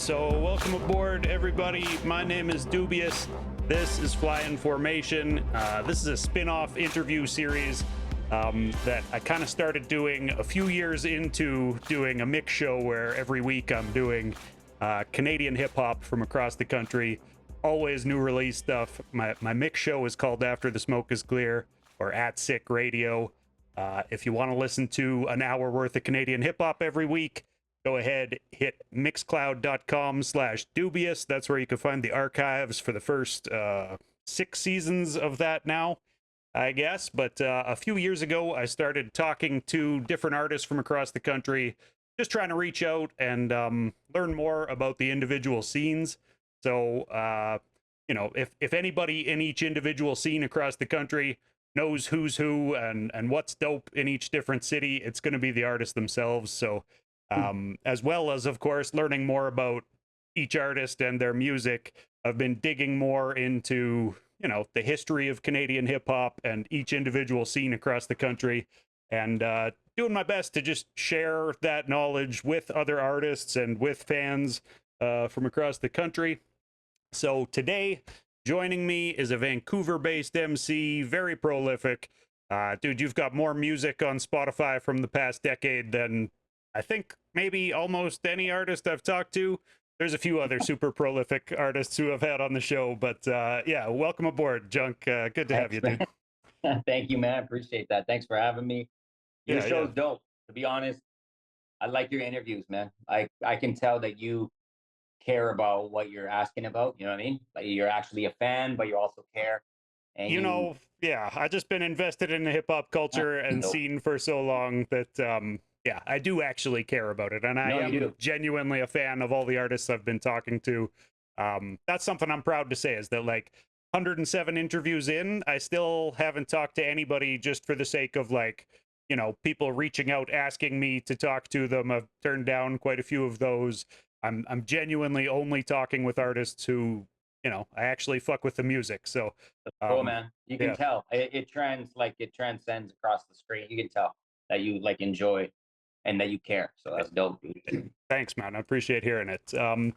So welcome aboard, everybody. My name is Doobyis. This is Fly in Formation. This is a spin-off interview series that I kind of started doing a few years into doing a mix show where every week I'm doing Canadian hip-hop from across the country, always new release stuff. My mix show is called After the Smoke is Clear, or at Sick Radio. If you want to listen to an hour worth of Canadian hip-hop every week, go ahead, hit mixcloud.com/Doobyis. That's where you can find the archives for the first 6 seasons of that now, I guess. But a few years ago, I started talking to different artists from across the country, just trying to reach out and learn more about the individual scenes. So, you know, if anybody in each individual scene across the country knows who's who and what's dope in each different city, it's going to be the artists themselves. So, as well as, of course, learning more about each artist and their music, I've been digging more into, you know, the history of Canadian hip-hop and each individual scene across the country, and doing my best to just share that knowledge with other artists and with fans from across the country. So today, joining me is a Vancouver-based MC, very prolific. Dude, you've got more music on Spotify from the past decade than I think maybe almost any artist I've talked to. There's a few other super prolific artists who I've had on the show, but yeah, welcome aboard, Junk. Good to have you, dude. Thank you, man. I appreciate that. Thanks for having me. Your show's Yeah. dope. To be honest, I like your interviews, man. I can tell that you care about what you're asking about. You know what I mean? Like you're actually a fan, but you also care. And You know, yeah, I just been invested in the hip hop culture and dope. scene for so long that yeah, I do actually care about it, and I No, you am do. genuinely a fan of all the artists I've been talking to. That's something I'm proud to say, is that like 107 interviews in, I still haven't talked to anybody just for the sake of, like, you know, people reaching out asking me to talk to them. I've turned down quite a few of those. I'm genuinely only talking with artists who, you know, I actually fuck with the music. So Cool, man. You can yeah. tell. It transcends across the screen. You can tell that you like enjoy and that you care. So that's dope, dude. Thanks, man. I appreciate hearing it. So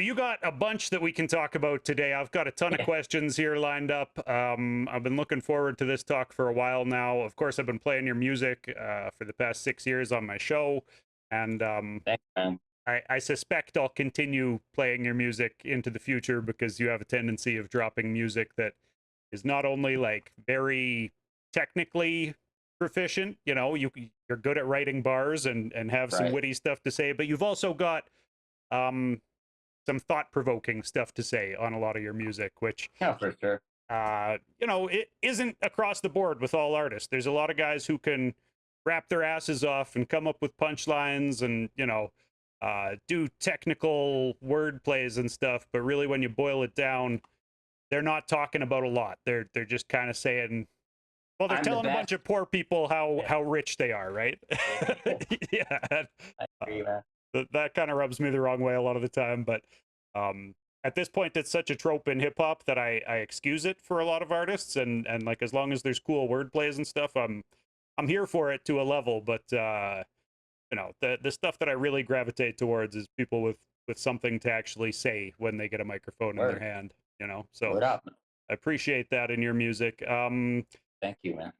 you got a bunch that we can talk about today. I've got a ton of Yeah. questions here lined up. I've been looking forward to this talk for a while now. Of course, I've been playing your music for the past 6 years on my show, and Thanks, man. I suspect I'll continue playing your music into the future, because you have a tendency of dropping music that is not only like very technically proficient, you know, you're good at writing bars and have some Right. witty stuff to say, but you've also got um some thought-provoking stuff to say on a lot of your music, which Yeah, for sure. you know, it isn't across the board with all artists. There's a lot of guys who can rap their asses off and come up with punchlines and, you know, do technical word plays and stuff, but really when you boil it down, they're not talking about a lot. They're just kind of saying, well, they're I'm the telling a bunch best. of poor people Yeah. how rich they are, right? Yeah. I agree, man. That kind of rubs me the wrong way a lot of the time, but at this point it's such a trope in hip hop that I excuse it for a lot of artists, and like, as long as there's cool word plays and stuff, I'm here for it to a level. But you know, the stuff that I really gravitate towards is people with something to actually say when they get a microphone in their Word. hand, you know. So Word up. I appreciate that in your music. Thank you, man.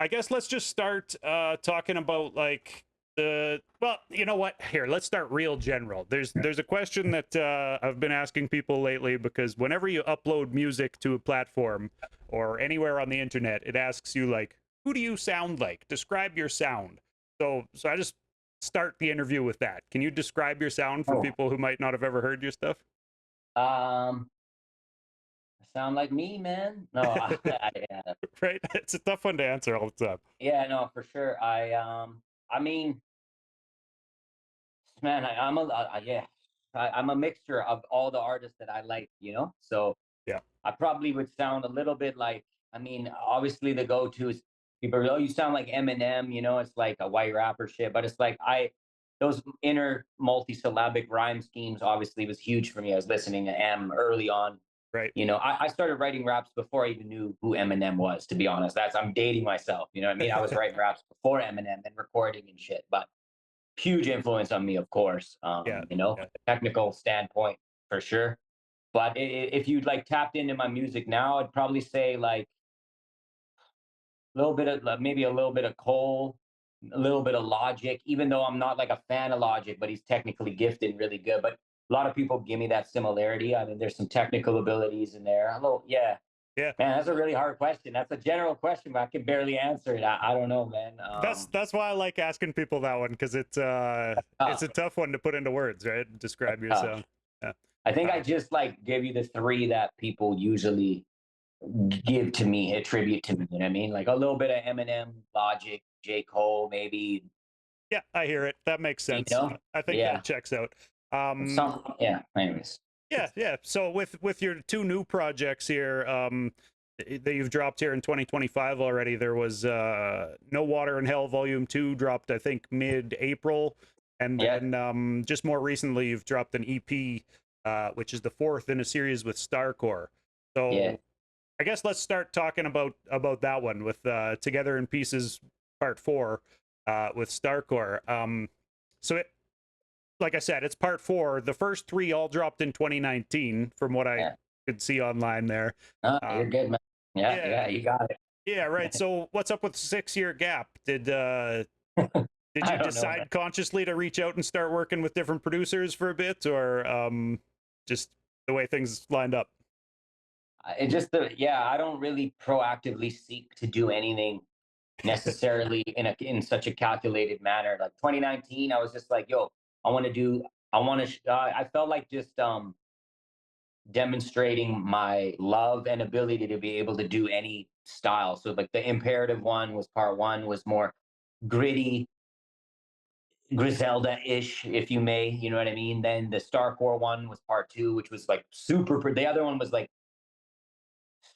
I guess let's just start talking about, like, well, you know what? Here, let's start real general. There's a question that I've been asking people lately, because whenever you upload music to a platform or anywhere on the internet, it asks you, like, who do you sound like? Describe your sound. So I just start the interview with that. Can you describe your sound for Oh. people who might not have ever heard your stuff? Um, sound like me, man. No, Right? It's a tough one to answer all the time. yeah, no, for sure. I mean, man, yeah, I'm a mixture of all the artists that I like, you know. So Yeah. I probably would sound a little bit like, I mean, obviously the go-to is people are, oh, you sound like Eminem, you know, it's like a white rapper shit, but it's like those inner multi-syllabic rhyme schemes obviously was huge for me. I was listening to M early on. Right. You know, I started writing raps before I even knew who Eminem was, to be honest. I'm dating myself, you know what I mean? I was writing raps before Eminem and recording and shit. But huge influence on me, of course. Yeah, You know, yeah. technical standpoint for sure. But if you'd like tapped into my music now, I'd probably say like a little bit of maybe a little bit of Cole, a little bit of Logic. Even though I'm not like a fan of Logic, but he's technically gifted, really good. But a lot of people give me that similarity. I mean, there's some technical abilities in there. Hello, yeah, Yeah. man, that's a really hard question. That's a general question, but I can barely answer it. I don't know, man. That's why I like asking people that one, because it's Tough, a tough one to put into words, right? Describe tough. yourself. Yeah. I think I Um, just like give you the three that people usually give to me, attribute to me. You know what I mean? Like a little bit of Eminem, Logic, J. Cole, maybe. yeah, I hear it. That makes You sense. know? I think Yeah. that checks out. Um, Some. Yeah. Anyways. yeah, yeah. So with your two new projects here, that you've dropped here in 2025 already, there was No Water in Hell Volume 2 dropped, I think, mid-April, and Yeah. then just more recently you've dropped an EP, which is the fourth in a series with Starkore. Yeah. So I guess let's start talking about that one with Together in Pieces Part 4 with Starkore. So it, like I said, it's Part 4. The first three all dropped in 2019, from what I Yeah. could see online there. You're Um, good, man. Yeah. yeah, Yeah. You got yeah, right. So what's up with the 6 year gap? it. Did I you don't know, man. decide consciously to reach out and start working with different producers for a bit, or just the way things lined up? It just yeah. I don't really proactively seek to do anything necessarily in such a calculated manner. Like 2019, I was just like, yo, I want to do. I want to. I felt like just demonstrating my love and ability to be able to do any style. So like the imperative one was part one was more gritty, Griselda-ish, if you may, you know what I mean? Then the Starcore one was part two, which was like super. The other one was like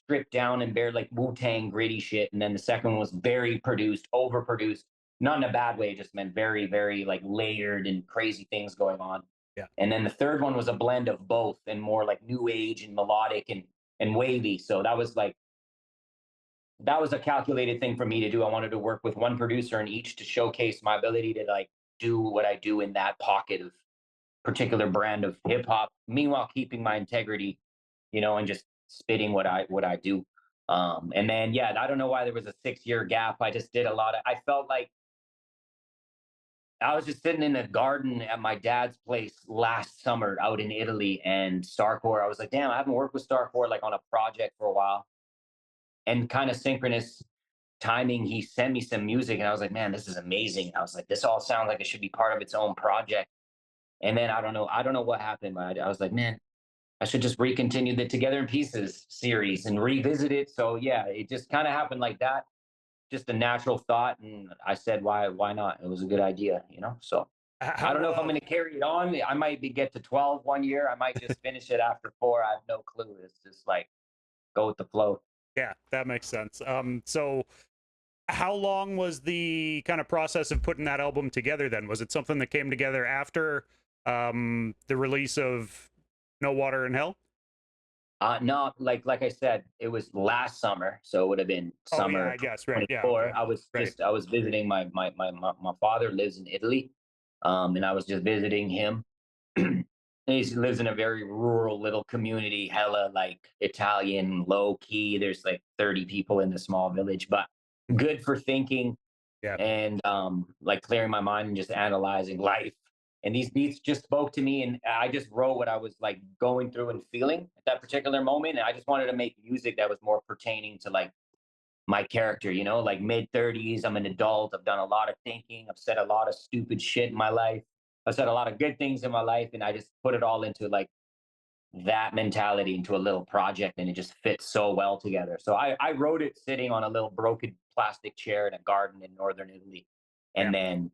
stripped down and bare like Wu-Tang gritty shit. And then the second one was very produced, overproduced, not in a bad way, just meant very, very like layered and crazy things going on. Yeah. And then the third one was a blend of both and more like new age and melodic and wavy. So that was a calculated thing for me to do. I wanted to work with one producer in each to showcase my ability to like do what I do in that pocket of particular brand of hip hop, meanwhile keeping my integrity, you know, and just spitting what I do. And then yeah, I don't know why there was a 6 year gap. I just did a lot of. I felt like I was just sitting in a garden at my dad's place last summer out in Italy, and Starcore. I was like, damn, I haven't worked with Starcore like on a project for a while, and kind of synchronous timing, he sent me some music, and I was like, man, this is amazing. I was like, this all sounds like it should be part of its own project. And then I don't know what happened, but I was like, man, I should just recontinue the Together in Pieces series and revisit it. So yeah, it just kind of happened like that. Just a natural thought, and I said, why not? It was a good idea, you know. So I How don't know if I'm going to carry it on. I might be get to 12 one year. I might just finish it after four. I have no clue. It's just like go with the flow. Yeah, that makes sense. So how long was the kind of process of putting that album together then? Was it something that came together after the release of No Water in Hell? No, like I said, it was last summer, so it would have been Oh yeah, summer I guess. Right. Yeah, 24. okay. Right. I was visiting my father lives in Italy, and I was just visiting him. He lives in a very rural little community, hella like Italian, low key. There's like 30 people in the small village, but good for thinking Yeah. and like clearing my mind and just analyzing life. And these beats just spoke to me, and I just wrote what I was like going through and feeling at that particular moment. And I just wanted to make music that was more pertaining to like my character, you know, like mid 30s. I'm an adult. I've done a lot of thinking. I've said a lot of stupid shit in my life. I've said a lot of good things in my life, and I just put it all into like that mentality into a little project, and it just fits so well together. So I wrote it sitting on a little broken plastic chair in a garden in northern Italy, Yeah. and then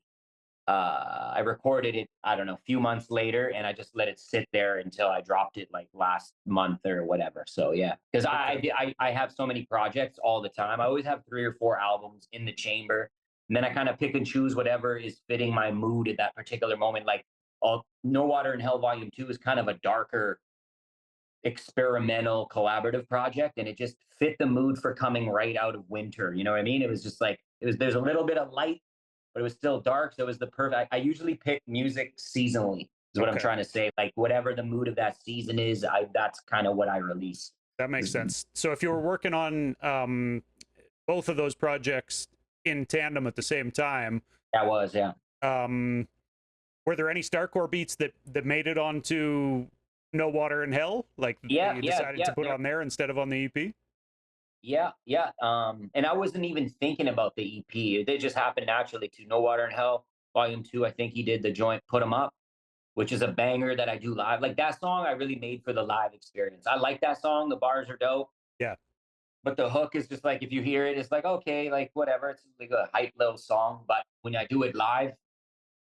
I recorded it, I don't know, a few months later, and I just let it sit there until I dropped it like last month or whatever. So yeah, because Okay. I have so many projects all the time. I always have 3 or 4 albums in the chamber, and then I kind of pick and choose whatever is fitting my mood at that particular moment. Like all No Water in Hell Volume 2 is kind of a darker experimental collaborative project, and it just fit the mood for coming right out of winter. You know what I mean? It was just like there's a little bit of light but it was still dark. So it was the perfect. I usually pick music seasonally. Is what I'm Okay. trying to say. Like whatever the mood of that season is, I that's kind of what I release. That makes Is- sense. So if you were working on both of those projects in tandem at the same time, That was, yeah. um, were there any Starkore beats that made it onto No Water in Hell, like that Yeah, you yeah, decided to yeah. put on there instead of on the EP? Yeah, yeah. And I wasn't even thinking about the EP. It just happened naturally to No Water in Hell, Volume 2. I think he did the joint Put 'em Up, which is a banger that I do live. Like that song I really made for the live experience. I like that song. The bars are dope. Yeah, But the hook is just like if you hear it, it's like, okay, like whatever. It's like a hype little song. But when I do it live,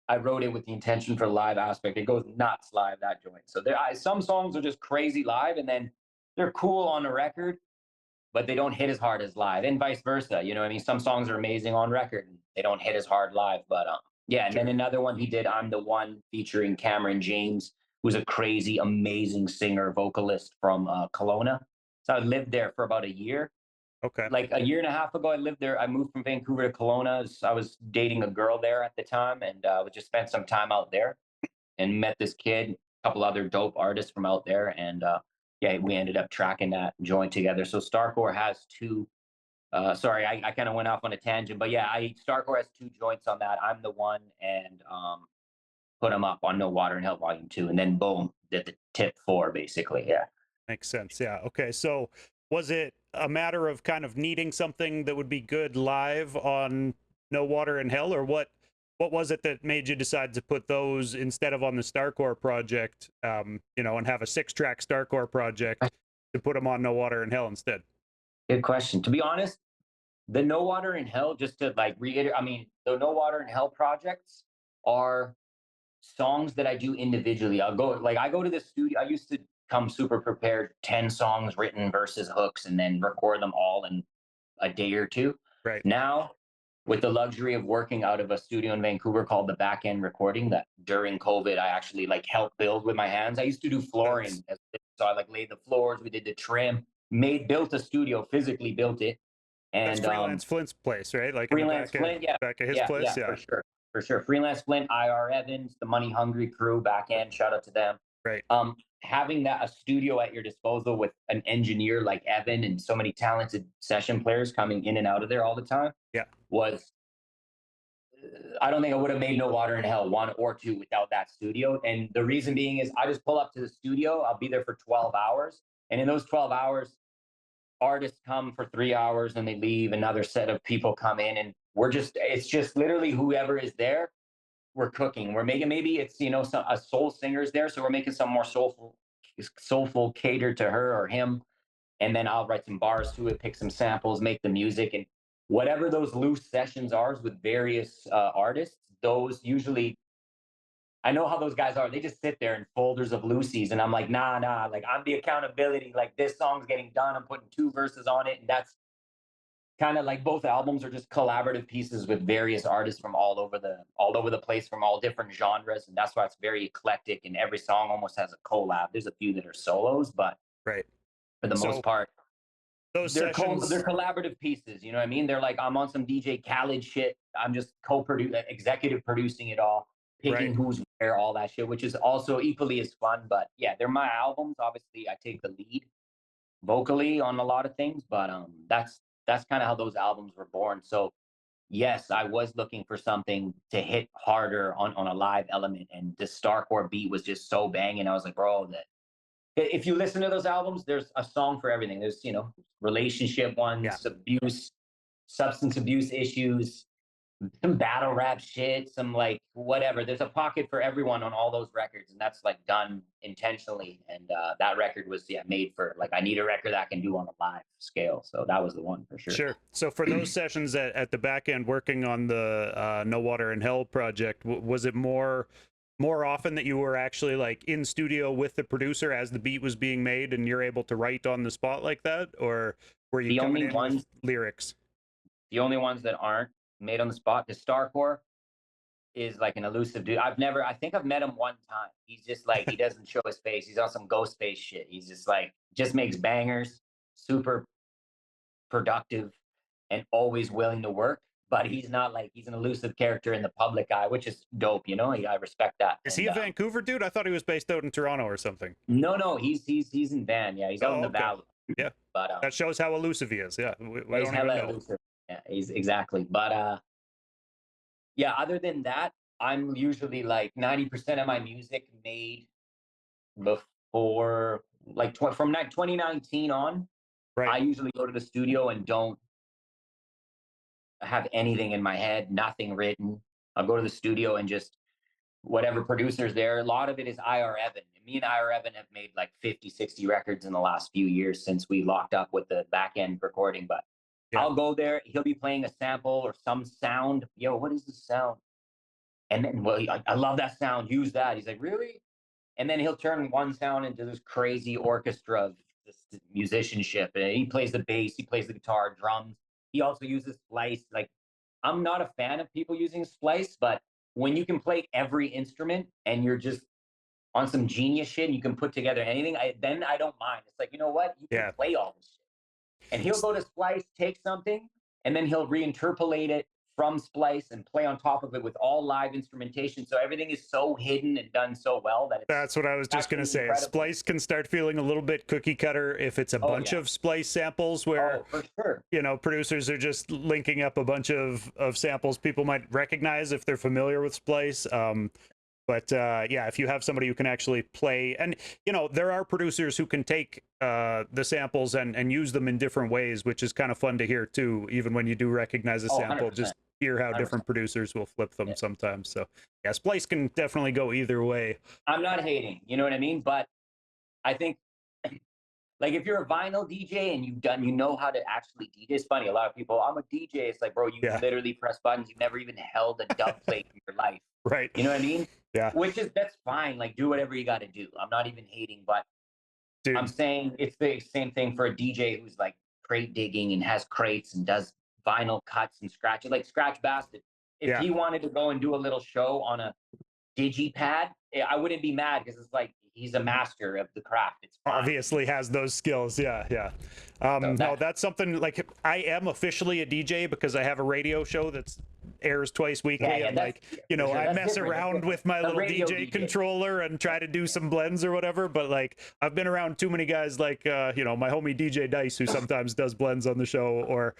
I wrote it with the intention for the live aspect. It goes nuts live, that joint. So some songs are just crazy live, and then they're cool on the record, but they don't hit as hard as live, and vice versa. You know what I mean? Some songs are amazing on record, and they don't hit as hard live. But yeah. And then sure. another one he did, "I'm the One," featuring Cameron James, who's a crazy, amazing singer vocalist from Kelowna. So I lived there for about a year. Okay. Like a year and a half ago, I lived there. I moved from Vancouver to Kelowna. I was dating a girl there at the time, and we just spent some time out there and met this kid, a couple other dope artists from out there, and yeah, we ended up tracking that joint together. So Starkore has two. Sorry, I kind of went off on a tangent, but yeah, I Starkore has two joints on that. I'm the One, and Put 'em Up on No Water in Hell Volume 2, and then boom, did the tip four basically. Yeah. Makes sense. Yeah. Okay. So was it a matter of kind of needing something that would be good live on No Water in Hell, or what was it that made you decide to put those instead of on the Starkore project, and have a 6-track Starkore project to put them on No Water in Hell instead? Good question. To be honest, the No Water in Hell, just to like reiterate, I mean, the No Water in Hell projects are songs that I do individually. I go to the studio. I used to come super prepared, 10 songs written, versus hooks, and then record them all in a day or two. Right. Now, with the luxury of working out of a studio in Vancouver called the Back End Recording, that during COVID I actually like helped build with my hands. I used to do That's flooring, so I like laid the floors. We did the trim, built a studio, physically built it, that's and Freelance Flint's place, right? Like in the Freelance Flint, yeah, back of his yeah, place. yeah, Yeah. for sure, for sure. Freelance Flint, IR Evans, the Money Hungry crew, Back End, shout out to them. Right. Having that a studio at your disposal with an engineer like Evan and so many talented session players coming in and out of there all the time Yeah. was I don't think I would have made No Water in Hell 1 or 2 without that studio. And the reason being is I just pull up to the studio, I'll be there for 12 hours. And in those 12 hours, artists come for 3 hours and they leave. Another set of people come in, and it's just literally whoever is there, we're cooking. We're making, maybe it's, a soul singer's there. So we're making some more soulful cater to her or him, and then I'll write some bars to it, pick some samples, make the music, and whatever those loose sessions are with various artists. Those usually, I know how those guys are. They just sit there in folders of loosies, and I'm like, nah. Like I'm the accountability. Like this song's getting done. I'm putting two verses on it, and that's kind of like both albums are just collaborative pieces with various artists from all over the place, from all different genres, and that's why it's very eclectic. And every song almost has a collab. There's a few that are solos, but Right. for the most So part, those they're sessions. collaborative pieces. You know what I mean? They're like I'm on some DJ Khaled shit. I'm just executive producing it all, picking Right. who's where, all that shit, which is also equally as fun. But yeah, they're my albums. Obviously, I take the lead vocally on a lot of things, but that's kind of how those albums were born. So yes, I was looking for something to hit harder on a live element, and the Starcore beat was just so banging. I was like, bro, that if you listen to those albums, there's a song for everything. There's, relationship Yeah. ones, abuse, substance abuse issues, some battle rap shit, some like whatever. There's a pocket for everyone on all those records, and that's like done intentionally. And that record was, yeah, made for like I need a record that I can do on a live scale. So that was the one for sure. Sure. So for those sessions at the back end working on the No Water in Hell project, was it more often that you were actually like in studio with the producer as the beat was being made and you're able to write on the spot like that, or were you The coming only in with ones, lyrics? the only ones that aren't made on the spot, the Starcore is like an elusive dude. I think I've met him one time. He's just like, he doesn't show his face. He's on some ghost face shit. He's just like, just makes bangers, super productive, and always willing to work. but he's not like he's an elusive character in the public eye, which is dope. You know, I respect that. Is he And a Vancouver dude? I thought he was based out in Toronto or something. no, no, he's in Van. Yeah, he's out in Oh, the okay. valley. Yeah, But that shows how elusive he is. Yeah, we yeah, he's don't even hella know. elusive. Yeah, he's exactly. But yeah, other than that, I'm usually like 90% of my music made before like from 2019 on. Right. I usually go to the studio and don't have anything in my head, nothing written. I'll go to the studio and just whatever producer's there. A lot of it is IR Evan. Me and IR Evan have made like 50, 60 records in the last few years since we locked up with the back end recording. But Yeah. I'll go there. He'll be playing a sample or some sound. Yo, what is this sound? And then, well, I love that sound. Use that. He's like, really? And then he'll turn one sound into this crazy orchestra of this musicianship. And he plays the bass, he plays the guitar, drums. He also uses Splice. Like, I'm not a fan of people using Splice, but when you can play every instrument and you're just on some genius shit and you can put together anything, then I don't mind. It's like, you know what? You can Yeah. play all this shit. And he'll go to Splice, take something, and then he'll reinterpolate it from Splice and play on top of it with all live instrumentation. So everything is so hidden and done so well that it's That's what I was just going to say. incredible. Splice can start feeling a little bit cookie cutter if it's a bunch of Splice samples where, for sure, you know, producers are just linking up a bunch of samples people might recognize if they're familiar with Splice. But yeah, if you have somebody who can actually play, and you know, there are producers who can take the samples and use them in different ways, which is kind of fun to hear too. Even when you do recognize a sample, 100%. just hear how 100%. different producers will flip them sometimes. So yeah, Splice can definitely go either way. I'm not hating, you know what I mean? But I think like if you're a vinyl DJ and you know how to actually DJ. It's funny, a lot of people, I'm a DJ. It's like, bro, you literally press buttons. You've never even held a dub plate in your life. Right. You know what I mean? Yeah. That's fine. Like, do whatever you got to do. I'm not even hating, but Dude. I'm saying it's the same thing for a DJ who's like crate digging and has crates and does vinyl cuts and scratches, like Scratch Bastard. If he wanted to go and do a little show on a digipad, I wouldn't be mad because it's like he's a master of the craft. It's fine. Obviously has those skills. Yeah. No, that's something like I am officially a DJ because I have a radio show that's airs twice weekly. And like, you know, I mess around with my little DJ controller and try to do some blends or whatever. But like, I've been around too many guys like, you know, my homie DJ Dice, who sometimes does blends on the show, or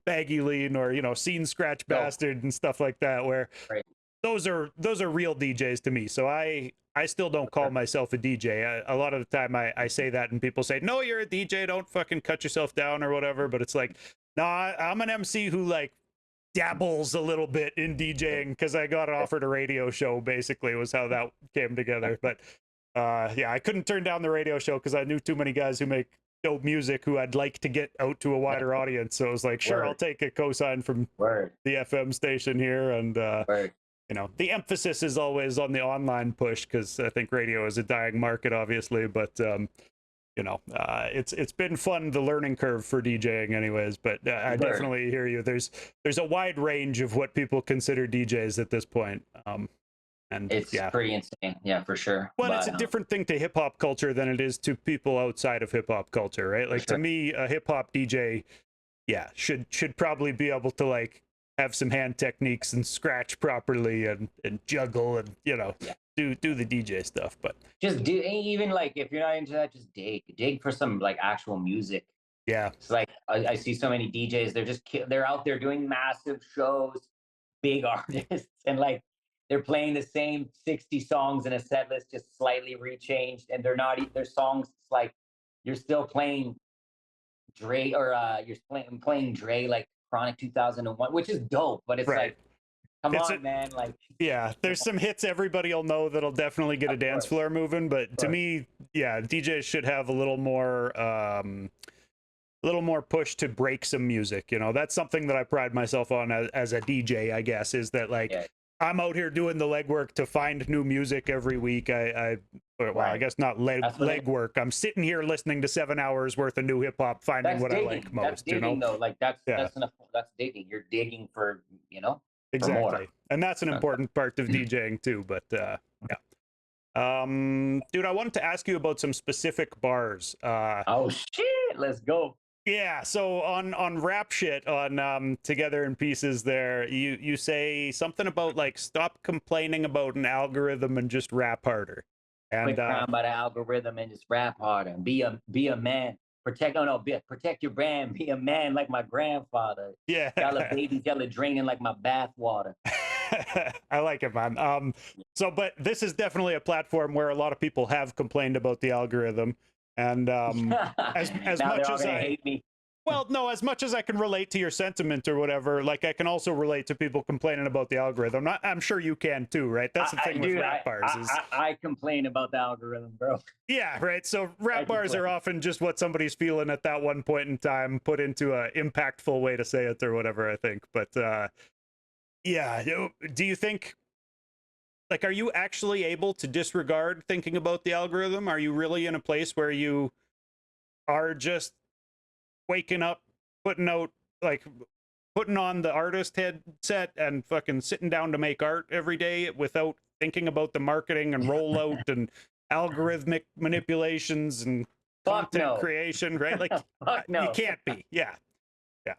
Baggy Lean, or, you know, Scene Scratch Bastard and stuff like that, where those are real DJs to me. So I still don't call myself a DJ. A lot of the time I say that and people say, no, you're a DJ, don't fucking cut yourself down or whatever. But it's like, no, I'm an MC who like dabbles a little bit in DJing because I got offered a radio show, basically, was how that came together. But yeah, I couldn't turn down the radio show because I knew too many guys who make dope music who I'd like to get out to a wider audience. So it was like, sure, I'll take a cosign from the FM station here. And you know, the emphasis is always on the online push because I think radio is a dying market, obviously. But you know, it's been fun, the learning curve for DJing, anyways. But I definitely hear you. There's a wide range of what people consider DJs at this point. And it's pretty insane, yeah, for sure. Well, it's a different thing to hip hop culture than it is to people outside of hip hop culture, right? Like to me, a hip hop DJ, yeah, should probably be able to like have some hand techniques and scratch properly and juggle and, you know, do the DJ stuff. But just do, even like if you're not into that, just dig for some like actual music. Yeah, it's like I see so many DJs. They're out there doing massive shows, big artists, and like they're playing the same 60 songs in a set list, just slightly rechanged, and they're not their songs. It's like you're still playing Dre, or you're playing Dre like Chronic 2001, which is dope, but it's like, come on, man. Like, yeah, there's some hits everybody will know that'll definitely get a dance floor moving, but to me, yeah, DJs should have a little more push to break some music. You know, that's something that I pride myself on as a DJ, I guess, is that like I'm out here doing the legwork to find new music every week. I guess not legwork. I'm sitting here listening to 7 hours worth of new hip hop, finding what I like most. That's digging, you know, though. Like that's digging. You're digging for, you know, exactly, and that's an important part of DJing too. But yeah. Dude, I wanted to ask you about some specific bars. Oh shit, let's go. Yeah, so on rap shit on Together in Pieces there, you say something about like stop complaining about an algorithm and just rap harder. And Quit crying about the algorithm and just rap harder and be a man. Protect, no, no, protect your brand. Be a man like my grandfather. yeah. Y'all are babies, y'all are draining like my bath water. I like it, man. So but this is definitely a platform where a lot of people have complained about the algorithm. And as Now they're much all as gonna I hate me. well, no, as much as I can relate to your sentiment or whatever, like I can also relate to people complaining about the algorithm. I'm sure you can too, right? That's the thing with Dude, rap bars is, I complain about the algorithm, bro. yeah, right. So I rap bars complain. are often just what somebody's feeling at that one point in time, put into a impactful way to say it or whatever. I think, but yeah, do you think? Like, are you actually able to disregard thinking about the algorithm? Are you really in a place where you are just waking up, putting out like putting on the artist headset and fucking sitting down to make art every day without thinking about the marketing and rollout and algorithmic manipulations and Fuck content no. creation, right? Like Fuck you no. can't be. Yeah. Yeah.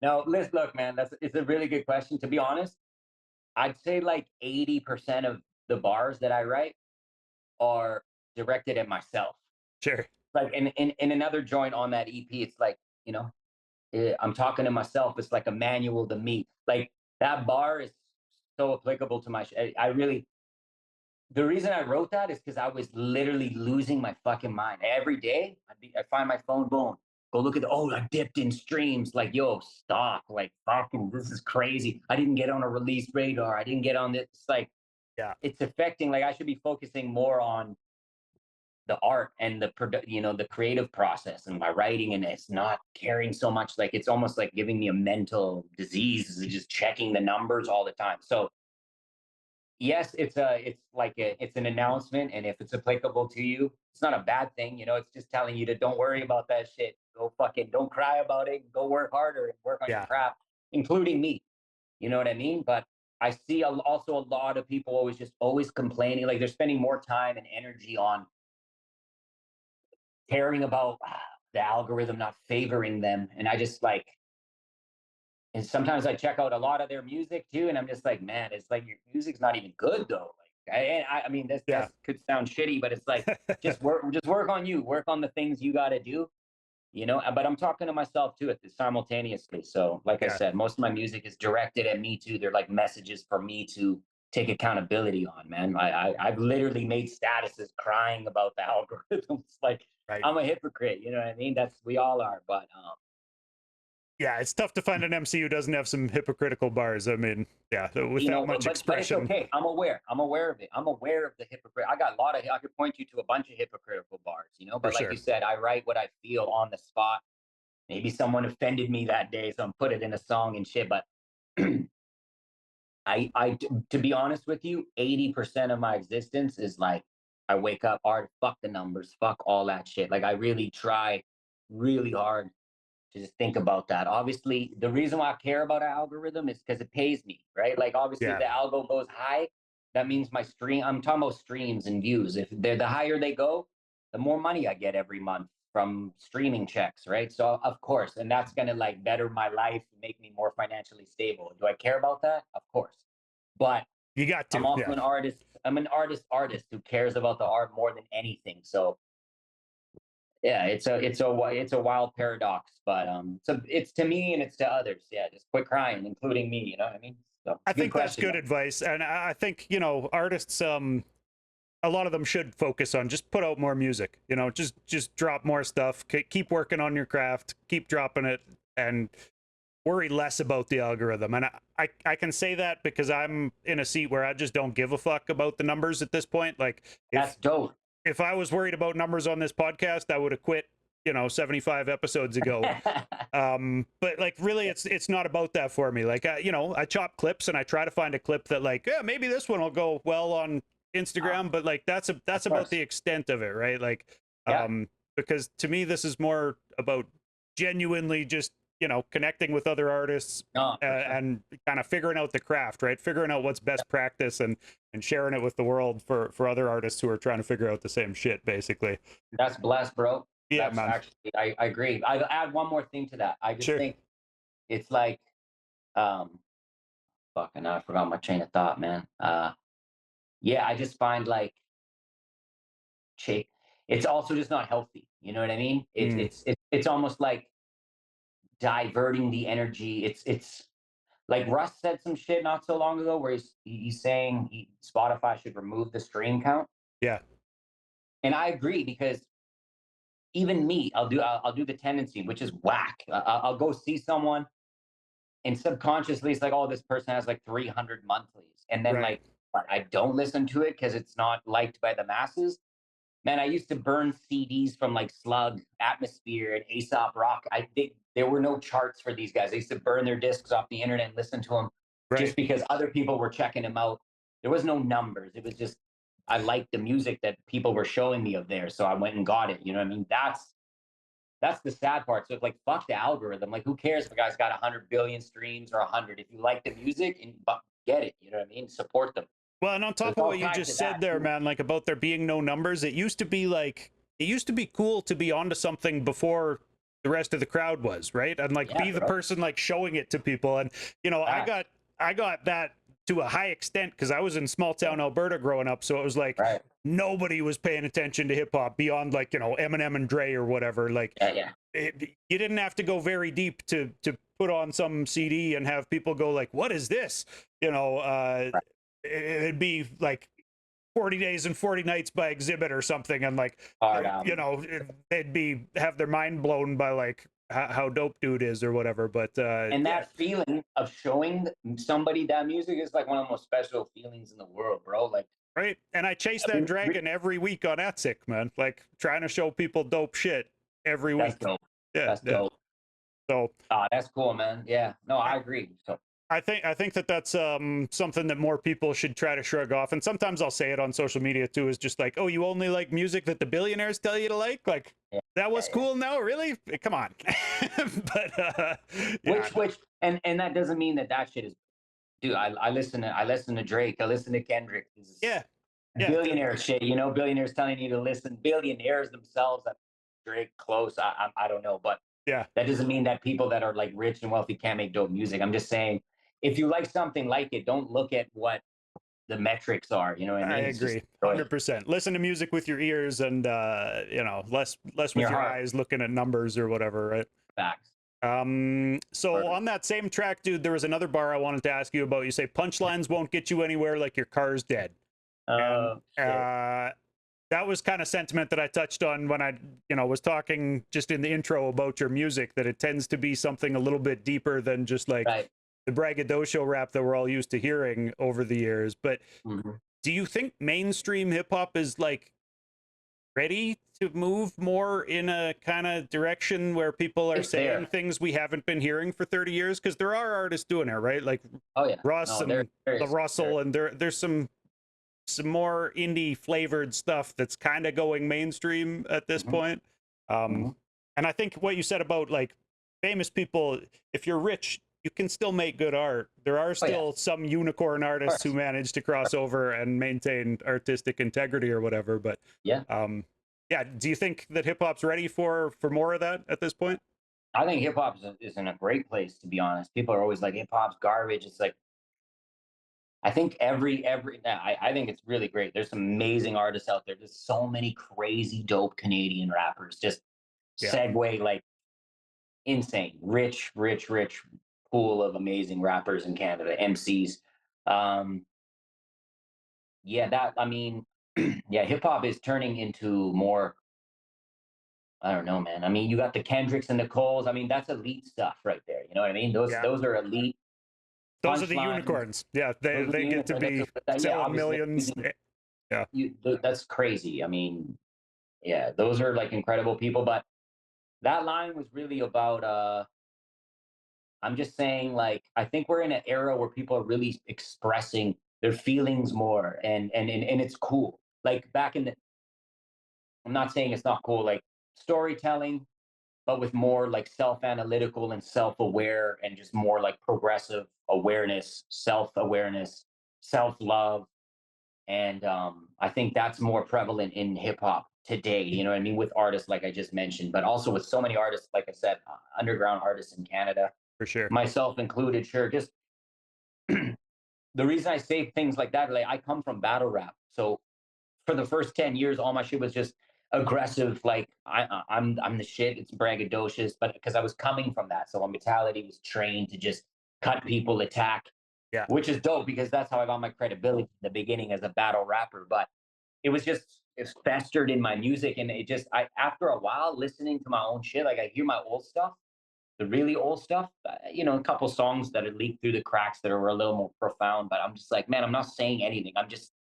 No, let's look, man. It's a really good question. To be honest, I'd say like 80% of the bars that I write are directed at myself. Sure. Like in another joint on that EP, it's like, you know, I'm talking to myself. It's like a manual to me. Like that bar is so applicable to my. I really. The reason I wrote that is because I was literally losing my fucking mind every day. I find my phone, boom, go look at the. Oh, I dipped in streams. Like, yo, stop. Like, fucking, this is crazy. I didn't get on a release radar. I didn't get on this. It's like Yeah. it's affecting. Like, I should be focusing more on the art and the creative process and my writing, and it's not caring so much. Like it's almost like giving me a mental disease, is just checking the numbers all the time. So yes, it's an announcement, and if it's applicable to you, it's not a bad thing. It's just telling you to don't worry about that shit. Go fucking don't cry about it. Go work harder and work on your Yeah. craft, including me. You know what I mean? But I see also a lot of people always complaining, like they're spending more time and energy on caring about the algorithm not favoring them. And I just like, and sometimes I check out a lot of their music too, and I'm just like, man, it's like your music's not even good though. Like, I mean, this Yeah. could sound shitty, but it's like just work on you, work on the things you got to do, But I'm talking to myself too at this simultaneously. So, like I Yeah. said, most of my music is directed at me too. They're like messages for me to take accountability on. Man, I've literally made statuses crying about the algorithms. Like Right. I'm a hypocrite. You know what I mean? That's we all are. But Yeah, it's tough to find an MC who doesn't have some hypocritical bars. I mean, yeah, without much but it's expression. okay. I'm aware. I'm aware of it. I'm aware of the hypocrite. I got a lot of. I could point you to a bunch of hypocritical bars. For But like you sure. said, I write what I feel on the spot. Maybe someone offended me that day, so I'm put it in a song and shit. But to be honest with you, 80% of my existence is like I wake up hard, fuck the numbers, fuck all that shit. Like I really try really hard to just think about that. Obviously, the reason why I care about an algorithm is because it pays me, right? Like obviously if Yeah. the algo goes high, that means my stream, I'm talking about streams and views. If they're the higher they go, the more money I get every month from streaming checks, right? So of course, and that's gonna like better my life and make me more financially stable. Do I care about that? Of course. But You got I'm to. also Yeah. an artist. I'm an artist who cares about the art more than anything. So yeah, it's a wild paradox, but so it's to me and it's to others. Yeah, just quit crying, including me. You know what I mean? So I it's a good think that's question good though. advice. And I think, artists, a lot of them should focus on just put out more music, just drop more stuff, keep working on your craft, keep dropping it, and worry less about the algorithm. And I can say that because I'm in a seat where I just don't give a fuck about the numbers at this point. Like That's dope. if I was worried about numbers on this podcast, I would have quit, 75 episodes ago. But like really it's not about that for me. Like I chop clips and I try to find a clip that like, yeah, maybe this one will go well on Instagram, but like that's Of about course. the extent of it, right? Like Yeah. because to me this is more about genuinely just connecting with other artists, No, for sure. and kind of figuring out the craft, right? Figuring out what's best practice and sharing it with the world for other artists who are trying to figure out the same shit, basically. That's blessed, bro. Yeah, That's man. actually, I agree. I'll add one more thing to that. I just Sure. think it's like, um, fucking, now I forgot my train of thought, man. Yeah, I just find like, cha- it's also just not healthy. You know what I mean? Mm, It's almost like diverting the energy. It's like Russ said some shit not so long ago where he's saying Spotify should remove the stream count, yeah. and I agree because even me, I'll do the tendency, which is whack. I'll go see someone, and subconsciously it's like, oh, this person has like 300 monthlies, and then Right. like, but I don't listen to it because it's not liked by the masses. Man, I used to burn CDs from like Slug, Atmosphere, and Aesop Rock. There were no charts for these guys. I used to burn their discs off the internet and listen to them Right. just because other people were checking them out. There was no numbers. It was just I liked the music that people were showing me of there, so I went and got it. You know what I mean? That's the sad part. So it's like fuck the algorithm. Like who cares if a guy's got 100 billion streams or 100? If you like the music and get it, you know what I mean? Support them. Well, and on So top it's of all what you tied just to said that there, too. man, like about there being no numbers, it used to be cool to be onto something before the rest of the crowd was, right? And like Yeah, be the bro. person like showing it to people. And you know, Facts. I got that to a high extent because I was in small Yeah. town Alberta growing up, so it was like Right. nobody was paying attention to hip hop beyond like, you know, Eminem and Dre or whatever. Like Yeah. Yeah. you didn't have to go very deep to put on some CD and have people go like, "What is this?" You know, Right. it'd be like 40 Days and 40 Nights by Exhibit or something, and like, Hard you album. know, they'd be have their mind blown by like how dope dude is or whatever. But And yeah, that feeling of showing somebody that music is like one of the most special feelings in the world, bro. Like, right. And I chase that re- dragon every week on Atsic, man. Like trying to show people dope shit every that's week. dope. Yeah, That's yeah. dope. So That's cool, man. Yeah. No, I agree. So, I think that that's something that more people should try to shrug off. And sometimes I'll say it on social media too, is just like, oh, you only like music that the billionaires tell you to like yeah, that yeah, was yeah. cool. No, really? Come on. But yeah, Which, and that doesn't mean that shit is, dude. I listen to Drake. I listen to Kendrick. This is yeah, yeah, billionaire shit. You know, billionaires telling you to listen. Billionaires themselves. Drake close. I don't know, but yeah. that doesn't mean that people that are like rich and wealthy can't make dope music. I'm just saying, if you like something, like it. Don't look at what the metrics are. You know what I I mean? It's just agree, enjoy it 100%. Listen to music with your ears, and you know, less in with your your heart. eyes, looking at numbers or whatever, right? Facts. So Word. on that same track, dude, there was another bar I wanted to ask you about. You say punchlines won't get you anywhere, like your car's dead, and Shit. that was kind of sentiment that I touched on when I, you know, was talking just in the intro about your music, that it tends to be something a little bit deeper than just like Right. the braggadocio rap that we're all used to hearing over the years. But Mhm. do you think mainstream hip hop is like ready to move more in a kind of direction where people are It's saying there. things we haven't been hearing for 30 years? Because there are artists doing it, right? Like Oh yeah. Russ No, there and there the is. There. Russell, and there's some more indie flavored stuff that's kind of going mainstream at this Mhm. point. Um, Mhm. and I think what you said about like famous people, if you're rich, you can still make good art. There are Oh yeah. still some unicorn Of artists who course. manage to cross over and maintain artistic integrity or whatever. But Yeah. um, yeah, do you think that hip hop's ready for more of that at this point? I think hip hop is in a great place, to be honest. People are always like hip hop's garbage. It's like I think every I think it's really great. There's some amazing artists out there. There's so many crazy dope Canadian rappers. Just Yeah, segue like insane, rich pool of amazing rappers in Canada, MCs. Um, yeah, that I mean, yeah, hip hop is turning into more. I don't know, man. I mean, you got the Kendricks and the Coles. I mean, that's elite stuff right there. You know what I mean? Those yeah. those are elite Those are the punchlines. unicorns. Yeah, Those are the they get to unicorns. be Yeah, selling obviously millions. using Yeah, that's crazy. I mean, yeah, those are like incredible people. But that line was really about I'm just saying, like, I think we're in an era where people are really expressing their feelings more and it's cool. Like back in the I'm not saying it's not cool, like storytelling, but with more like self-analytical and self-aware and just more like progressive awareness, self-awareness, self-love. And I think that's more prevalent in hip hop today, you know what I mean, with artists like I just mentioned, but also with so many artists, like I said, underground artists in Canada, For sure. myself included. Sure, just the reason I say things like that, like I come from battle rap, so for the first 10 years, all my shit was just aggressive. Like I'm the shit. It's braggadocious, but because I was coming from that, so my mentality was trained to just cut people, attack, Yeah. which is dope because that's how I got my credibility in the beginning as a battle rapper. But it was just it's festered in my music, and it just I after a while listening to my own shit, like I hear my old stuff, the really old stuff, a couple songs that had leaked through the cracks that were a little more profound. But I'm just like, man, I'm not saying anything. I'm just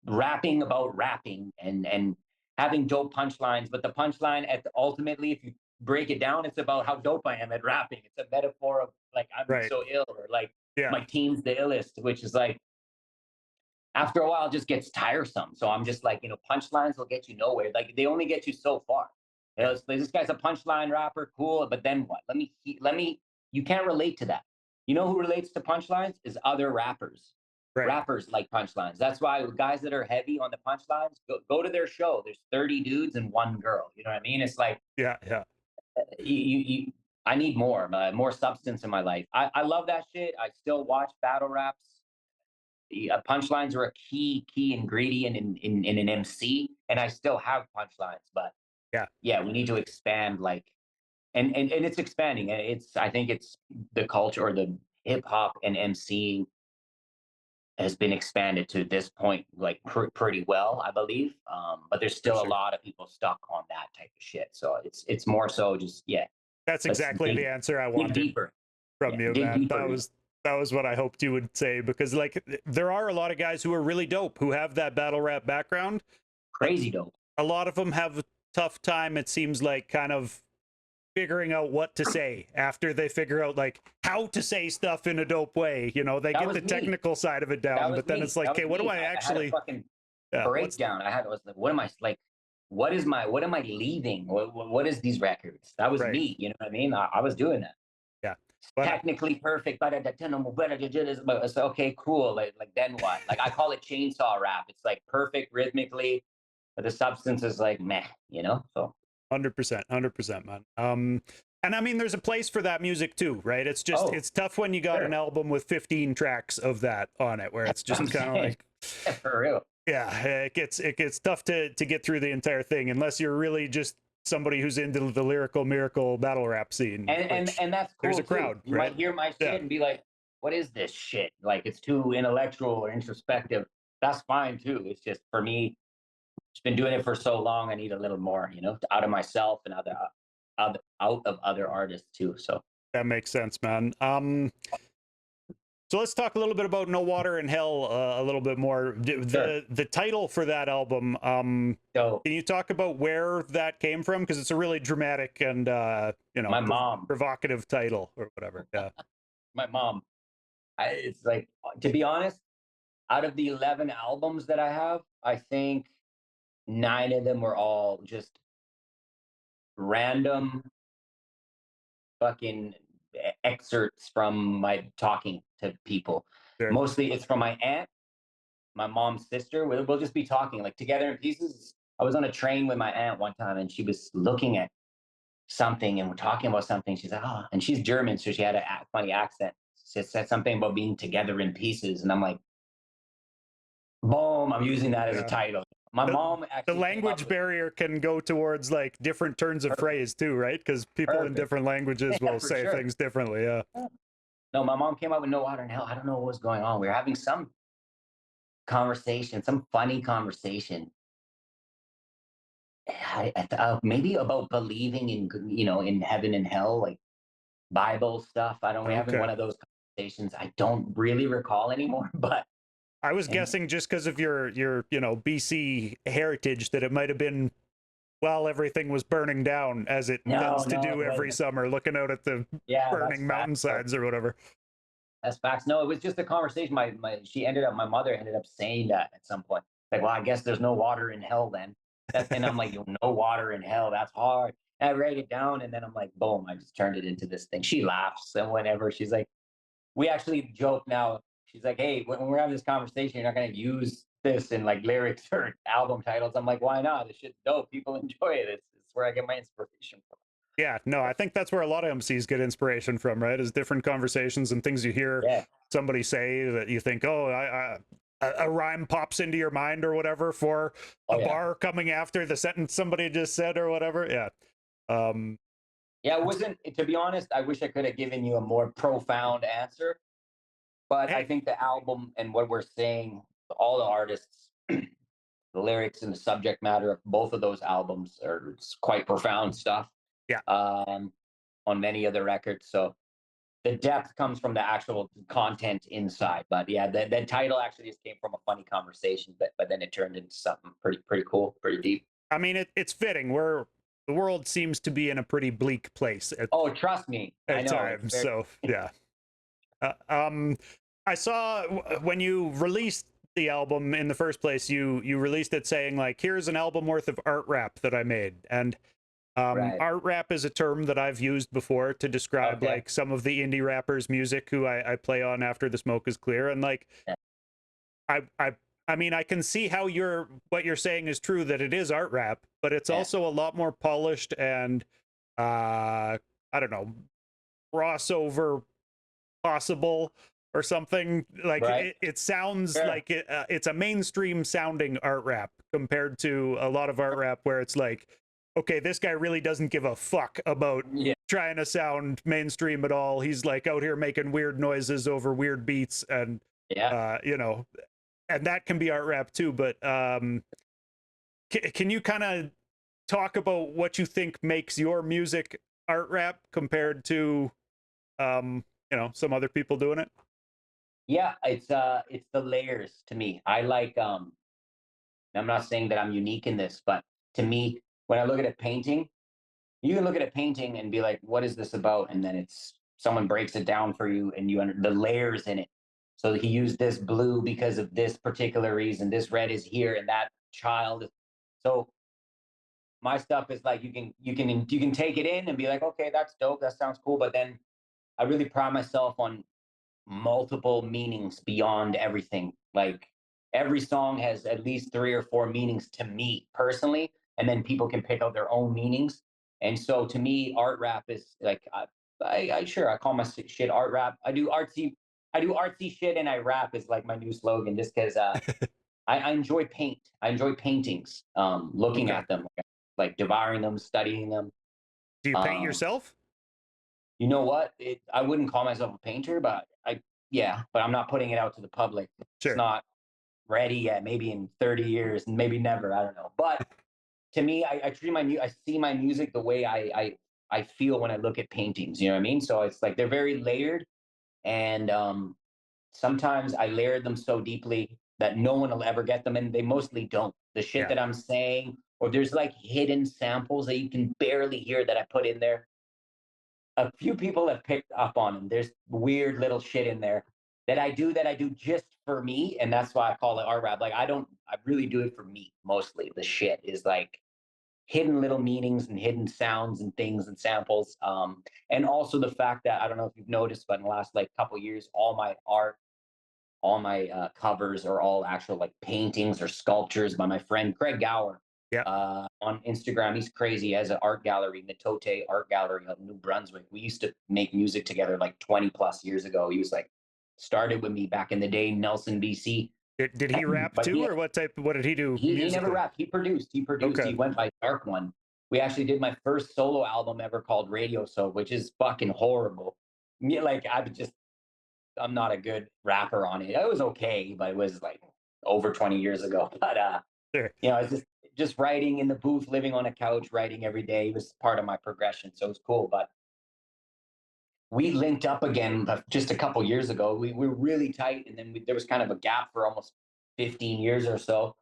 rapping about rapping and having dope punchlines. But the punchline ultimately, if you break it down, it's about how dope I am at rapping. It's a metaphor of like I'm Right. so ill, or like Yeah. my team's the illest, which is like after a while it just gets tiresome. So I'm just like, punchlines will get you nowhere. Like they only get you so far. Yeah. This guy's a punchline rapper, cool, but then what? Let me. You can't relate to that. You know who relates to punchlines is other rappers. Right. Rappers like punchlines. That's why guys that are heavy on the punchlines go to their show. There's 30 dudes and one girl. You know what I mean? It's like Yeah. Yeah. you I need more substance in my life. I love that shit. I still watch battle raps. Punchlines are a key ingredient in an MC, and I still have punchlines. But Yeah. yeah, we need to expand like and it's expanding. I think it's the culture or the hip hop and MC has been expanded to this point like pretty well, I believe. But there's For still a sure. lot of people stuck on that type of shit. So it's more so just yeah, That's let's exactly the answer I dig wanted deeper. from Yeah, you, dig man. deeper. That was what I hoped you would say, because like there are a lot of guys who are really dope who have that battle rap background, but Crazy dope. a lot of them have a tough time, it seems like, kind of figuring out what to say after they figure out like how to say stuff in a dope way. They That get was the me. technical side of it That down, was but then me. it's like, That okay, was what do me. I I had a actually, fucking yeah, what's, breakdown. I was like, what am I like? What am I leaving? What is these records? That was right. me. You know what I mean? I was doing that. Yeah. But Technically perfect, but it's okay, cool. Like then what? Like I call it chainsaw rap. It's like perfect rhythmically, but the substance is like meh, So 100%, 100%, man. And I mean, there's a place for that music too, right? It's just, oh, it's tough when you got an sure. album with 15 tracks of that on it, where it's I'm just kind of saying like, for real. yeah, it gets tough to get through the entire thing unless you're really just somebody who's into the lyrical miracle battle rap scene, which And that's there's cool a too. crowd, You right? might hear my Yeah, shit and be like, what is this shit? Like it's too intellectual or introspective. That's fine too. It's just for me, just been doing it for so long. I need a little more, out of myself and out of other artists too. So that makes sense, man. So let's talk a little bit about No Water in Hell a little bit more. sure. The title for that album, So can you talk about where that came from? Because it's a really dramatic and my mom, provocative title or whatever. Yeah. my mom, it's like to be honest, out of the 11 albums that I have, I think nine of them were all just random fucking excerpts from my talking to people. Sure. Mostly it's from my aunt, my mom's sister. We'll just be talking like together in pieces. I was on a train with my aunt one time and she was looking at something and we're talking about something. She's like, oh, and she's German, so she had a funny accent. She said something about being together in pieces. And I'm like, boom, I'm using that as a Yeah. title. My The, mom the actually came up language with barrier can go towards like different turns of perfect, phrase too, right? Because people in perfect. different languages Yeah, will for say sure. things differently. Yeah. No, my mom came up with No Water in Hell. I don't know what was going on. We were having some conversation, some funny conversation. Maybe about believing in, in heaven and hell, like Bible stuff. I don't. We're having Okay. one of those conversations. I don't really recall anymore, but I was and guessing just because of your BC heritage that it might have been while everything was burning down, as it no, tends to no, do it every wasn't. summer, looking out at the Yeah, that's burning facts. Though. mountainsides or whatever. That's facts. No, it was just a conversation. My mother ended up saying that at some point. Like, well, I guess there's no water in hell then. And I'm like, no water in hell. That's hard. And I write it down, and then I'm like, boom, I just turned it into this thing. She laughs, and whenever she's like, we actually joke now. She's like, hey, when we're having this conversation, you're not going to use this in like lyrics or album titles. I'm like, why not? This shit's dope. People enjoy it. It's where I get my inspiration from. Yeah, no, I think that's where a lot of MCs get inspiration from, right? Is different conversations and things you hear Yeah. somebody say that you think, oh, a rhyme pops into your mind or whatever for a Oh yeah. bar coming after the sentence somebody just said or whatever. Yeah. Um, Yeah, it wasn't, to be honest, I wish I could have given you a more profound answer, but I hey, think the album and what we're saying, all the artists, the lyrics and the subject matter of both of those albums are it's quite profound stuff yeah, um, on many of the records. So the depth comes from the actual content inside. But yeah, the title actually just came from a funny conversation, but then it turned into something pretty cool, pretty deep. I mean, it's fitting. The world seems to be in a pretty bleak place Oh, trust me, I at know it's times. very So yeah. Uh, um, I saw when you released the album in the first place, you released it saying like, "Here's an album worth of art rap that I made," and right. art rap is a term that I've used before to describe Okay. like some of the indie rappers' music who I play on after the smoke is clear, and like Yeah. I I I mean I can see how what you're saying is true that it is art rap, but it's Yeah. also a lot more polished and I don't know crossover possible or something like Right. it sounds Sure. like it's a mainstream sounding art rap compared to a lot of art rap where it's like okay this guy really doesn't give a fuck about Yeah. trying to sound mainstream at all. He's like out here making weird noises over weird beats and Yeah. you know, and that can be art rap too, but can you kind of talk about what you think makes your music art rap compared to you know some other people doing it? Yeah. It's the layers to me. I like I'm not saying that I'm unique in this, but to me, when I look at a painting, you can look at a painting and be like, what is this about? And then it's someone breaks it down for you and you under the layers in it. So he used this blue because of this particular reason. This red is here and that child. So my stuff is like you can take it in and be like, okay, that's dope. That sounds cool. But then I really pride myself on multiple meanings beyond everything. Like every song has at least three or four meanings to me personally, and then people can pick out their own meanings. And so to me, art rap is like I sure I call my shit art rap. I do artsy shit, and I rap is like my new slogan, just because I enjoy paint. I enjoy paintings, looking Okay. at them, like devouring them, studying them. Do you paint Um, yourself? you know what? I wouldn't call myself a painter, but yeah, but I'm not putting it out to the public. It's Sure. not ready yet. Maybe in 30 years, and maybe never. I don't know. But to me, I treat I see my music the way I feel when I look at paintings. You know what I mean? So it's like they're very layered, and sometimes I layer them so deeply that no one will ever get them, and they mostly don't. The shit Yeah. that I'm saying, or there's like hidden samples that you can barely hear that I put in there. A few people have picked up on them. There's weird little shit in there that I do just for me, and that's why I call it art rap. Like I really do it for me mostly. The shit is like hidden little meanings and hidden sounds and things and samples. And also the fact that I don't know if you've noticed, but in the last like couple years, all my art, all my covers are all actual like paintings or sculptures by my friend Craig Gower Yeah. on Instagram. He's crazy. He has an art gallery, Natote Art Gallery of New Brunswick. We used to make music together like 20 plus years ago. He was like started with me back in the day, Nelson, BC. Did he rap But too, or what did he do he never musically? rapped. He produced. He produced. Okay. He went by Dark One. We actually did my first solo album ever called Radio So, which is fucking horrible. Me, like I'm not a good rapper on it. It was okay, but it was like over 20 years ago. But Sure. it's just writing in the booth, living on a couch, writing every day was part of my progression. So it was cool. But we linked up again just a couple years ago. We were really tight, and then there was kind of a gap for almost 15 years or so.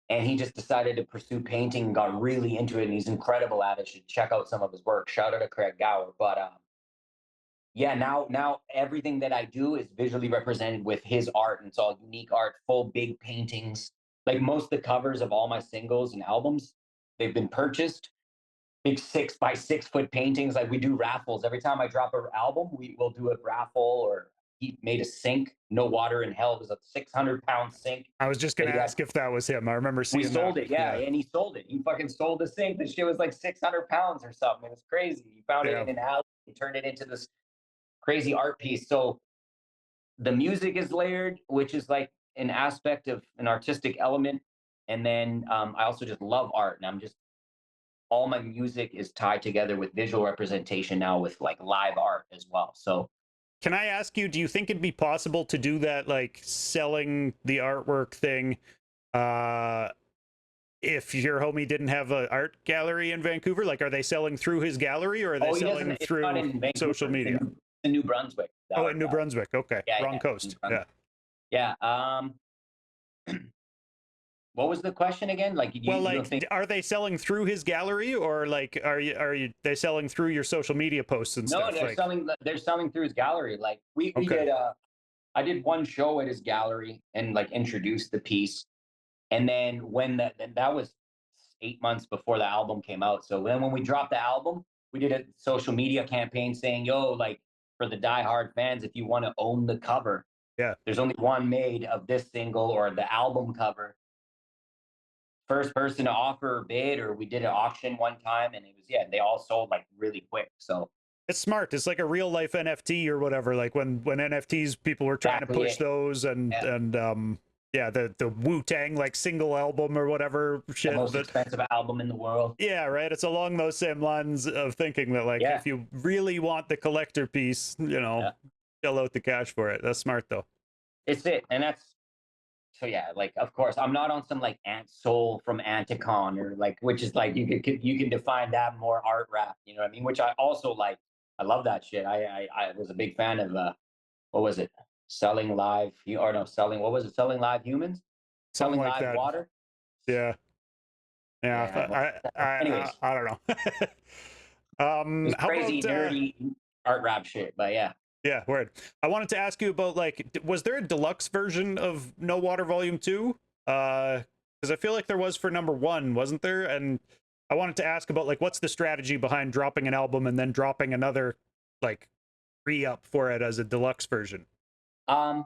And he just decided to pursue painting and got really into it. And he's incredible at it. Should check out some of his work. Shout out to Craig Gower. But yeah, now everything that I do is visually represented with his art, and it's all unique art, full big paintings. Like most of the covers of all my singles and albums, they've been purchased. Big 6 by 6 foot paintings. Like we do raffles every time I drop an album. We will do a raffle, or he made a sink, No Water in Hell. It was a 600-pound sink. I was just gonna ask if that was him. I remember We seeing sold that. it, yeah, and he sold it. He fucking sold the sink. The shit was like 600 pounds or something. It was crazy. He found it Yeah. in an alley. He turned it into this crazy art piece. So the music is layered, which is like an aspect of an artistic element. And then I also just love art, and I'm just all my music is tied together with visual representation now with like live art as well. So Can I ask you, do you think it'd be possible to do that, like selling the artwork thing, uh, if your homie didn't have an art gallery in Vancouver? Like, are they selling through his gallery, or are they he doesn't. selling It's not through in Vancouver. social media? It's in New Brunswick. Oh, in New Brunswick. Okay, Yeah, wrong yeah, coast. Yeah. Yeah. What was the question again? Like, Well, you like, don't think? are they selling through his gallery, or like, are you they selling through your social media posts and No, stuff? they're Like, selling. They're selling through his gallery. Like we okay, did. I did one show at his gallery and like introduced the piece. And then that was 8 months before the album came out. So then when we dropped the album, we did a social media campaign saying, "Yo, like for the diehard fans, if you want to own the cover, yeah. there's only one made of this single or the album cover. First person to offer or bid," or we did an auction one time, and it was they all sold like really quick. So It's smart. It's like a real life NFT or whatever. Like when NFTs, people were trying to exactly push it. those, and Yeah. yeah, the Wu-Tang like single album or whatever shit. The most expensive album in the world. Yeah, right. It's along those same lines of thinking that like Yeah. if you really want the collector piece, Yeah. shell out the cash for it. That's smart though. It's it. And that's so yeah, like of course I'm not on some like Ant Soul from Anticon or like which is like you can define that more art rap, you know what I mean? Which I also like. I love that shit. I was a big fan of what was it? Selling live or no selling what was it? Selling live humans? Something Selling like live that. water? Yeah. Yeah. Yeah. Anyways, I don't know. it's How crazy about nerdy art rap shit, but yeah. yeah, word. I wanted to ask you about like, was there a deluxe version of No Water Volume 2? Because I feel like there was for number 1, wasn't there? And I wanted to ask about like, what's the strategy behind dropping an album and then dropping another like re-up for it as a deluxe version? Um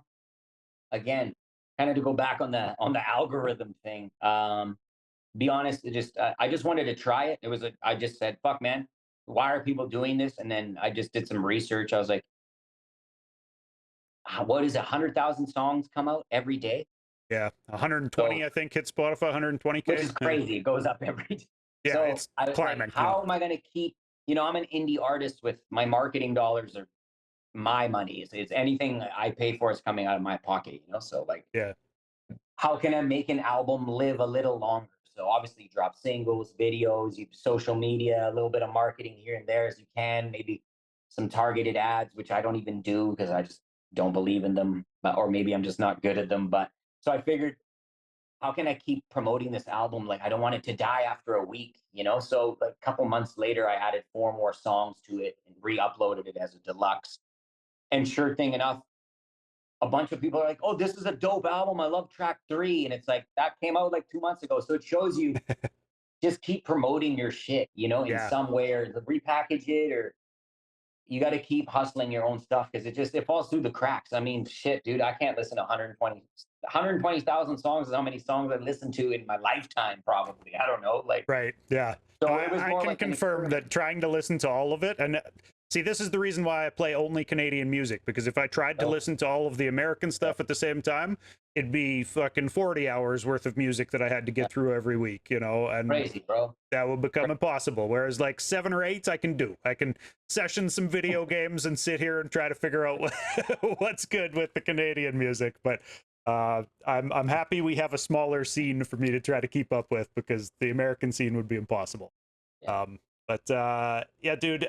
Again, kind of to go back on the algorithm thing. Be honest, I just wanted to try it. I just said, "Fuck, man, why are people doing this?" And then I just did some research. I was like, "What is it? 100,000 songs come out every day?" Yeah, 120, So, I think, hit Spotify, 120K. which is crazy. It goes up every day. Yeah, So it's I was like, climbing. "How am I going to keep?" I'm an indie artist with my marketing dollars are my money. It's anything I pay for is coming out of my pocket. So like, Yeah, how can I make an album live a little longer? So obviously you drop singles, videos, you social media, a little bit of marketing here and there as you can, maybe some targeted ads, which I don't even do because I just don't believe in them, or maybe I'm just not good at them. But so I figured, how can I keep promoting this album? Like I don't want it to die after a week, So like a couple months later, I added 4 more songs to it and re-uploaded it as a deluxe. And sure thing enough, a bunch of people are like, "Oh, this is a dope album. I love track 3." And it's like that came out like 2 months ago. So it shows you just keep promoting your shit, in yeah, some way or repackage it or you got to keep hustling your own stuff because it falls through the cracks. I mean, shit, dude, I can't listen to 120,000 songs is how many songs I listened to in my lifetime, probably. I don't know. Like, right. Yeah. so it was I more can like an confirm that experiment. trying to listen to all of it, and see, this is the reason why I play only Canadian music, because if I tried to Oh, listen to all of the American yeah, stuff at the same time, it'd be fucking 40 hours worth of music that I had to get through every week, and crazy, bro. that would become impossible. Whereas like 7 or 8 I can do. I can session some video games and sit here and try to figure out what's good with the Canadian music. But I'm happy we have a smaller scene for me to try to keep up with, because the American scene would be impossible. Yeah. But yeah, dude.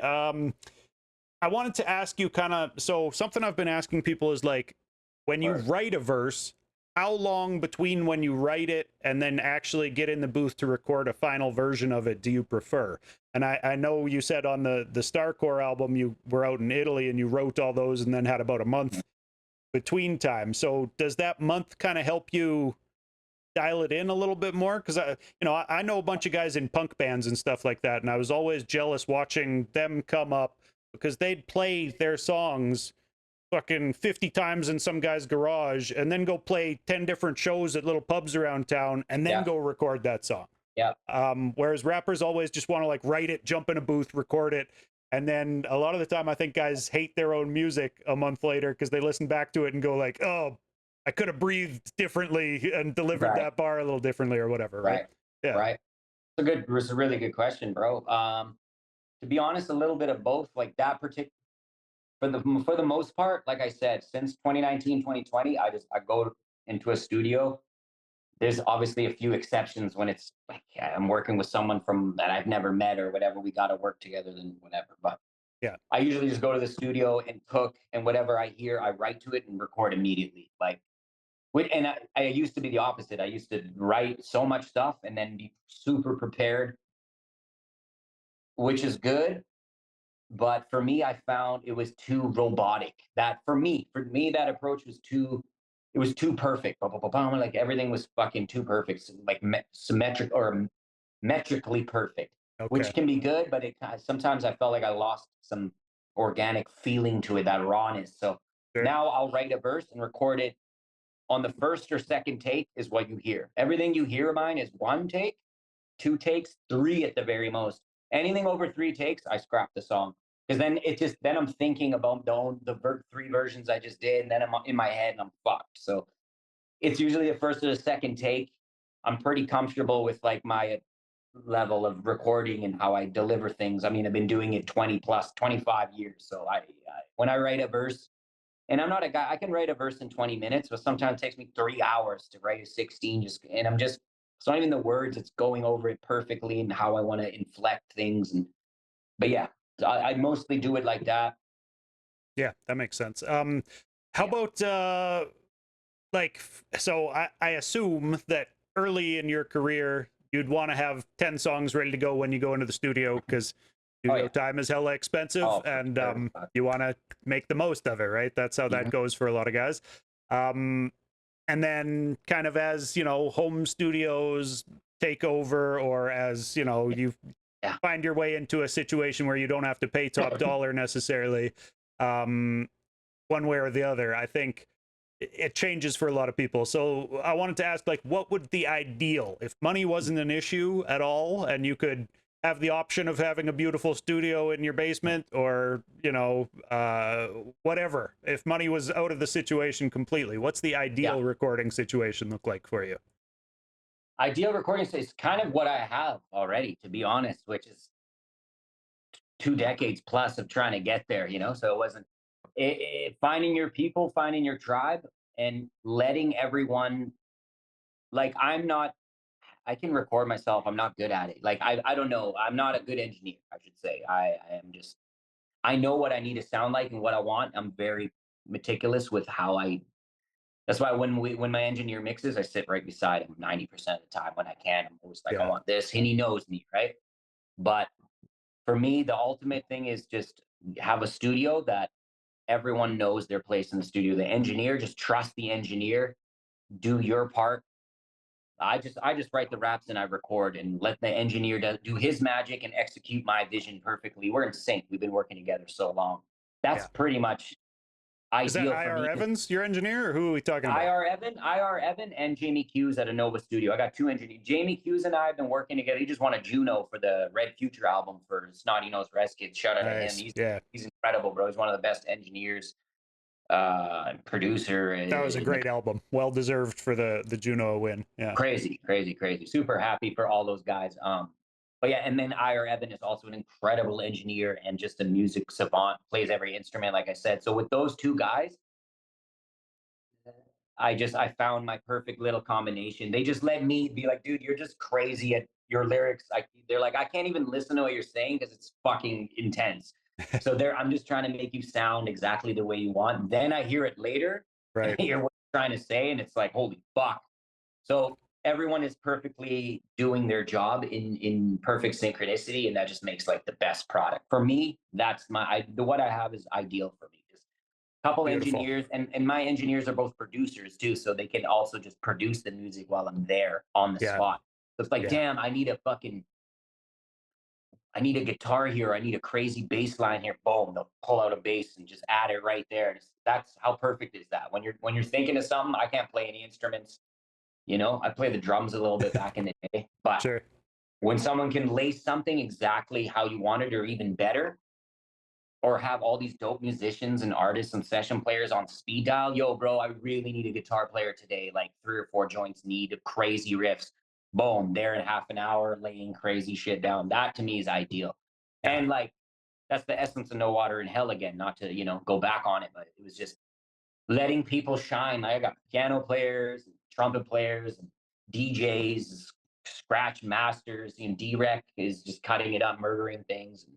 I wanted to ask you so something I've been asking people is like, when you write a verse, how long between when you write it and then actually get in the booth to record a final version of it do you prefer? And I know you said on the Starkore album you were out in Italy and you wrote all those and then had about a month between time. So does that month kind of help you dial it in a little bit more? Because I know a bunch of guys in punk bands and stuff like that, and I was always jealous watching them come up, because they'd play their songs fucking 50 times in some guy's garage and then go play 10 different shows at little pubs around town and then Yeah. go record that song. Yeah. Whereas rappers always just want to like write it, jump in a booth, record it. And then a lot of the time I think guys hate their own music a month later because they listen back to it and go like, oh, I could have breathed differently and delivered Right. that bar a little differently or whatever, right? Right. Yeah. Right. It's a really good question, bro. To be honest, a little bit of both. Like that particular, for the most part, like I said, since 2019, 2020, I go into a studio. There's obviously a few exceptions when it's like, yeah, I'm working with someone from that I've never met or whatever. We got to work together, then whatever. But Yeah. I usually just go to the studio and cook, and whatever I hear, I write to it and record immediately. Like, and I used to be the opposite. I used to write so much stuff and then be super prepared, which is good. But for me, I found it was too robotic. That for me, that approach was too. It was too perfect. Blah, blah, blah, blah, like everything was fucking too perfect, like symmetric or metrically perfect, Okay. which can be good, but sometimes I felt like I lost some organic feeling to it, that rawness. So Sure. now I'll write a verse and record it on the first or second take is what you hear. Everything you hear of mine is one take, two takes, three at the very most. Anything over three takes, I scrap the song. Because then I'm thinking about three versions I just did, and then I'm in my head and I'm fucked. So it's usually the first or the second take. I'm pretty comfortable with like my level of recording and how I deliver things. I mean, I've been doing it 20 plus 25 years. So when I write a verse, and I'm not a guy, I can write a verse in 20 minutes, but sometimes it takes me 3 hours to write a 16. It's not even the words, it's going over it perfectly and how I want to inflect things. But yeah, I mostly do it like that. Yeah, that makes sense. How Yeah. about like so I assume that early in your career you'd want to have 10 songs ready to go when you go into the studio because Oh, studio yeah. time is hella expensive Oh, for and sure. you want to make the most of it, right? That's how that Mhm. goes for a lot of guys. Um, and then kind of as, home studios take over or as, you Yeah. find your way into a situation where you don't have to pay top dollar necessarily, um, one way or the other, I think it changes for a lot of people. So I wanted to ask, like, what would the ideal, if money wasn't an issue at all and you could have the option of having a beautiful studio in your basement or, whatever, if money was out of the situation completely, what's the Yeah. ideal recording situation look like for you? Ideal recording space is kind of what I have already, to be honest, which is 2 decades plus of trying to get there, So it wasn't finding your people, finding your tribe, and letting everyone. Like I can record myself. I'm not good at it. Like I don't know. I'm not a good engineer. I should say. I am just. I know what I need to sound like and what I want. I'm very meticulous with how I. That's why when my engineer mixes, I sit right beside him 90% of the time when I can. I'm always like, I Yeah. want this, and he knows me, right? But for me, the ultimate thing is just have a studio that everyone knows their place in the studio. The engineer, just trust the engineer, do your part. I just write the raps and I record and let the engineer do his magic and execute my vision perfectly. We're in sync. We've been working together so long. That's Yeah. pretty much Is that ideal for IR me. Evans, your engineer, or who are we talking about? IR Evan, and Jamie Hughes at a Nova Studio. I got two engineers. Jamie Hughes and I have been working together. He just won a Juno for the Red Future album for Snotty Nose Rest Kids. Shout out to him. Nice. Yeah. He's incredible, bro. He's one of the best engineers, producer. That was a great album. Well deserved for the Juno win. Yeah. Crazy, crazy, crazy. Super happy for all those guys. But yeah, and then IR Evan is also an incredible engineer and just a music savant. Plays every instrument, like I said. So with those two guys, I found my perfect little combination. They just let me be like, dude, you're just crazy at your lyrics. They're like, I can't even listen to what you're saying because it's fucking intense. So I'm just trying to make you sound exactly the way you want. Then I hear it later and Right. I hear what you're trying to say, and it's like, holy fuck. So everyone is perfectly doing their job in perfect synchronicity, and that just makes like the best product for me. That's what I have is ideal for me. Just a couple Beautiful. engineers, and my engineers are both producers too, so they can also just produce the music while I'm there on the Yeah. spot. So it's like, Yeah. damn, I need a fucking I need a guitar here. I need a crazy bass line here. Boom, they'll pull out a bass and just add it right there. That's how perfect is that? When you're thinking of something, I can't play any instruments. You know, I play the drums a little bit back in the day, but Sure. when someone can lay something exactly how you want it or even better, or have all these dope musicians and artists and session players on speed dial. Yo, bro, I really need a guitar player today. Like 3 or 4 joints need crazy riffs. Boom, there in half an hour, laying crazy shit down. That to me is ideal. Yeah. And like, that's the essence of No Water in Hell again, not to, go back on it, but it was just letting people shine. Like, I got piano players, and trumpet players, and DJs, scratch masters, and D-Rec is just cutting it up, murdering things. And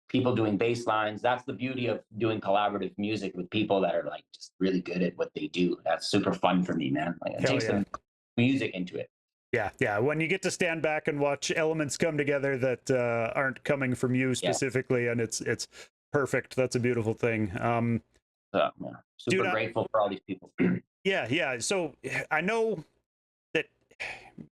people doing bass lines. That's the beauty of doing collaborative music with people that are like just really good at what they do. That's super fun for me, man. Like it Hell takes yeah. the music into it. Yeah, yeah. When you get to stand back and watch elements come together that aren't coming from you Yeah. specifically, and it's perfect. That's a beautiful thing. So, yeah, super Dude, grateful for all these people. yeah, yeah. So I know that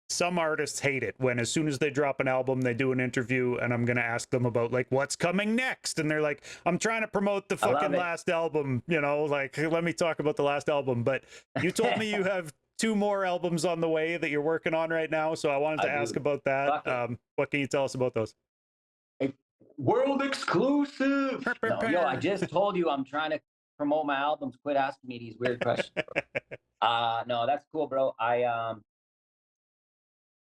some artists hate it when as soon as they drop an album, they do an interview, and I'm gonna ask them about like what's coming next, and they're like, "I'm trying to promote the I love fucking it. last album," like let me talk about the last album. But you told me you have 2 more albums on the way that you're working on right now, so I wanted to I ask do. about that. Fuck it. What can you tell us about those? Hey, world exclusive. No, yo, I just told you I'm trying to promote my albums. Quit asking me these weird questions. No, that's cool, bro. I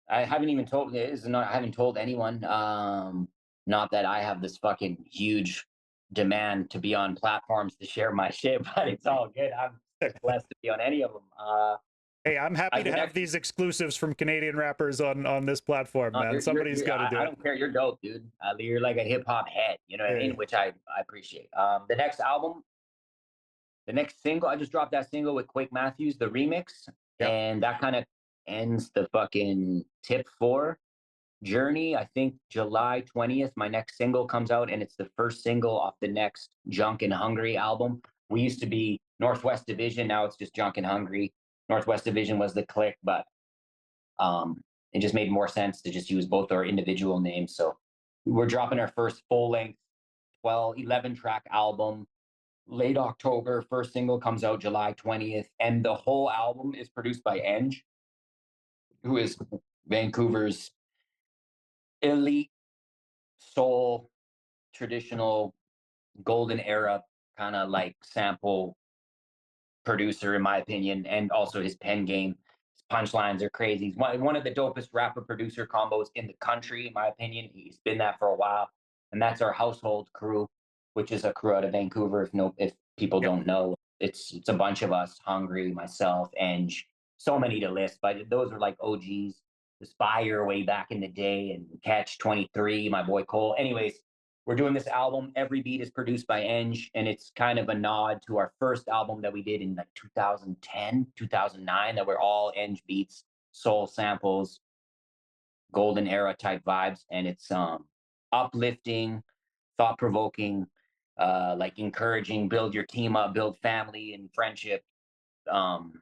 haven't even told is not I haven't told anyone. Not that I have this fucking huge demand to be on platforms to share my shit, but it's all good. I'm just blessed to be on any of them. Hey, I'm happy to the have next, these exclusives from Canadian rappers on this platform, man. Somebody's got to do I it. don't care. You're dope, dude. You're like a hip hop head. You know what I Yeah, mean? Which I appreciate. The next album, the next single, I just dropped that single with Quake Matthews, the remix, yeah, and that kind of ends the fucking tip four journey. I think July 20th, my next single comes out, and it's the first single off the next Junk and Hungry album. We used to be Northwest Division, now it's just Junk and Hungry. Northwest Division was the click, but it just made more sense to just use both our individual names. So we're dropping our first full length 11 track album late October. First single comes out July 20th, and the whole album is produced by Eng, who is Vancouver's elite soul traditional golden era kind of like sample producer in my opinion, and also his pen game. His punchlines are crazy. He's one of the dopest rapper producer combos in the country in my opinion. He's been that for a while, and that's our household crew, which is a crew out of Vancouver. If people yep. don't know, it's a bunch of us: Hungry, myself, Eng, so many to list, but those are like OGs. Aspire way back in the day, and Catch 23, my boy Cole. Anyways, we're doing this album. Every beat is produced by Eng, and it's kind of a nod to our first album that we did in like 2010, 2009, that were all Eng beats, soul samples, golden era type vibes. And it's uplifting, thought provoking, like encouraging, build your team up, build family and friendship, um,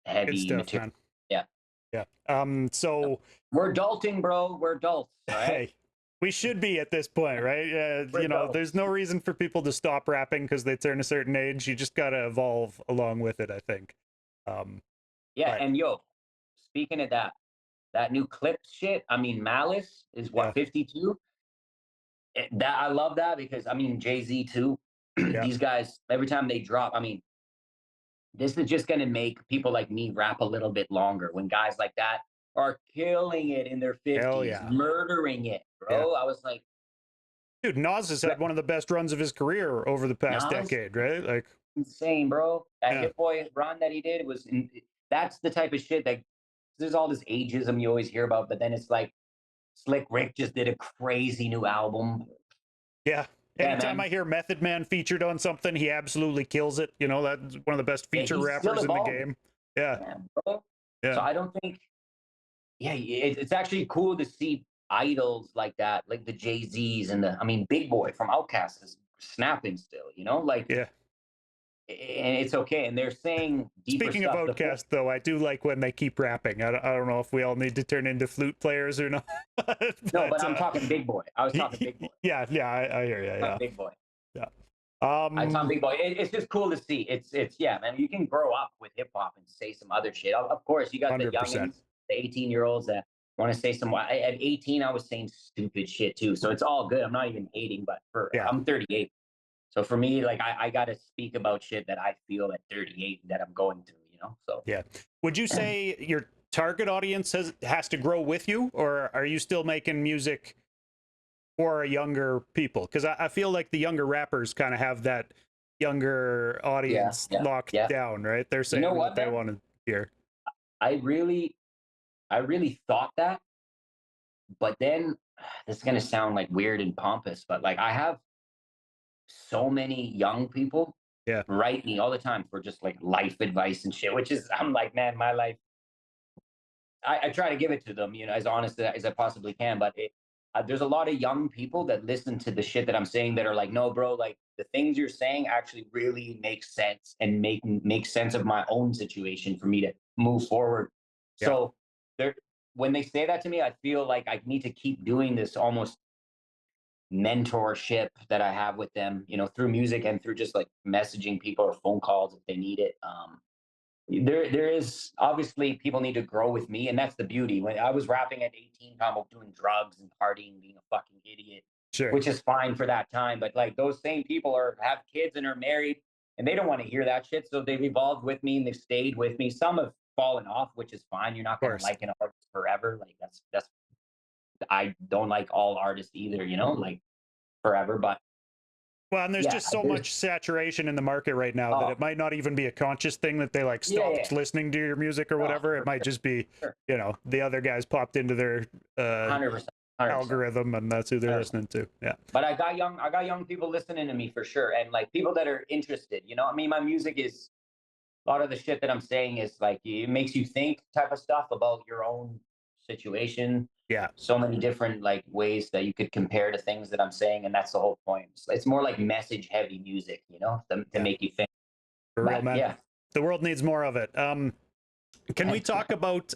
Good heavy stuff, material. man. Yeah. Yeah. So We're adulting, bro. We're adults, all right? hey, we should be at this point, right? We're adults. There's no reason for people to stop rapping because they turn a certain age. You just gotta evolve along with it, I think. Yeah, But and yo, speaking of that, that new clip shit, I mean, Malice is yeah, what, 52? That I love that because I mean, Jay-Z too. yeah, These guys, every time they drop, I mean, this is just gonna make people like me rap a little bit longer when guys like that are killing it in their hell 50s, yeah, murdering it, yeah. bro. I was like, Dude, Nas has had one of the best runs of his career over the past Nas, decade, right? Like, insane, bro. That yeah, Hit Boy run that he did that's the type of shit that there's all this ageism you always hear about, but then it's like Slick Rick just did a crazy new album. yeah. Yeah, Anytime man. I hear Method Man featured on something, he absolutely kills it. That's one of the best Yeah, feature he's still rappers in the evolving. game. Yeah, Yeah, bro. So yeah, I don't think, yeah, it's actually cool to see idols like that, like the Jay-Z's and I mean, Big Boy from Outkast is snapping still, like yeah. and it's okay. And they're saying deeper Speaking of stuff. Outcast, though, I do like when they keep rapping. I don't know if we all need to turn into flute players or not, No, but but I'm talking big boy. I was talking big boy. yeah, yeah, I hear you. Talking Yeah, big boy. yeah. I talk big boy. It's just cool to see. It's yeah, man. You can grow up with hip hop and say some other shit. Of course, you got the 100%. youngins, the 18-year-olds that want to say some. At 18, I was saying stupid shit too. So it's all good. I'm not even hating, but Yeah, I'm 38. So for me, like I got to speak about shit that I feel at 38 that I'm going through. So yeah. Would you say your target audience has to grow with you, or are you still making music for a younger people? Because I feel like the younger rappers kind of have that younger yeah, audience yeah, locked yeah. down, right? They're You know saying what what, they man? want to hear. I really, I really thought that, but then this is gonna sound like weird and pompous, but like I have so many young people Yeah, write me all the time for just like life advice and shit, which is I'm like, man, my life. I try to give it to them, as honest as I possibly can. But there's a lot of young people that listen to the shit that I'm saying that are like, no, bro, like the things you're saying actually really make sense and make sense of my own situation for me to move forward. yeah, So they're when they say that to me, I feel like I need to keep doing this almost mentorship that I have with them, through music and through just like messaging people or phone calls if they need it. There is obviously people need to grow with me, and that's the beauty. When I was rapping at 18, I'm doing drugs and partying, being a fucking idiot, sure. which is fine for that time. But like those same people have kids and are married, and they don't want to hear that shit. So they've evolved with me and they've stayed with me. Some have fallen off, which is fine. You're not Of going to course. like an artist forever. Like that's I don't like all artists either, like forever. But Well, and there's yeah, just so there's much saturation in the market right now that oh it might not even be a conscious thing that they like yeah, stopped yeah. listening to your music or Oh, whatever. It for might just be, sure. the other guys popped into their 100%. 100%. algorithm and that's who they're 100%. listening to. Yeah. But I got young people listening to me for sure, and like people that are interested. I mean, my music is a lot of the shit that I'm saying is like it makes you think type of stuff about your own situation. Yeah. So many different like ways that you could compare to things that I'm saying, and that's the whole point. It's more like message heavy music, to Yeah. make you think. For real, But man. yeah, The world needs more of it. Can we talk about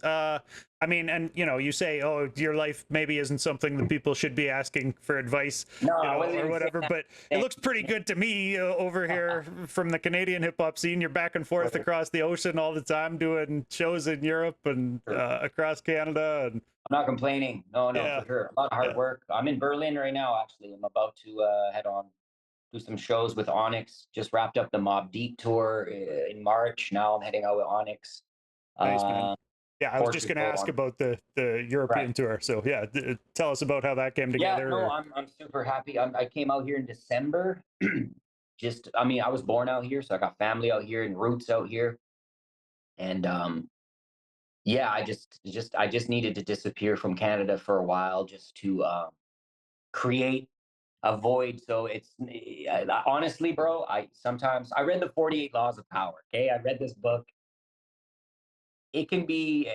I mean, and you say, oh, your life maybe isn't something that people should be asking for advice, no, I wasn't or even whatever, but it saying looks pretty good to me over here from the Canadian hip hop scene. You're back and forth that. across the ocean all the time doing shows in Europe and across Canada and I'm not complaining. No, no, yeah. for sure. A lot of hard Yeah. work. I'm in Berlin right now, actually. I'm about to head on, do some shows with Onyx. Just wrapped up the Mob Deep tour in March. Now I'm heading out with Onyx. Nice, man. Uh, Yeah, I was just going to Portugal. ask about the Right. European tour. So yeah, tell us about how that came Yeah, together. no, Or, I'm super happy. I came out here in December. I mean, I was born out here, so I got family out here and roots out here. And yeah, I just needed to disappear from Canada for a while just to create avoid. So honestly, bro, I read the 48 Laws of Power. Okay, I read this book. It can be,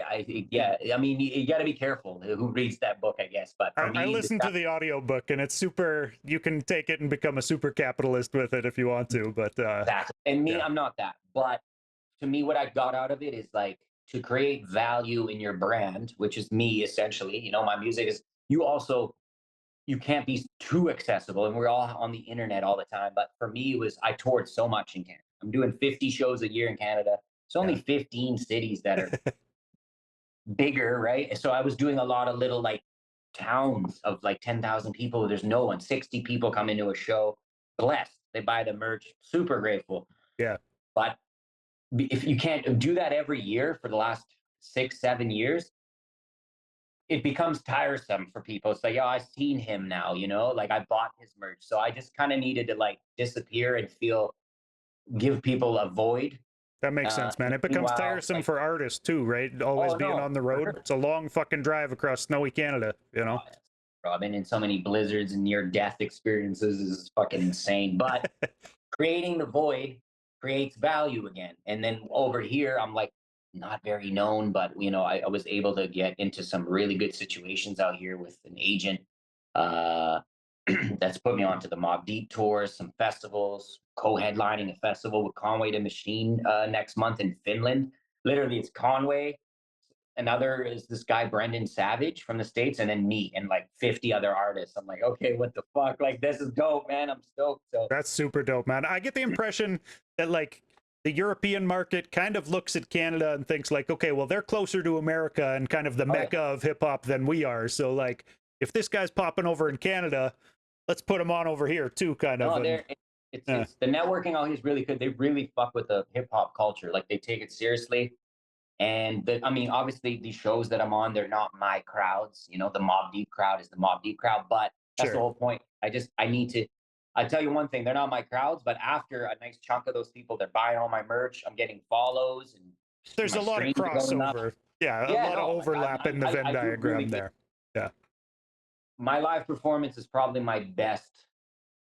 yeah. I mean, you got to be careful who reads that book, I guess. But for I me, listened to the audiobook and it's super, you can take it and become a super capitalist with it if you want to, but exactly. And me, yeah, I'm not that. But to me, what I got out of it is like to create value in your brand, which is me essentially. My music is. You can't be too accessible, and we're all on the internet all the time. But for me, it was I toured so much in Canada. I'm doing 50 shows a year in Canada. It's only yeah. 15 cities that are bigger, right? So I was doing a lot of little like towns of like 10,000 people. There's no one. 60 people come into a show. Blessed. They buy the merch. Super grateful. Yeah. But if you can't do that every year for the last 6, 7 years, it becomes tiresome for people. It's like, oh, I've seen him now, like I bought his merch. So I just kind of needed to like disappear and give people a void. That makes sense, man. It becomes Meanwhile, tiresome like, for artists too, right? Always oh being no, on the for road. sure. It's a long fucking drive across snowy Canada, Oh, yeah. Bro, I've been in so many blizzards and near death experiences is fucking insane. But creating the void creates value again. And then over here, I'm like not very known, but I was able to get into some really good situations out here with an agent. that's put me onto the Mob Deep tours, some festivals, co-headlining a festival with Conway the Machine next month in Finland. Literally, it's Conway. Another is this guy Brendan Savage from the States, and then me and like 50 other artists. I'm like, okay, what the fuck? Like, this is dope, man. I'm stoked. So That's super dope, man. I get the impression that like the European market kind of looks at Canada and thinks like, okay, well, they're closer to America and kind of the oh, yeah. mecca of hip hop than we are. So like, if this guy's popping over in Canada, let's put him on over here too, kind of. No, And, it's the networking out here is really good. They really fuck with the hip hop culture. Like they take it seriously. And I mean, obviously, the shows that I'm on, they're not my crowds. You know, the Mob Deep crowd is the Mob Deep crowd, but that's the sure. whole point. I need to. I tell you one thing, they're not my crowds, but after a nice chunk of those people, they're buying all my merch. I'm getting follows, and There's my a lot of streams are going up. crossover. Yeah, a Yeah, lot of no, like overlap in the Venn I do really diagram good. there. Yeah. My live performance is probably my best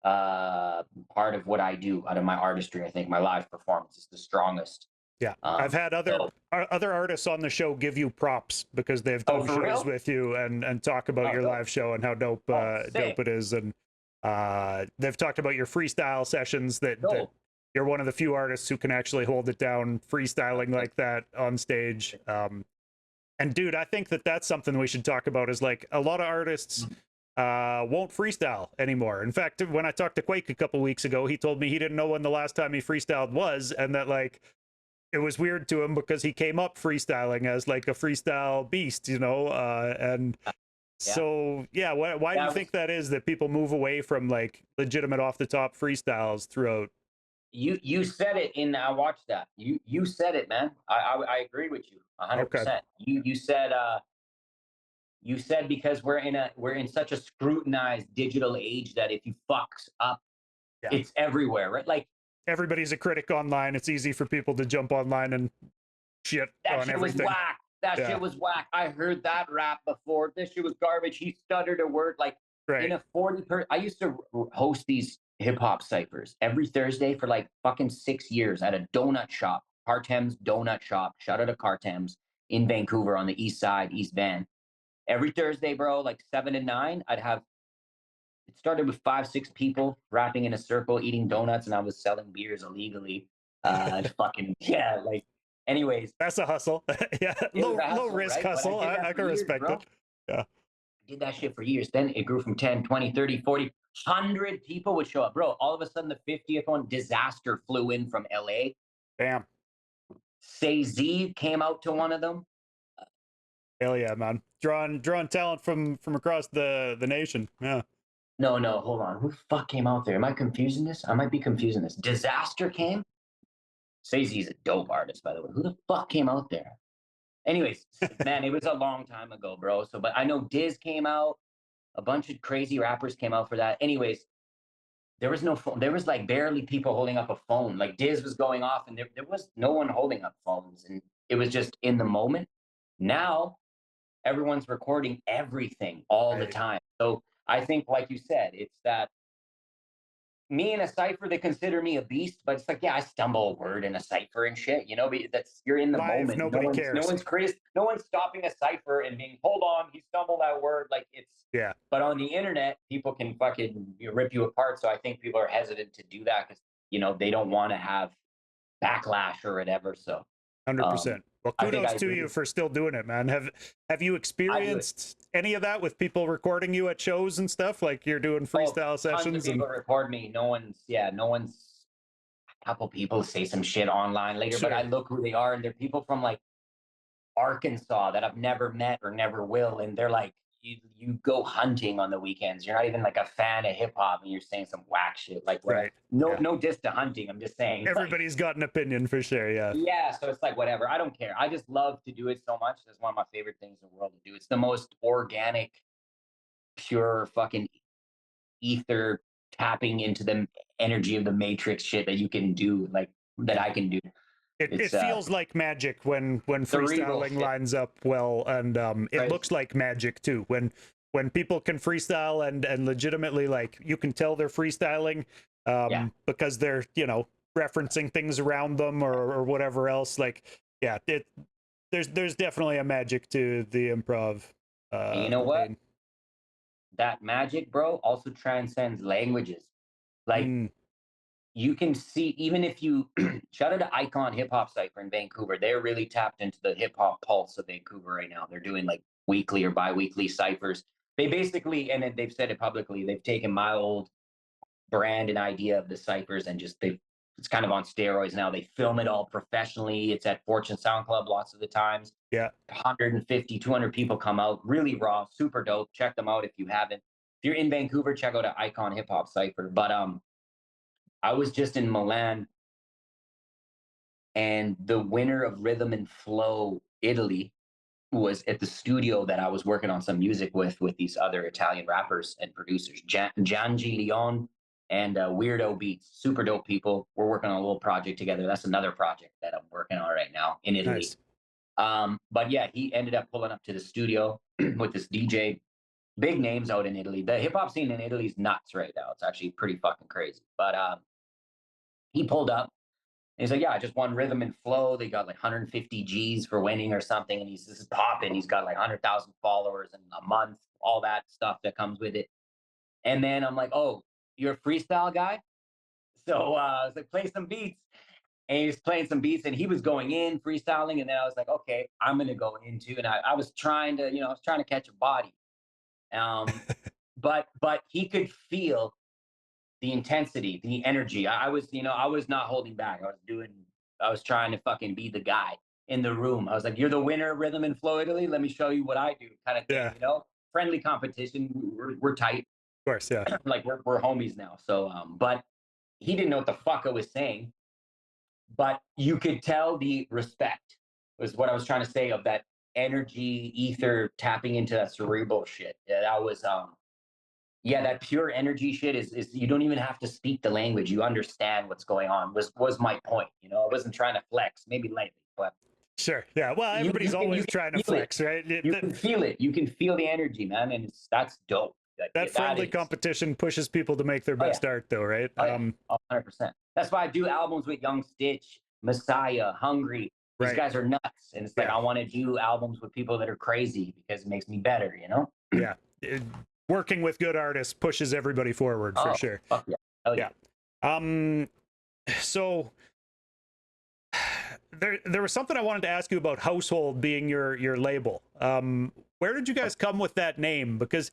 part of what I do out of my artistry. I think my live performance is the strongest. Yeah, I've had So, other artists on the show give you props because they've oh, done for shows real? with you and talk about Oh, your dope. live show and how dope Oh, dope sick. it is, and they've talked about your freestyle sessions that Dope. you're one of the few artists who can actually hold it down freestyling Sick. like that on stage. And dude, I think that that's something we should talk about. Is like a lot of artists won't freestyle anymore. In fact, when I talked to Quake a couple weeks ago, he told me he didn't know when the last time he freestyled was, and that like it was weird to him because he came up freestyling as like a freestyle beast, you know. And Yeah. so yeah, why do you That was think that is, that people move away from like legitimate off the top freestyles throughout? you said it in I watched that. You said it, man. I agree with you Okay. 100%. You said because we're in such a scrutinized digital age that if you fucks up, Yeah, it's everywhere, right? Like everybody's a critic online. It's easy for people to jump online and shit that on shit was everything. whack. That Yeah, shit was whack. I heard that rap before. This shit was garbage. He stuttered a word like in right. a 40 per I used to host these hip hop ciphers every Thursday for like fucking 6 years at a donut shop, Cartem's Donut Shop. Shout out to Cartem's in Vancouver on the east side, East Van. Every Thursday, bro, like 7 to 9, I'd have it started with 5, 6 people rapping in a circle, eating donuts, and I was selling beers illegally. Fucking yeah, like anyways, That's a hustle. Yeah, it was a low hustle, risk right? But I hustle. did I that for can years, respect bro. it. Yeah. I did that shit for years. Then it grew from 10, 20, 30, 40, 100 people would show up. Bro, all of a sudden, the 50th one, Disaster flew in from LA. Damn. Say Z came out to one of them. Hell yeah, man. Drawing talent from across the nation. Yeah. No, no, hold on. Who the fuck came out there? Am I confusing this? I might be confusing this. Disaster came. Say Z's a dope artist, by the way. Who the fuck came out there? Anyways, man, it was a long time ago, bro. So, but I know Diz came out. A bunch of crazy rappers came out for that. Anyways, there was no phone. There was like barely people holding up a phone. Like Diz was going off, and there was no one holding up phones, and it was just in the moment. Now everyone's recording everything all the Right. time. So I think, like you said, it's that me in a cipher, they consider me a beast, but it's like, yeah, I stumble a word in a cipher and shit, you know, but that's you're in the Live, moment. nobody No cares. one's crazy, no one's stopping a cipher and being, hold on, he stumbled that word. Like it's Yeah. but on the internet, people can fucking rip you apart. So I think people are hesitant to do that because they don't want to have backlash or whatever. So um 100%. Well, I think I kudos to you agree. for still doing it, man. Have you I do it. experienced any of that with people recording you at shows and stuff? Like you're doing Oh, freestyle tons of sessions and people record me. No one's a couple people say some shit online later, but I sure. look who they are, and they're people from like Arkansas that I've never met or never will, and they're like, you go hunting on the weekends. You're not even like a fan of hip hop, and you're saying some whack shit like whatever. Right. No, Yeah. no diss to hunting. I'm just saying, like, Everybody's got an opinion for sure. Yeah. yeah. So it's like whatever. I don't care. I just love to do it so much. It's one of my favorite things in the world to do. It's the most organic, pure fucking ether tapping into the energy of the matrix shit that you can do, like that Yeah. I can do. It It's feels like magic when cerebral freestyling shit, lines up well, and it crazy. looks like magic too when people can freestyle and legitimately, like, you can tell they're freestyling Yeah. because they're referencing things around them or whatever else. Like, yeah, there's definitely a magic to the improv And you know what? lane. that magic, bro, also transcends languages. Like Mm, you can see, even if you shout out to Icon Hip Hop Cypher in Vancouver, they're really tapped into the hip hop pulse of Vancouver right now. They're doing like weekly or bi-weekly ciphers. They basically, and they've said it publicly, they've taken my old brand and idea of the ciphers and just they it's kind of on steroids now. They film it all professionally. It's at Fortune Sound Club lots of the times. yeah. 150, 200 people come out, really raw, super dope. Check them out if you haven't. If you're in Vancouver, check out an Icon Hip Hop Cypher. But I was just in Milan, and the winner of Rhythm and Flow Italy was at the studio that I was working on some music with these other Italian rappers and producers, Giangi Leon and Weirdo Beats. Super dope people. We're working on a little project together. That's another project that I'm working on right now in Italy. Nice. But yeah, he ended up pulling up to the studio with this DJ. Big names out in Italy. The hip hop scene in Italy is nuts right now. It's actually pretty fucking crazy. But he pulled up. And he's like, yeah, I just won Rhythm and Flow. They got like 150 G's for winning or something. And this is popping. He's got like 100,000 followers in a month, all that stuff that comes with it. And then I'm like, oh, you're a freestyle guy? So I was like, play some beats. And he was playing some beats and he was going in freestyling. And then I was like, okay, I'm going to go into, and I was trying to, I was trying to catch a body. But he could feel the intensity, the energy. I was, I was not holding back. I was trying to fucking be the guy in the room. I was like, you're the winner of Rhythm and Flow Italy. Let me show you what I do, kind of thing, Yeah. Friendly competition. We're tight. Of course. Yeah. Like we're homies now. So, but he didn't know what the fuck I was saying, but you could tell the respect was what I was trying to say of that energy, ether, tapping into that cerebral shit. Yeah, that was, yeah, that pure energy shit is you don't even have to speak the language. You understand what's going on. Was my point. I wasn't trying to flex, maybe lightly, but Sure. Yeah. Well, everybody's always trying to feel it. flex, right? You can feel it. You can feel the energy, man, and that's dope. That friendly competition pushes people to make their Oh, yeah. best art, though, right? Oh, yeah. 100%. That's why I do albums with Young Stitch, Messiah, Hungry. These Right. guys are nuts, and it's like Yeah. I want to do albums with people that are crazy because it makes me better. Yeah. Working with good artists pushes everybody forward for sure. Fuck yeah. Oh, yeah. So there was something I wanted to ask you about Household being your label. Where did you guys come with that name? Because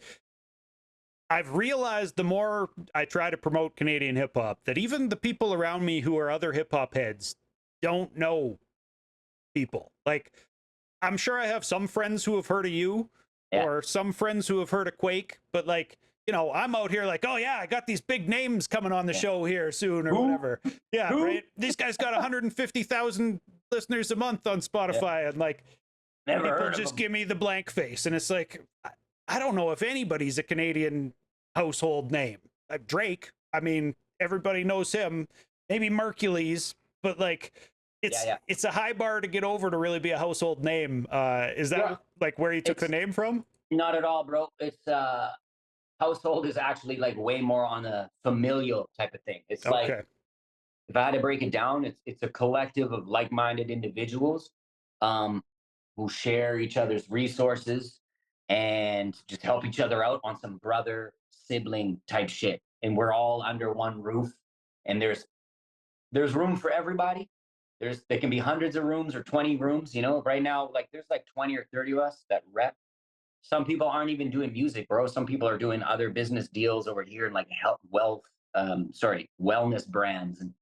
I've realized the more I try to promote Canadian hip hop that even the people around me who are other hip hop heads don't know people. Like, I'm sure I have some friends who have heard of you, or some friends who have heard of Quake, but like, I'm out here like, oh yeah, I got these big names coming on the show here soon or whatever. Yeah, right. These guys got 150,000 listeners a month on Spotify, and like, people just give me the blank face, and it's like, I don't know if anybody's a Canadian household name. Drake, I mean, everybody knows him. Maybe Mercules, but like, it's a high bar to get over to really be a household name. Is that like where you took the name from? Not at all, bro. It's household is actually like way more on a familial type of thing. It's like, if I had to break it down, it's a collective of like-minded individuals who share each other's resources and just help each other out on some brother sibling type shit. And we're all under one roof, and there's room for everybody. There can be hundreds of rooms or 20 rooms, right now, like there's like 20 or 30 of us that rep. Some people aren't even doing music, bro. Some people are doing other business deals over here, like wellness brands and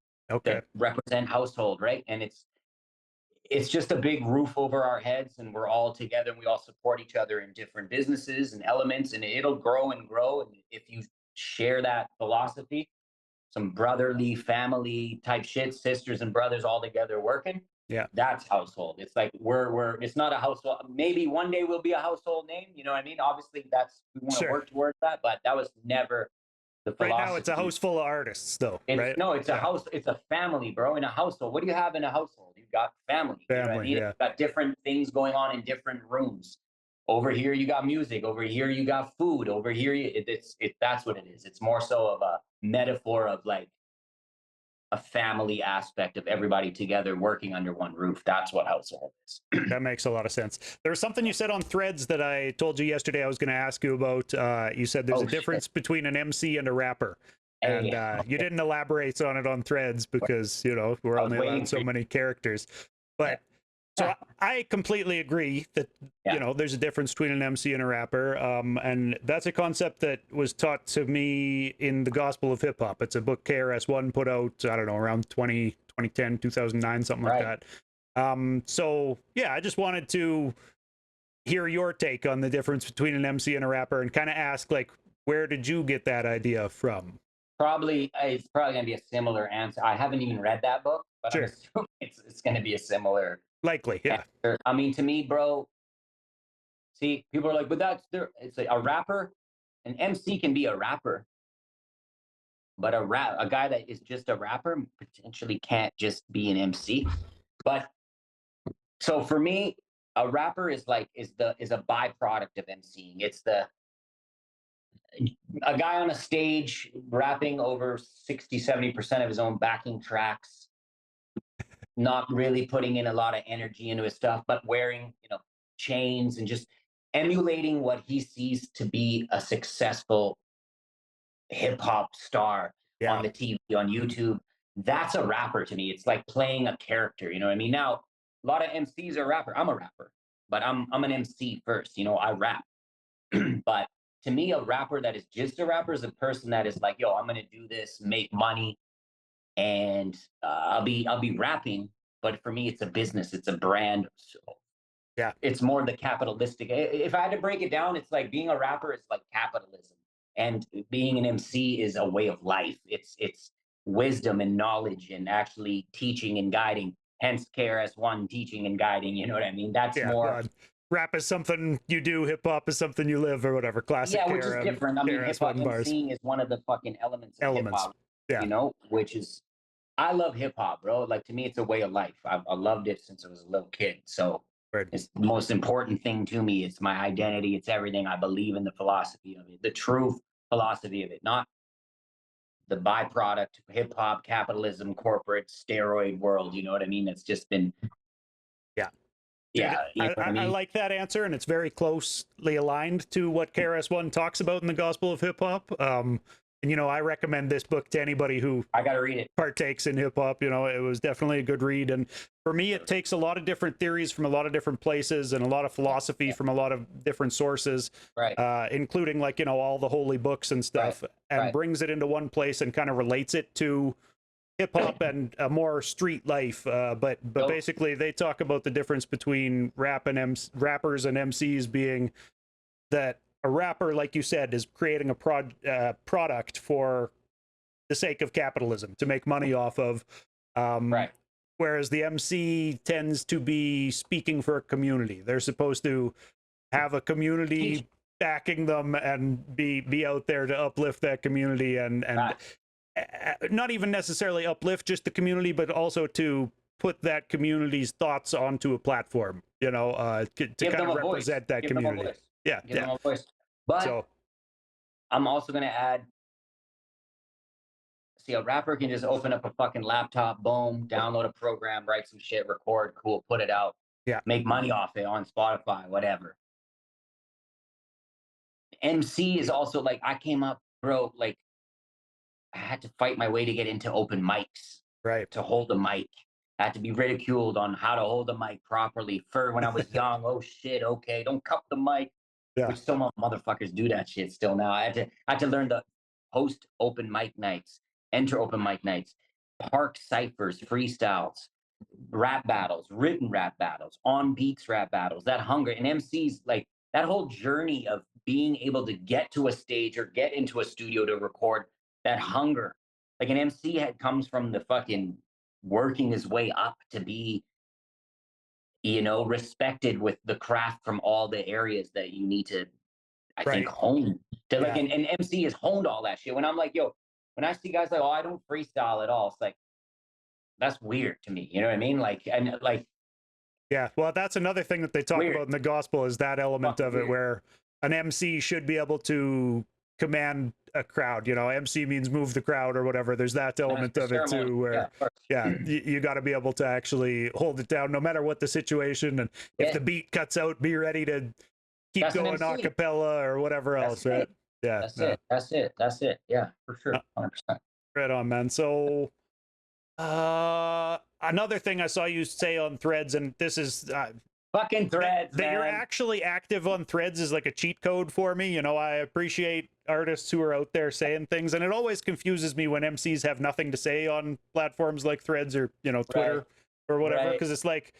that represent household, right? And it's just a big roof over our heads, and we're all together, and we all support each other in different businesses and elements, and it'll grow and grow. And if you share that philosophy, some brotherly family type shit, sisters and brothers all together working. Yeah, that's household. It's like it's not a household. Maybe one day we'll be a household name. You know what I mean? Obviously, we want to work towards that, but that was never the philosophy. Right now, it's a house full of artists, though. Right? No, it's a house. It's a family, bro. In a household, what do you have in a household? You've got family. You know what I mean? You've got different things going on in different rooms. Over here, you got music. Over here, you got food. Over here, that's what it is. It's more so of a metaphor of like a family aspect of everybody together working under one roof. That's what household is. That makes a lot of sense. There was something you said on Threads that I told you yesterday I was going to ask you about. You said there's Oh, a difference between an MC and a rapper. And Hey, you didn't elaborate on it on Threads because, you know, we're I was only waiting allowed so for you. many characters. But so I completely agree that, Yeah. you know, there's a difference between an MC and a rapper. And that's a concept that was taught to me in the Gospel of Hip Hop. It's a book KRS-One put out, I don't know, around 2010, 2009, something like Right. that. So yeah, I just wanted to hear your take on the difference between an MC and a rapper and kind of ask, like, where did you get that idea from? Probably it's probably gonna be a similar answer. I haven't even read that book, but I'm Sure. assuming it's gonna be a similar Likely, yeah. answer. I mean, to me, bro, see, people are like, but that's there. It's like a rapper, an MC can be a rapper, but a guy that is just a rapper potentially can't just be an MC. But so for me, a rapper is like is a byproduct of MCing. It's the a guy on a stage rapping over 60, 70% of his own backing tracks, not really putting in a lot of energy into his stuff, but wearing, chains and just emulating what he sees to be a successful hip hop star Yeah. on the TV, on YouTube. That's a rapper to me. It's like playing a character, you know what I mean? Now, a lot of MCs are rapper. I'm a rapper, but I'm an MC first. I rap. But to me, a rapper that is just a rapper is a person that is like, yo, I'm gonna do this, make money, and I'll be rapping. But for me, it's a business, it's a brand. So Yeah. it's more the capitalistic. If I had to break it down, it's like being a rapper is like capitalism, and being an MC is a way of life. It's wisdom and knowledge, and actually teaching and guiding. Hence, KRS-One, teaching and guiding. You know what I mean? That's Yeah. more. Rap is something you do, hip hop is something you live, or whatever. Classic Yeah, which is different. I mean, hip hop KRS-One bars. MCing is one of the fucking elements of hip Elements. hop, Yeah. which is, I love hip hop, bro. Like, to me, it's a way of life. I loved it since I was a little kid. So Right. it's the most important thing to me. It's my identity. It's everything. I believe in the philosophy of it, the true philosophy of it, not the byproduct, hip hop, capitalism, corporate, steroid world. You know what I mean? It's just been, Yeah. yeah, Dude, you know what I I mean? like that answer, and it's very closely aligned to what KRS-One talks about in the Gospel of Hip Hop. And I recommend this book to anybody who I got to read it. partakes in hip hop. It was definitely a good read, and for me, it takes a lot of different theories from a lot of different places and a lot of philosophy from a lot of different sources, Right. Including all the holy books and stuff, and right. brings it into one place and kind of relates it to hip hop and a more street life. But Nope. basically, they talk about the difference between rappers and MCs being that a rapper, like you said, is creating a product for the sake of capitalism to make money off of. Right. Whereas the MC tends to be speaking for a community. They're supposed to have a community backing them and be out there to uplift that community and not even necessarily uplift just the community, but also to put that community's thoughts onto a platform, to kind of represent that community. Yeah. Give them a voice. But So I'm also going to add, see, a rapper can just open up a fucking laptop, boom, download a program, write some shit, record, cool, put it out, yeah, make money off it on Spotify, whatever. MC is also like, I came up, bro, like, I had to fight my way to get into open mics, right. to hold a mic. I had to be ridiculed on how to hold a mic properly. For when I was young, oh shit, okay, don't cup the mic. Yeah. Which some motherfuckers do that shit still now. I had to learn to host open mic nights, enter open mic nights, park ciphers, freestyles, rap battles, written rap battles, on beats rap battles. That hunger and MCs, like that whole journey of being able to get to a stage or get into a studio to record, that hunger. Like an MC comes from the fucking working his way up to be, respected with the craft from all the areas that you need to, I think, hone. To like, Yeah. and MC has honed all that shit. When I'm like, yo, when I see guys like, oh, I don't freestyle at all, it's like, that's weird to me. You know what I mean? Like, and like, Yeah, well, that's another thing that they talk weird. about in the gospel is that element Fucking of it weird. where an MC should be able to command a crowd. You know, MC means move the crowd or whatever. There's that element Master of it ceremony. too, where Yeah, you got to be able to actually hold it down no matter what the situation. And if the beat cuts out, be ready to keep That's an going a MC. cappella or whatever else, That's right? it. Yeah, That's no. it. That's it. That's it. Yeah, for sure. Uh, 100%. right on, man. So another thing I saw you say on Threads, and this is Fucking Threads, that man. you're actually active on Threads is like a cheat code for me. You know, I appreciate artists who are out there saying things, and it always confuses me when MCs have nothing to say on platforms like Threads or, you know, Twitter or whatever, because it's like,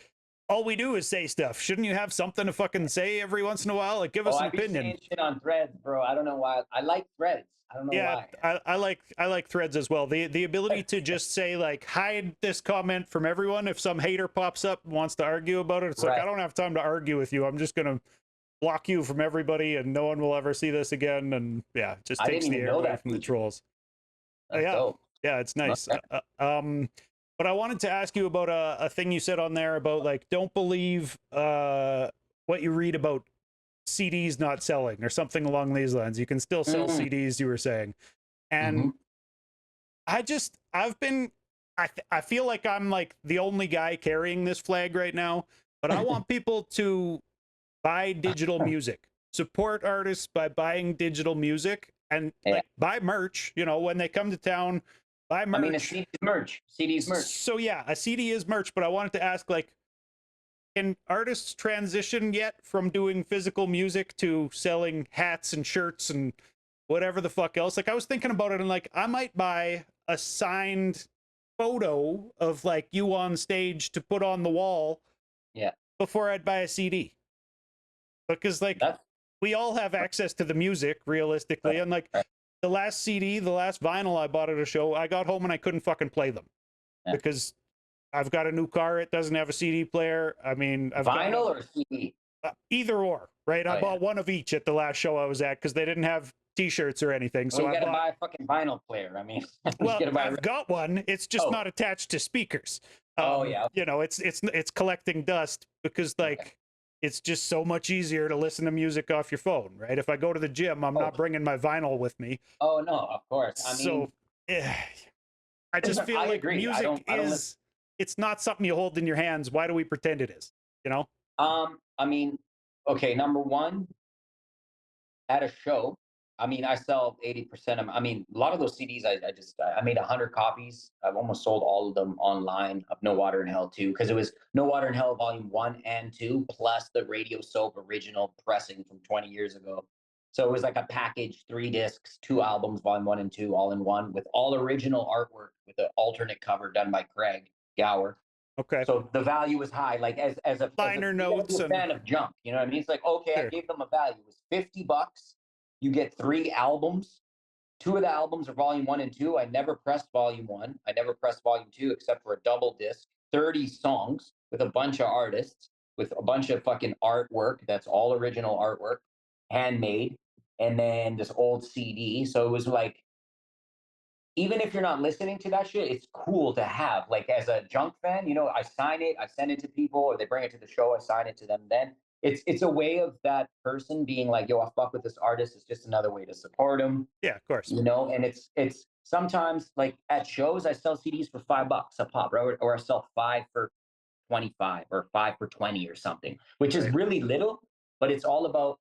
all we do is say stuff. Shouldn't you have something to fucking say every once in a while? Like, give us an opinion. Saying shit on Threads, bro. I don't know why. I like Threads. I don't know why. I like Threads as well. The ability to just say, like, hide this comment from everyone. If some hater pops up and wants to argue about it, it's like, I don't have time to argue with you. I'm just gonna block you from everybody, and no one will ever see this again. And yeah, it just takes the air away from the trolls. Yeah, it's nice. But I wanted to ask you about a thing you said on there about, like, don't believe what you read about CDs not selling or something along these lines. You can still sell CDs, you were saying. And I feel like I'm like the only guy carrying this flag right now, but I want people to buy digital music, support artists by buying digital music, and like buy merch, you know, when they come to town, buy merch. I mean, a CD's merch. So yeah, a CD is merch, but I wanted to ask, like, can artists transition yet from doing physical music to selling hats and shirts and whatever the fuck else? Like, I was thinking about it, and like, I might buy a signed photo of like you on stage to put on the wall before I'd buy a CD, because like we all have access to the music realistically, and like the last CD, the last vinyl I bought at a show, I got home and I couldn't fucking play them because I've got a new car. It doesn't have a CD player. I mean, I've vinyl or CD? Either or, right? I bought one of each at the last show I was at because they didn't have T-shirts or anything. So you gotta buy a fucking vinyl player. I mean, well, I've got one. It's just not attached to speakers. You know, it's collecting dust because like it's just so much easier to listen to music off your phone, right? If I go to the gym, I'm not bringing my vinyl with me. Oh no, of course. I mean, I just feel like music it's not something you hold in your hands. Why do we pretend it is? You know? I mean, okay, number one, at a show, I mean, I sell 80% of them. I mean, a lot of those CDs, I made 100 copies. I've almost sold all of them online of No Water in Hell 2, because it was No Water in Hell Volume 1 and 2, plus the Radio Soap original pressing from 20 years ago. So it was like a package, 3 discs, 2 albums, Volume 1 and 2, all in one, with all original artwork with an alternate cover done by Craig Gower. Okay. So the value was high. Like as a notes a fan of junk, you know what I mean? It's like, okay, I gave them a value. It was $50. You get 3 albums. 2 of the albums are Volume 1 and 2. I never pressed Volume 1. I never pressed Volume 2 except for a double disc. 30 songs with a bunch of artists, with a bunch of fucking artwork. That's all original artwork, handmade, and then this old CD. So it was like, even if you're not listening to that shit, it's cool to have. Like, as a junk fan, you know, I sign it, I send it to people, or they bring it to the show, I sign it to them. Then it's a way of that person being like, yo, I fuck with this artist. It's just another way to support him. Yeah, of course. You know, and it's sometimes, like, at shows, I sell CDs for $5 a pop, right? Or I sell 5 for 25 or 5 for 20 or something, which is really little, but it's all about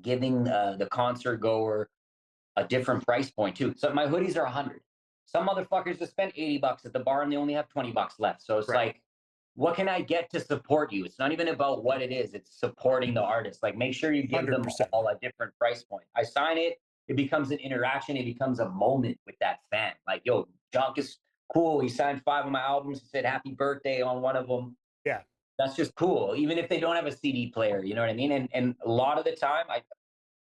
giving the concert goer a different price point too. So my hoodies are 100. Some motherfuckers just spent $80 at the bar and they only have $20 left. So it's like, what can I get to support you? It's not even about what it is. It's supporting the artist. Like, make sure you give 100%. Them all a different price point. I sign it. It becomes an interaction. It becomes a moment with that fan. Like, yo, Junk is cool. He signed 5 of my albums. He said happy birthday on one of them. Yeah. That's just cool. Even if they don't have a CD player, you know what I mean? And a lot of the time, I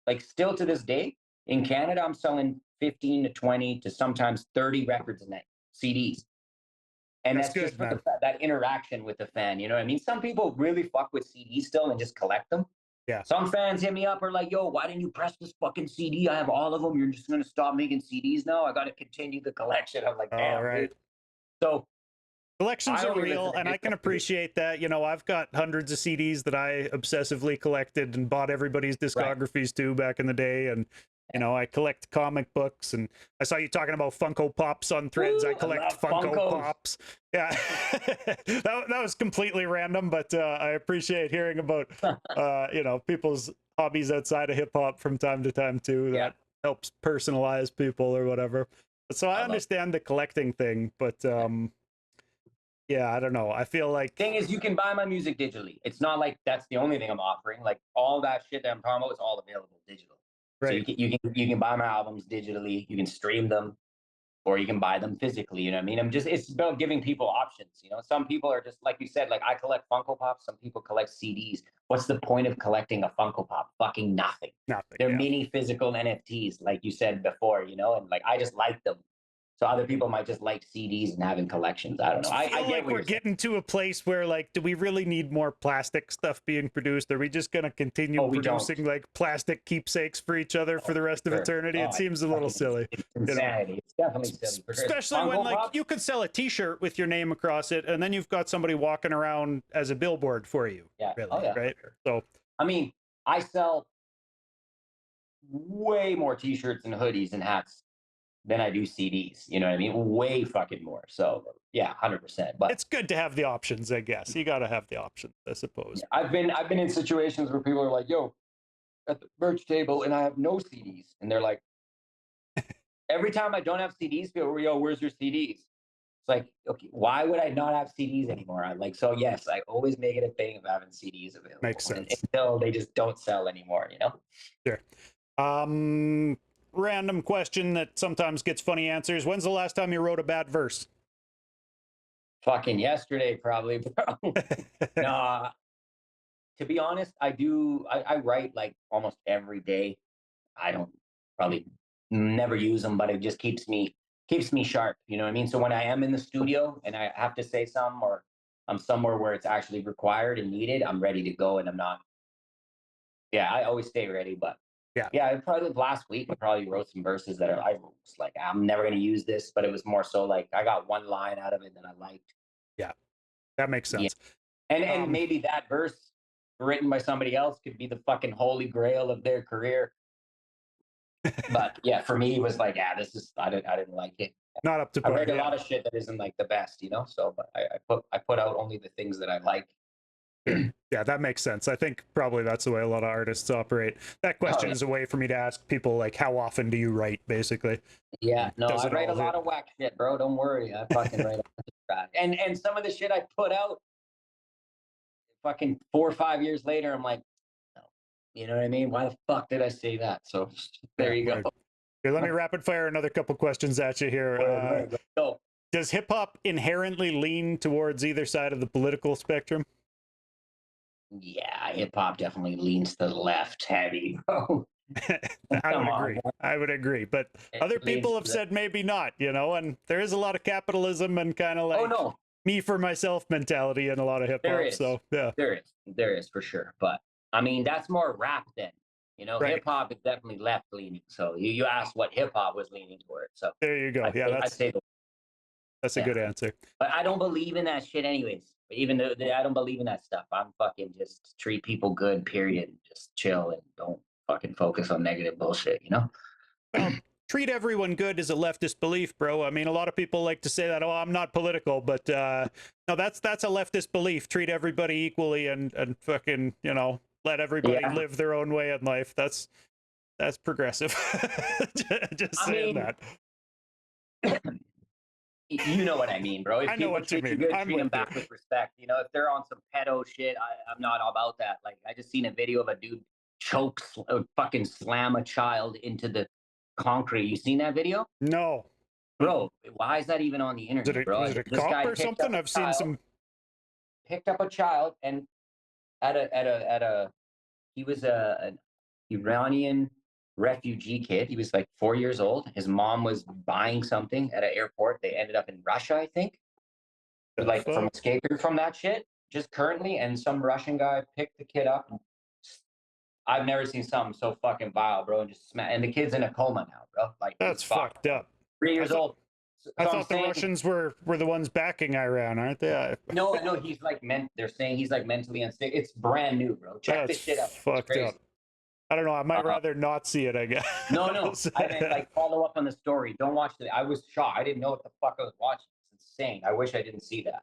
like, still to this day, in Canada, I'm selling 15 to 20 to sometimes 30 records a night, CDs. And that's good, just for that interaction with the fan. You know what I mean? Some people really fuck with CDs still and just collect them. Yeah. Some fans hit me up, are like, yo, why didn't you press this fucking CD? I have all of them. You're just going to stop making CDs now? I got to continue the collection. I'm like, damn. All right. Dude. So collections are real, and I can appreciate that. You know, I've got hundreds of CDs that I obsessively collected and bought everybody's discographies too back in the day. And You know, I collect comic books, and I saw you talking about Funko Pops on Threads. Woo, I I collect love Funko Funkos. Pops. Yeah, that was completely random, but I appreciate hearing about you know, people's hobbies outside of hip hop from time to time too. Yeah, That helps personalize people or whatever. So I I love. understand the collecting thing, but yeah, I don't know. I feel like Thing is, you can buy my music digitally. It's not like that's the only thing I'm offering. Like all that shit that I'm talking about is all available digital. So right. you can buy my albums digitally. You can stream them, or you can buy them physically. You know what I mean? It's about giving people options. You know, some people are just like you said. Like I collect Funko Pops. Some people collect CDs. What's the point of collecting a Funko Pop? Fucking nothing. Nothing. They're Yeah. mini physical NFTs, like you said before. You know, and like I just like them. So other people might just like CDs and having collections. I don't know. I I feel get like what we're you're saying. getting to a place where, like, do we really need more plastic stuff being produced? Are we just going to continue Oh, we don't. producing like plastic keepsakes for each other for the rest of Sure. eternity? It Oh, seems a little silly, it's you know. insanity. It's definitely silly for sure. Especially when, Funko like, Pop? you could sell a T-shirt with your name across it, and then you've got somebody walking around as a billboard for you. Yeah. Really, Oh yeah. right? So I mean, I sell way more T-shirts and hoodies and hats than I do CDs. You know what I mean? Way fucking more. So yeah, 100%. But it's good to have the options, I guess. You got to have the options, I suppose. I've been in situations where people are like, "Yo, at the merch table," and I have no CDs, and they're like, every time I don't have CDs, people are, "Yo, where's your CDs?" It's like, okay, why would I not have CDs anymore? I'm like, so yes, I always make it a thing of having CDs available Makes sense. until they just don't sell anymore, you know? Sure. Random question that sometimes gets funny answers. When's the last time you wrote a bad verse? Fucking yesterday, probably, bro. No, to be honest, I write like almost every day. I don't probably never use them, but it just keeps me sharp. You know what I mean? So when I am in the studio and I have to say something or I'm somewhere where it's actually required and needed, I'm ready to go and I'm not. Yeah, I always stay ready. But Yeah, yeah, probably last week I probably wrote some verses that I was like, I'm never gonna use this, but it was more so like I got one line out of it that I liked. yeah, that makes Yeah, sense. and maybe that verse written by somebody else could be the fucking holy grail of their career. But yeah, for me, it was like, yeah, this is I didn't like it. Not up to I par. write a Yeah. lot of shit that isn't like the best, you know. So, but I put out only the things that I like. Sure. Yeah, that makes sense. I think probably that's the way a lot of artists operate. That Oh question yeah, is a way for me to ask people, like, how often do you write, basically? yeah. No, Does I it write a all lot hit? of whack shit, bro. Don't worry, I fucking write a bunch of crap. And some of the shit I put out, fucking 4 or 5 years later, I'm like, no, you know what I mean? Why the fuck did I say that? So there Yeah, you go. word. Here, let me rapid fire another couple questions at you here. Word, let's go. Does hip hop inherently lean towards either side of the political spectrum? Yeah, hip hop definitely leans to the left heavy, bro. I would Come on, agree. I would agree. But it other leans people have to the. said maybe not, you know, and there is a lot of capitalism and kind of Oh like no, me for myself mentality in a lot of hip there hop. is. So, yeah. There is for sure. But I mean, that's more rap then. You know, Right. hip hop is definitely left leaning. So you asked what hip hop was leaning toward. So There you go. Yeah, I'd say that's a yeah. good answer. But I don't believe in that shit anyways. Even though I don't believe in that stuff. I'm fucking just treat people good, period. And just chill and don't fucking focus on negative bullshit, you know? Well, treat everyone good is a leftist belief, bro. I mean, a lot of people like to say that, oh, I'm not political, but no, that's a leftist belief. Treat everybody equally and fucking, you know, let everybody Yeah. live their own way in life. That's progressive. Just I saying mean, that. you know what I mean, bro. If I know people what you treat you mean. good, I'm treat them with you. back with respect. You know, if they're on some pedo shit, I'm not about that. Like, I just seen a video of a dude fucking slam a child into the concrete. You seen that video? No. Bro, why is that even on the internet, bro? Was it a This cop guy or something? I've seen some. picked up a child and at a he was an Iranian refugee kid. He was like 4 years old. His mom was buying something at an airport. They ended up in Russia, I think, The like from fuck? escaping from that shit just currently. And some Russian guy picked the kid up. I've never seen something so fucking vile, bro. And just and the kid's in a coma now, bro. Like That's he's fucked. fucked up. 3 years old. I So I'm thought the saying, Russians were the ones backing Iran, aren't they? no, I know he's like they're saying he's like mentally unstable. It's brand new, bro. Check That's this shit out. It's fucked crazy. up. I don't know. I might Uh, rather not see it, I no, no, guess. I meant like follow up on the story. Don't watch it. I was shocked. I didn't know what the fuck I was watching. It's insane. I wish I didn't see that.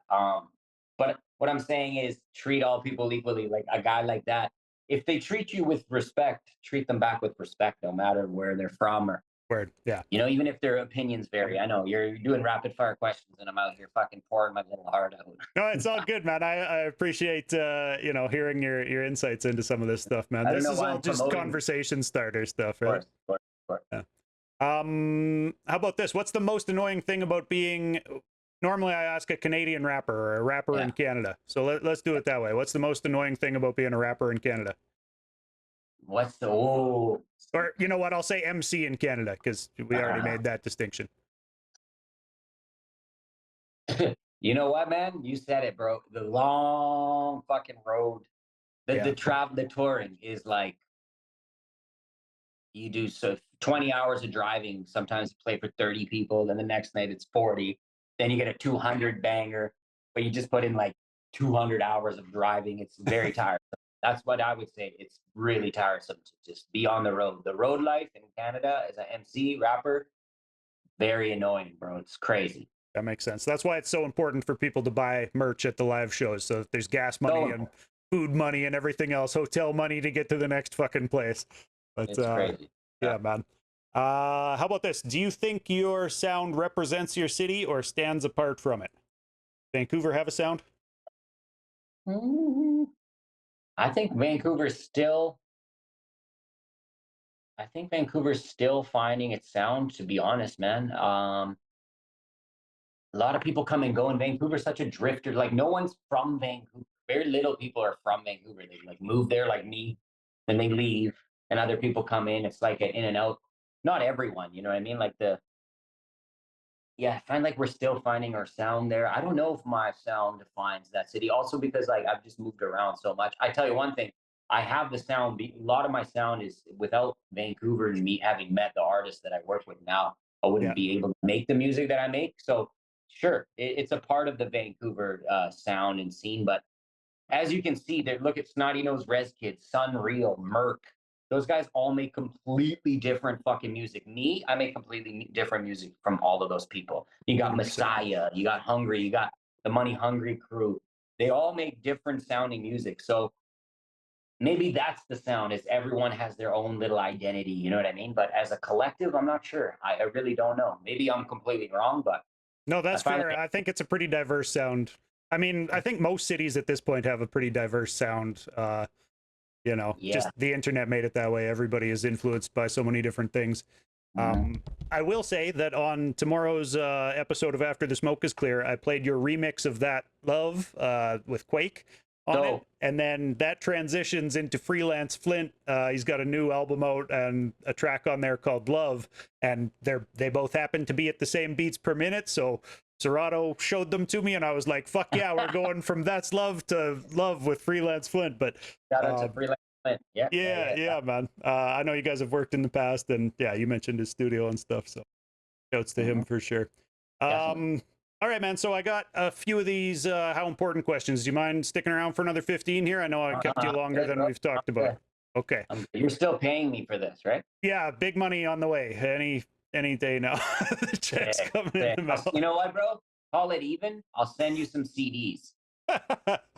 But what I'm saying is treat all people equally. Like a guy like that, if they treat you with respect, treat them back with respect, no matter where they're from or Word. Yeah. even if their opinions vary. I know you're doing rapid fire questions, and I'm out here fucking pouring my little heart out. No, it's all good, man. I appreciate hearing your insights into some of this stuff, man. I don't This know is why all I'm just promoting. Of conversation starter stuff, right? course, of course, of course. Yeah. How about this? What's the most annoying thing about being? Normally, I ask a Canadian rapper or a rapper in Yeah. Canada. So let's do it that way. What's the most annoying thing about being a rapper in Canada? What's the oh? Or you know what? I'll say MC in Canada because we already made that distinction. You know what, man? You said it, bro. The long fucking road, Yeah. the touring is like you do so 20 hours of driving. Sometimes you play for 30 people, then the next night it's 40. Then you get a 200 banger, but you just put in like 200 hours of driving. It's very tiresome. That's what I would say. It's really tiresome to just be on the road. The road life in Canada as an MC rapper, very annoying, bro. It's crazy. That makes sense. That's why it's so important for people to buy merch at the live shows. So that there's gas money So and food money and everything else, hotel money to get to the next fucking place. But it's crazy. yeah, man. How about this? Do you think your sound represents your city or stands apart from it? Vancouver have a sound? Mm, I think Vancouver's still. I think Vancouver's still finding its sound. To be honest, man. A lot of people come and go in Vancouver. Such a drifter. Like no one's from Vancouver. Very little people are from Vancouver. They like move there, like me, then they leave, and other people come in. It's like an in and out. Not everyone, you know what I mean? Like the yeah, I find like we're still finding our sound there. I don't know if my sound defines that city. Also because like I've just moved around so much. I tell you one thing, I have the sound. A lot of my sound is without Vancouver and me having met the artists that I work with now. I wouldn't Yeah, be able to make the music that I make. So sure, it's a part of the Vancouver sound and scene. But as you can see, there look at Snotty Nose Res Kids, Sunreal, Merc. Those guys all make completely different fucking music. Me, I make completely different music from all of those people. You got 100%. Messiah, you got Hungry, you got the Money Hungry crew. They all make different sounding music. So maybe that's the sound is everyone has their own little identity. You know what I mean? But as a collective, I'm not sure. I really don't know. Maybe I'm completely wrong, but No, I that's find fair. like I think it's a pretty diverse sound. I mean, I think most cities at this point have a pretty diverse sound. Just yeah. the internet made it that way. Everybody is influenced by so many different things. Mhm. I will say that on tomorrow's episode of After the Smoke is Clear, I played your remix of that Love with Quake on it. So And then that transitions into Freelance Flint. He's got a new album out and a track on there called Love. And they both happen to be at the same beats per minute. So Serato showed them to me, and I was like, fuck yeah, we're going from That's Love to Love with Freelance Flint. But shout out to uh, Freelance Flint. Yeah, yeah, yeah, yeah. yeah, man. I know you guys have worked in the past, and yeah, you mentioned his studio and stuff. So shouts to him Mhm. for sure. Definitely. All right, man. So I got a few of these how important questions. Do you mind sticking around for another 15 here? I know I kept you I'm longer good, than bro. we've I'm talked about. good. Okay. You're still paying me for this, right? Yeah, big money on the way. Any day now. The check's Sick, coming in sick. the You mail. know what, bro? Call it even. I'll send you some CDs.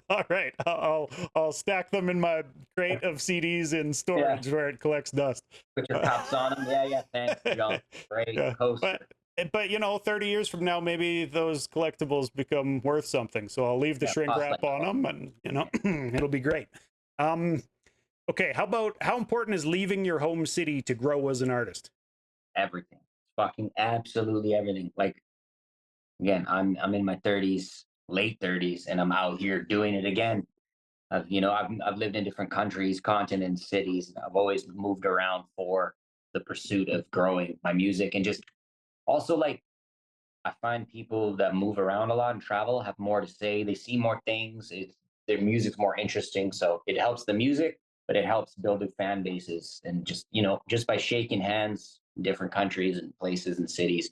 All right, I'll stack them in my crate of CDs in Yeah. storage where it collects dust. Put your cups on them. Yeah, yeah. Thanks, John. Great Yeah, coaster. but 30 years from now, maybe those collectibles become worth something. So I'll leave the Yeah, shrink cost like wrap on them, and it'll be great. Um, okay, how important is leaving your home city to grow as an artist? everything. Fucking absolutely everything. Like again, I'm in my 30s, late 30s, and I'm out here doing it again. I've lived in different countries, continents, cities. And I've always moved around for the pursuit of growing my music and just also like I find people that move around a lot and travel have more to say. They see more things. Their music's more interesting, so it helps the music, but it helps build the fan bases. And just by shaking hands in different countries and places and cities,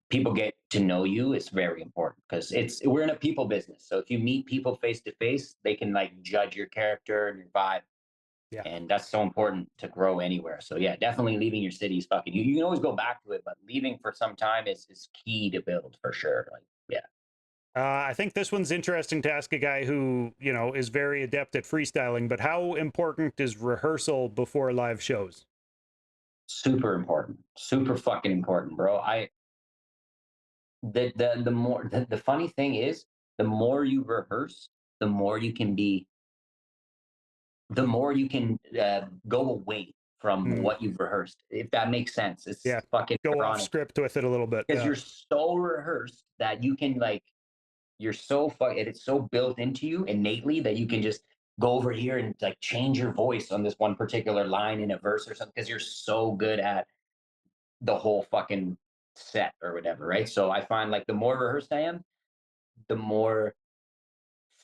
people get to know you. It's very important because we're in a people business. So if you meet people face to face, they can like judge your character and your vibe. Yeah. And that's so important to grow anywhere. So yeah, definitely leaving your city is fucking. You can always go back to it, but leaving for some time is key to build for sure. Like yeah, I think this one's interesting to ask a guy who, you know, is very adept at freestyling, but how important is rehearsal before live shows? super important, super fucking important, bro. The more the funny thing is, the more you rehearse, the more you can be, the more you can go away from Mm, what you've rehearsed. If that makes sense, it's yeah. fucking Go off ironic script with it a little bit. because Yeah. you're so rehearsed that you can like you're so it's so built into you innately that you can just go over here and like change your voice on this one particular line in a verse or something because you're so good at the whole fucking set or whatever, right? So I find like the more rehearsed I am, the more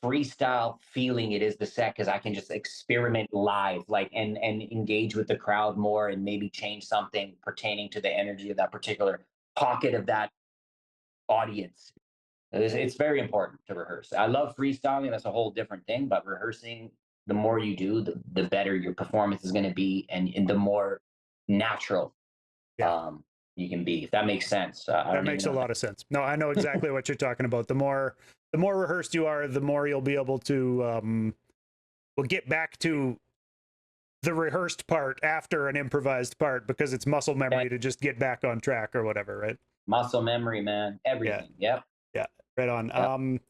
freestyle feeling it is the set because I can just experiment live, like and engage with the crowd more and maybe change something pertaining to the energy of that particular pocket of that audience. It's very important to rehearse. I love freestyling. That's a whole different thing. But rehearsing, the more you do, the better your performance is going to be, and the more natural Yeah. you can be. If that makes sense. I That don't even makes a know. lot of sense. No, I know exactly what you're talking about. The more rehearsed you are, the more you'll be able to well, get back to the rehearsed part after an improvised part because it's muscle Okay. memory to just get back on track or whatever, right? Muscle memory, man. Yeah. Everything. Yep. Yeah. Right on. Yep.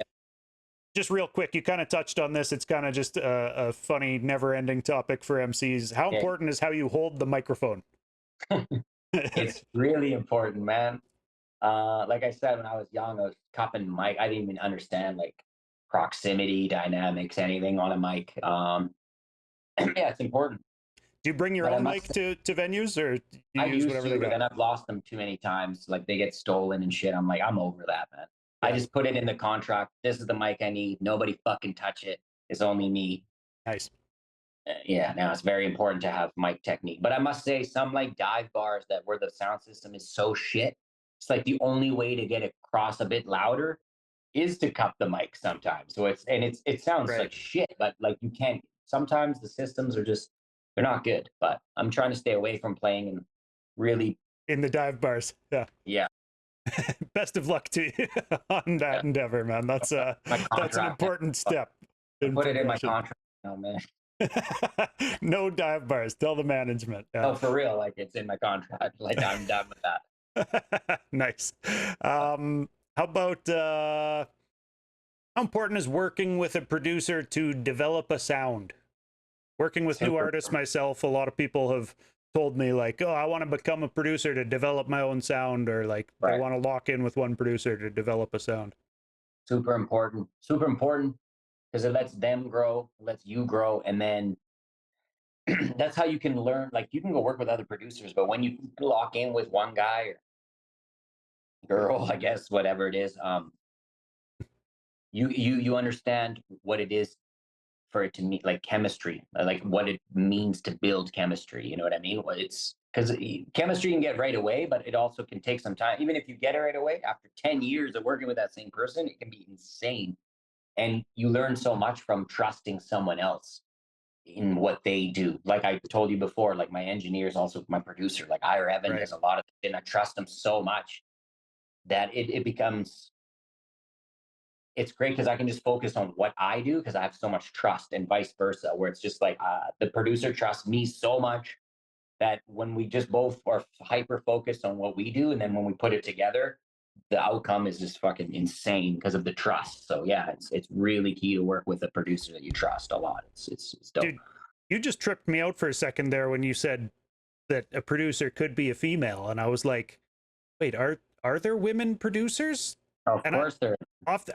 Just real quick, you kind of touched on this. It's kind of just a funny, never-ending topic for MCs. How Yeah. important is how you hold the microphone? It's really important, man. Like I said, when I was young, I was cupping mic. I didn't even understand like proximity dynamics, anything on a mic. Yeah, it's important. Do you bring your But I own must mic say, to venues, or do you I use used whatever they to, but got? then I've lost them too many times. Like they get stolen and shit. I'm like, I'm over that, man. I Yeah, just put it in the contract. This is the mic I need. Nobody fucking touch it. It's only me. nice. Yeah, now it's very important to have mic technique. But I must say, some like dive bars that where the sound system is so shit, it's like the only way to get it across a bit louder is to cup the mic sometimes. So it sounds Right. like shit, but like you can't. Sometimes the systems are just they're not good. But I'm trying to stay away from playing and really, In the dive bars. Yeah. yeah, Best of luck to you on that yeah. endeavor, man. My That's an contract. important step I in put it in my progression. contract. Oh man, No dive bars. Tell the management. Yeah. no, for real. Like it's in my contract. Like I'm done with that. Nice. How about how important is working with a producer to develop a sound? Working with new Super. artists myself, a lot of people have told me like, "Oh, I want to become a producer to develop my own sound," or like they Right. want to lock in with one producer to develop a sound. Super important. Super important because it lets them grow, lets you grow, and then that's how you can learn. Like you can go work with other producers, but when you lock in with one guy or girl, I guess whatever it is, you understand what it is for it to meet like chemistry, like what it means to build chemistry. You know what I mean? What it's because chemistry you can get right away, but it also can take some time. Even if you get it right away, after 10 years of working with that same person, it can be insane, and you learn so much from trusting someone else in what they do. Like I told you before, like my engineer is also my producer. Like Ira Evan Right. does a lot of it, and I trust him so much that it becomes it's great because I can just focus on what I do because I have so much trust and vice versa, where it's just like the producer trusts me so much that when we just both are hyper focused on what we do, and then when we put it together, the outcome is just fucking insane because of the trust. So yeah, it's really key to work with a producer that you trust a lot. It's dope. Dude, you just tripped me out for a second there when you said that a producer could be a female, and I was like, "Wait, are there women producers?" Of And course, there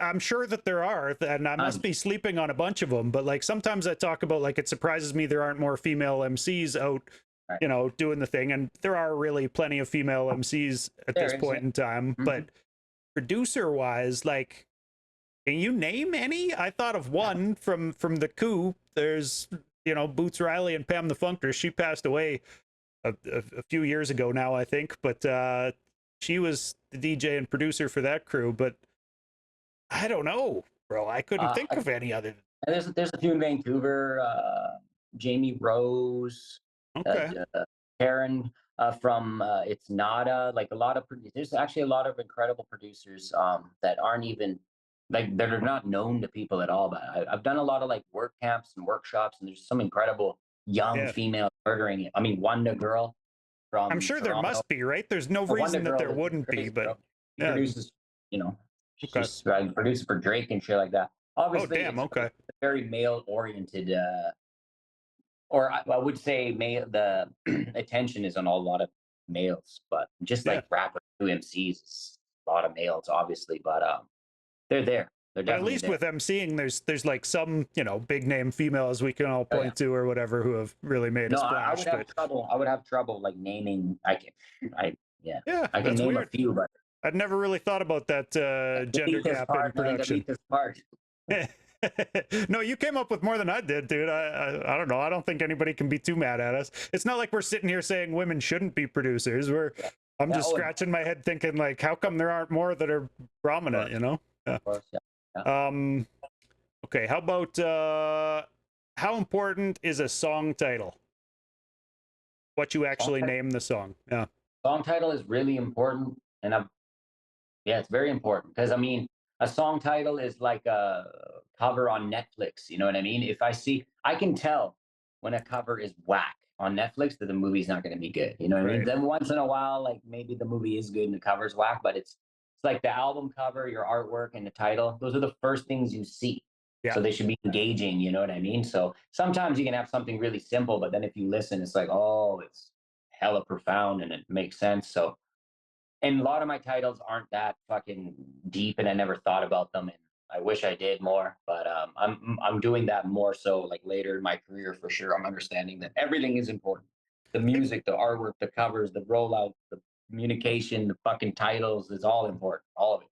I'm sure that there are, and I must are. be sleeping on a bunch of them. But like sometimes I talk about like it surprises me there aren't more female MCs out, Right. you know, doing the thing, and there are really plenty of female MCs at There this is, yeah. point in time. Mhm. But producer wise, like, can you name any? I thought of one from the coup. There's, you know, Boots Riley and Pam the Funkter. She passed away a few years ago now, I think, but she was the DJ and producer for that crew. But I don't know, bro. I couldn't think Uh, of any other. there's a few in Vancouver. Jamie Rose, uh, Okay. uh, Karen from It's Nada. Like a lot of there's actually a lot of incredible producers that aren't even like that are not known to people at all. But I've done a lot of like work camps and workshops, and there's some incredible young Yeah. female murdering it. I mean, Wonder Girl I'm from sure there Toronto. must be, right? There's no Wonder reason that Girl there is wouldn't be, crazy, but bro. She yeah. produces, you know, Okay. she's producer for Drake and shit like that. Oh, Obviously, damn. it's Okay. very male oriented, or I would say male. The attention is on a lot of males, but just Yeah. like rappers, two MCs, it's a lot of males, obviously, but they're there. They're But at definitely least there. with emceeing, there's like some, big name females we can all Oh yeah. point to or whatever who have really made a No, I splash. would have But trouble. I would have trouble like naming. Yeah, yeah, I can that's name a weird. few, but I'd never really thought about that gender delete this gap in part, man. production. Delete this part. No, you came up with more than I did, dude. I don't know. I don't think anybody can be too mad at us. It's not like we're sitting here saying women shouldn't be producers. Yeah, I'm yeah. just Oh, scratching my head thinking like, how come there aren't more that are prominent? Yeah. of course, yeah. Yeah. Um. Okay. How about how important is a song title? What you Song actually name the song? Yeah. song title is really important, and yeah, it's very important because I mean, a song title is like a cover on Netflix. You know what I mean? If I see, I can tell when a cover is whack on Netflix that the movie's not going to be good. You know what I mean? Right. Then once in a while, like maybe the movie is good and the cover's whack, but it's like the album cover, your artwork, and the title. Those are the first things you see. Yeah. So they should be engaging. You know what I mean? So sometimes you can have something really simple, but then if you listen, it's like, oh, it's hella profound and it makes sense. So and a lot of my titles aren't that fucking deep, and I never thought about them, and I wish I did more. But I'm doing that more so like later in my career for sure. I'm understanding that everything is important: the music, the artwork, the covers, the rollout, the communication, the fucking titles is all important, all of it.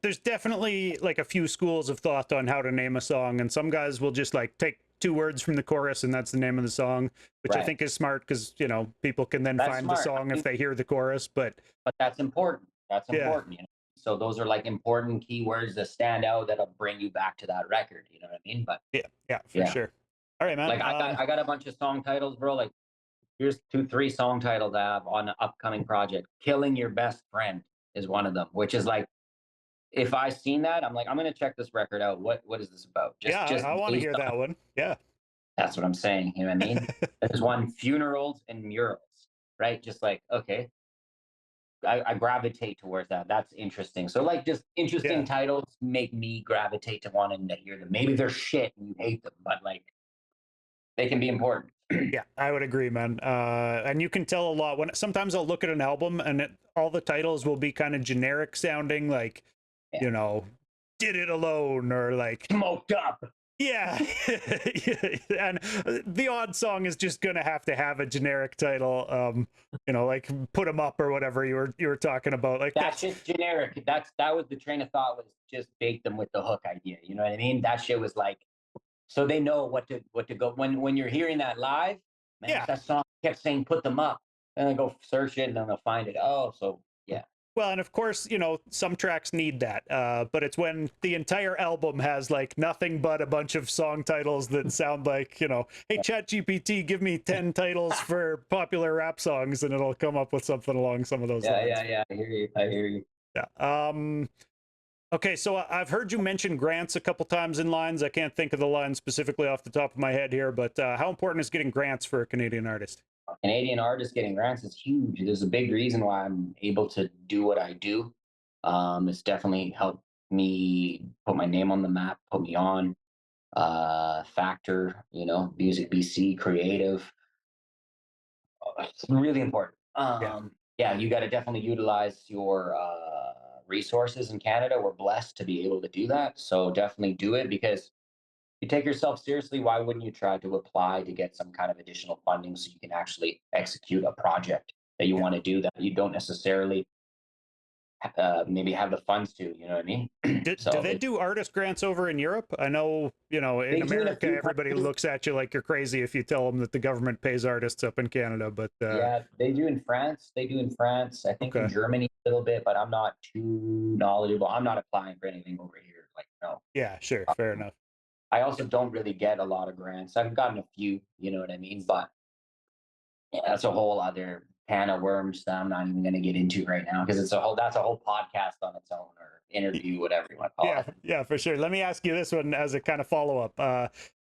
There's definitely like a few schools of thought on how to name a song, and some guys will just like take two words from the chorus and that's the name of the song, which I Right. think is smart because people can then That's find the smart. song if they hear the chorus. But But that's important. That's yeah, important, you know. So those are like important keywords that stand out that'll bring you back to that record. You know what I mean? But yeah, for yeah, sure. All right, man. like I got a bunch of song titles, bro. Like here's two, three song titles I have on an upcoming project. Killing Your Best Friend is one of them, which is like if I seen that, I'm like, I'm gonna check this record out. What is this about? Yeah, Just I want to based hear on that one. Yeah. that's what I'm saying. You know what I mean? There's one funerals and murals, right? Just like, okay, I gravitate towards that. That's interesting. So like just interesting Yeah. titles make me gravitate to wanting to hear them. Maybe they're shit and you hate them, but like they can be important. Yeah, I would agree, man. And you can tell a lot when sometimes I'll look at an album and all the titles will be kind of generic sounding, like, Yeah. you know, Did It Alone or like, Smoked up. yeah. And the odd song is just gonna have to have a generic title, like Put 'Em Up or whatever you were talking about. Like That's that's just generic. That was the train of thought was just bake them with the hook idea. You know what I mean? That shit was like so they know what to go when you're hearing that live, man, if yeah. that song kept saying put them up, and then go search it and then they'll find it. Oh, so yeah. Well, and of course, some tracks need that. But it's when the entire album has like nothing but a bunch of song titles that sound like, hey, ChatGPT, give me 10 titles for popular rap songs, and it'll come up with something along some of those Yeah, lines. yeah, yeah. I hear you. I hear you. Yeah. Okay, so I've heard you mention grants a couple times in lines. I can't think of the line specifically off the top of my head here, but how important is getting grants for a Canadian artist? Canadian artists getting grants is huge. There's a big reason why I'm able to do what I do. It's definitely helped me put my name on the map, put me on Factor, Music BC, Creative. It's really important. Yeah. Yeah, you got to definitely utilize your resources in Canada. We're blessed to be able to do that. So definitely do it because you take yourself seriously, why wouldn't you try to apply to get some kind of additional funding so you can actually execute a project that you Yeah. want to do that you don't necessarily maybe have the funds to? You know what I mean? Do So they do artist grants over in Europe? I know, in they do in a America, few everybody countries. looks at you like you're crazy if you tell them that the government pays artists up in Canada. But Yeah, they do in France. They do in France. I think in okay, Germany a little bit, but I'm not too knowledgeable. I'm not applying for anything over here. Like no. yeah, sure, fair enough. I also don't really get a lot of grants. I've gotten a few, you know what I mean? But yeah, that's a whole other can of worms that I'm not even going to get into right now because that's a whole podcast on its own or interview, whatever you want to call Yeah, it. yeah, for sure. Let me ask you this one as a kind of follow up.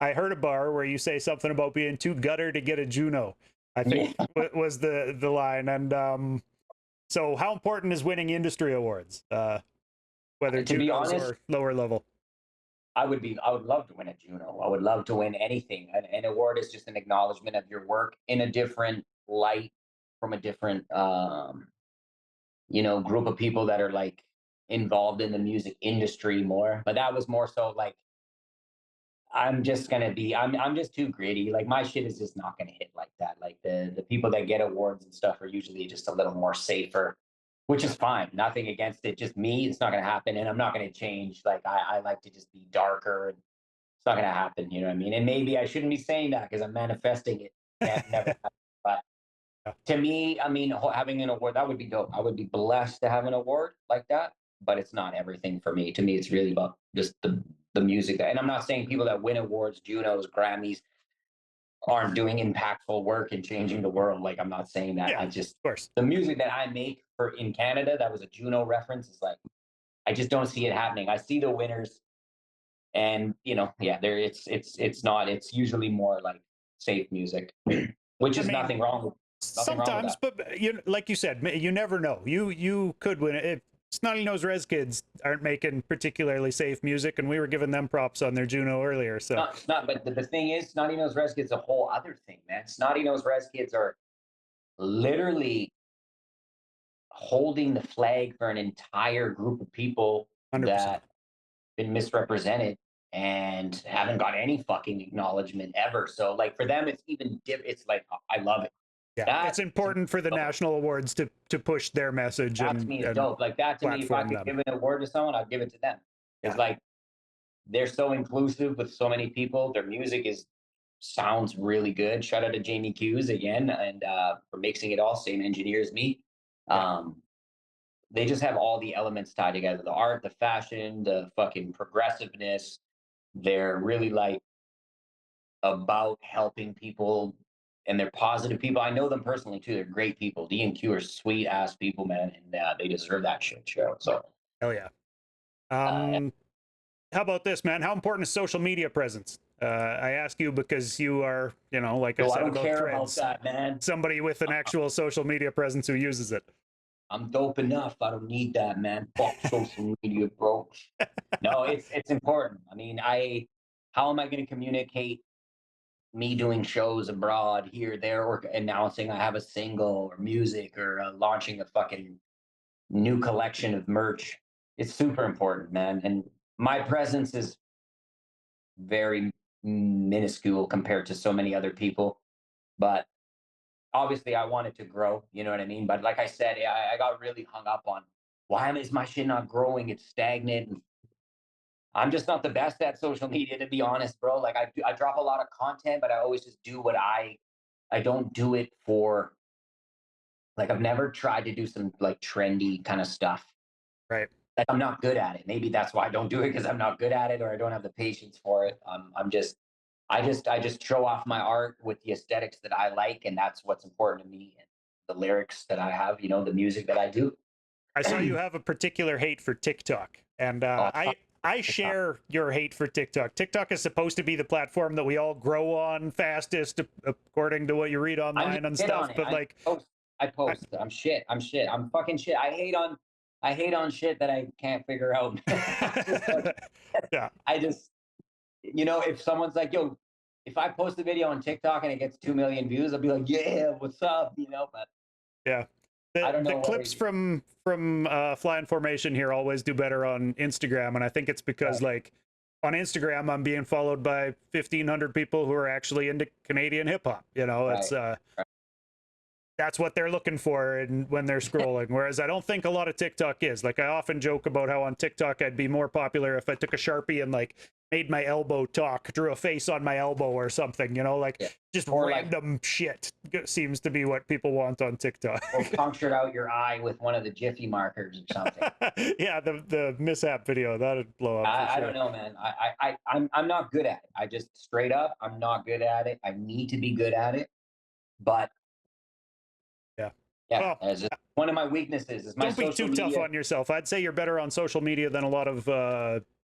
I heard a bar where you say something about being too gutter to get a Juno. I think Yeah. was the line. And so, how important is winning industry awards, whether To be Junos honest, or lower level? I would love to win a Juno. I would love to win anything. An award is just an acknowledgement of your work in a different light from a different group of people that are like involved in the music industry more. But that was more so like I'm just too gritty. Like my shit is just not gonna hit like that. Like the people that get awards and stuff are usually just a little more safer, which is fine. Nothing against it. Just me, it's not gonna happen. And I'm not gonna change. Like I like to just be darker and it's not gonna happen, you know what I mean? And maybe I shouldn't be saying that because I'm manifesting it. Can't never happen. But to me, I mean, having an award that would be dope. I would be blessed to have an award like that, but it's not everything for me. To me, it's really about just the music. And I'm not saying people that win awards, Junos, Grammys, aren't doing impactful work and changing the world. Like I'm not saying that. Yeah, I of just course. the music that I make for in Canada that was a Juno reference is like I just don't see it happening. I see the winners, and yeah, there it's not. It's usually more like safe music, which I is mean, nothing wrong with sometimes, that. but like you said, you never know. You could win it. If Snotty Nose Res Kids aren't making particularly safe music, and we were giving them props on their Juno earlier. So Not, but the thing is, Snotty Nose Res Kids is a whole other thing, man. Snotty Nose Res Kids are literally holding the flag for an entire group of people 100%. that been misrepresented and haven't got any fucking acknowledgement ever. So like for them, it's even it's like I love it. Yeah, That it's important for the dope. national awards to push their message That to me is and dope. Like that to me, if I platform could them. give an award to someone, I'd give it to them. It's Yeah, like they're so inclusive with so many people. Their music is sounds really good. Shout out to Jamie Hughes again and for mixing it all. Same engineer as me. yeah. Um, they just have all the elements tied together: the art, the fashion, the fucking progressiveness. They're really like about helping people, and they're positive people. I know them personally too. They're great people. D and Q are sweet ass people, man, and they deserve that shit show. So. Hell yeah. Uh, How about this, man? How important is social media presence? I ask you because you are, like I so I said don't about care about Threads, that, man. somebody with an actual social media presence who uses it. I'm dope enough. I don't need that, man. Fuck social media, bro. No, it's important. I mean, how am I going to communicate me doing shows abroad, here, there, or announcing I have a single or music or launching a fucking new collection of merch? It's super important, man. And my presence is very minuscule compared to so many other people, but obviously I wanted to grow, you know what I mean? But like I said, I got really hung up on is my shit not growing? It's stagnant. And I'm just not the best at social media, to be honest, bro. Like I drop a lot of content, but I always just do what I don't do it for like I've never tried to do some like trendy kind of stuff. Right. Like I'm not good at it. Maybe that's why I don't do it because I'm not good at it or I don't have the patience for it. I'm just I just show off my art with the aesthetics that I like, and that's what's important to me. And the lyrics that I have, the music that I do. I saw you have a particular hate for TikTok, and Oh, I share your hate for TikTok. TikTok is supposed to be the platform that we all grow on fastest, according to what you read I'm just online and shit stuff. on it. But like, I I, post. I'm shit. I'm shit. I'm fucking shit. I hate on shit that I can't figure out. Just like, yeah, I just if someone's like, yo, if I post a video on TikTok and it gets 2 million views, I'll be like, yeah, what's up? But yeah. I don't The know what clips from Flying Formation here always do better on Instagram, and I think it's because like on Instagram I'm being followed by 1,500 people who are actually into Canadian hip hop. right, It's right. that's what they're looking for and when they're scrolling. Whereas I don't think a lot of TikTok is. Like I often joke about how on TikTok I'd be more popular if I took a Sharpie and like made my elbow talk, drew a face on my elbow or something, you know, like Yeah. just Or like, random shit seems to be what people want on TikTok. or punctured out your eye with one of the Jiffy markers or something. Yeah, the mishap video that'd blow up for I don't sure. know, man. I'm not good at it. I just straight up, I'm not good at it. I need to be good at it. But Yeah. yeah, Well, it's just one of my weaknesses is my don't be social too tough media. on yourself. I'd say you're better on social media than a lot of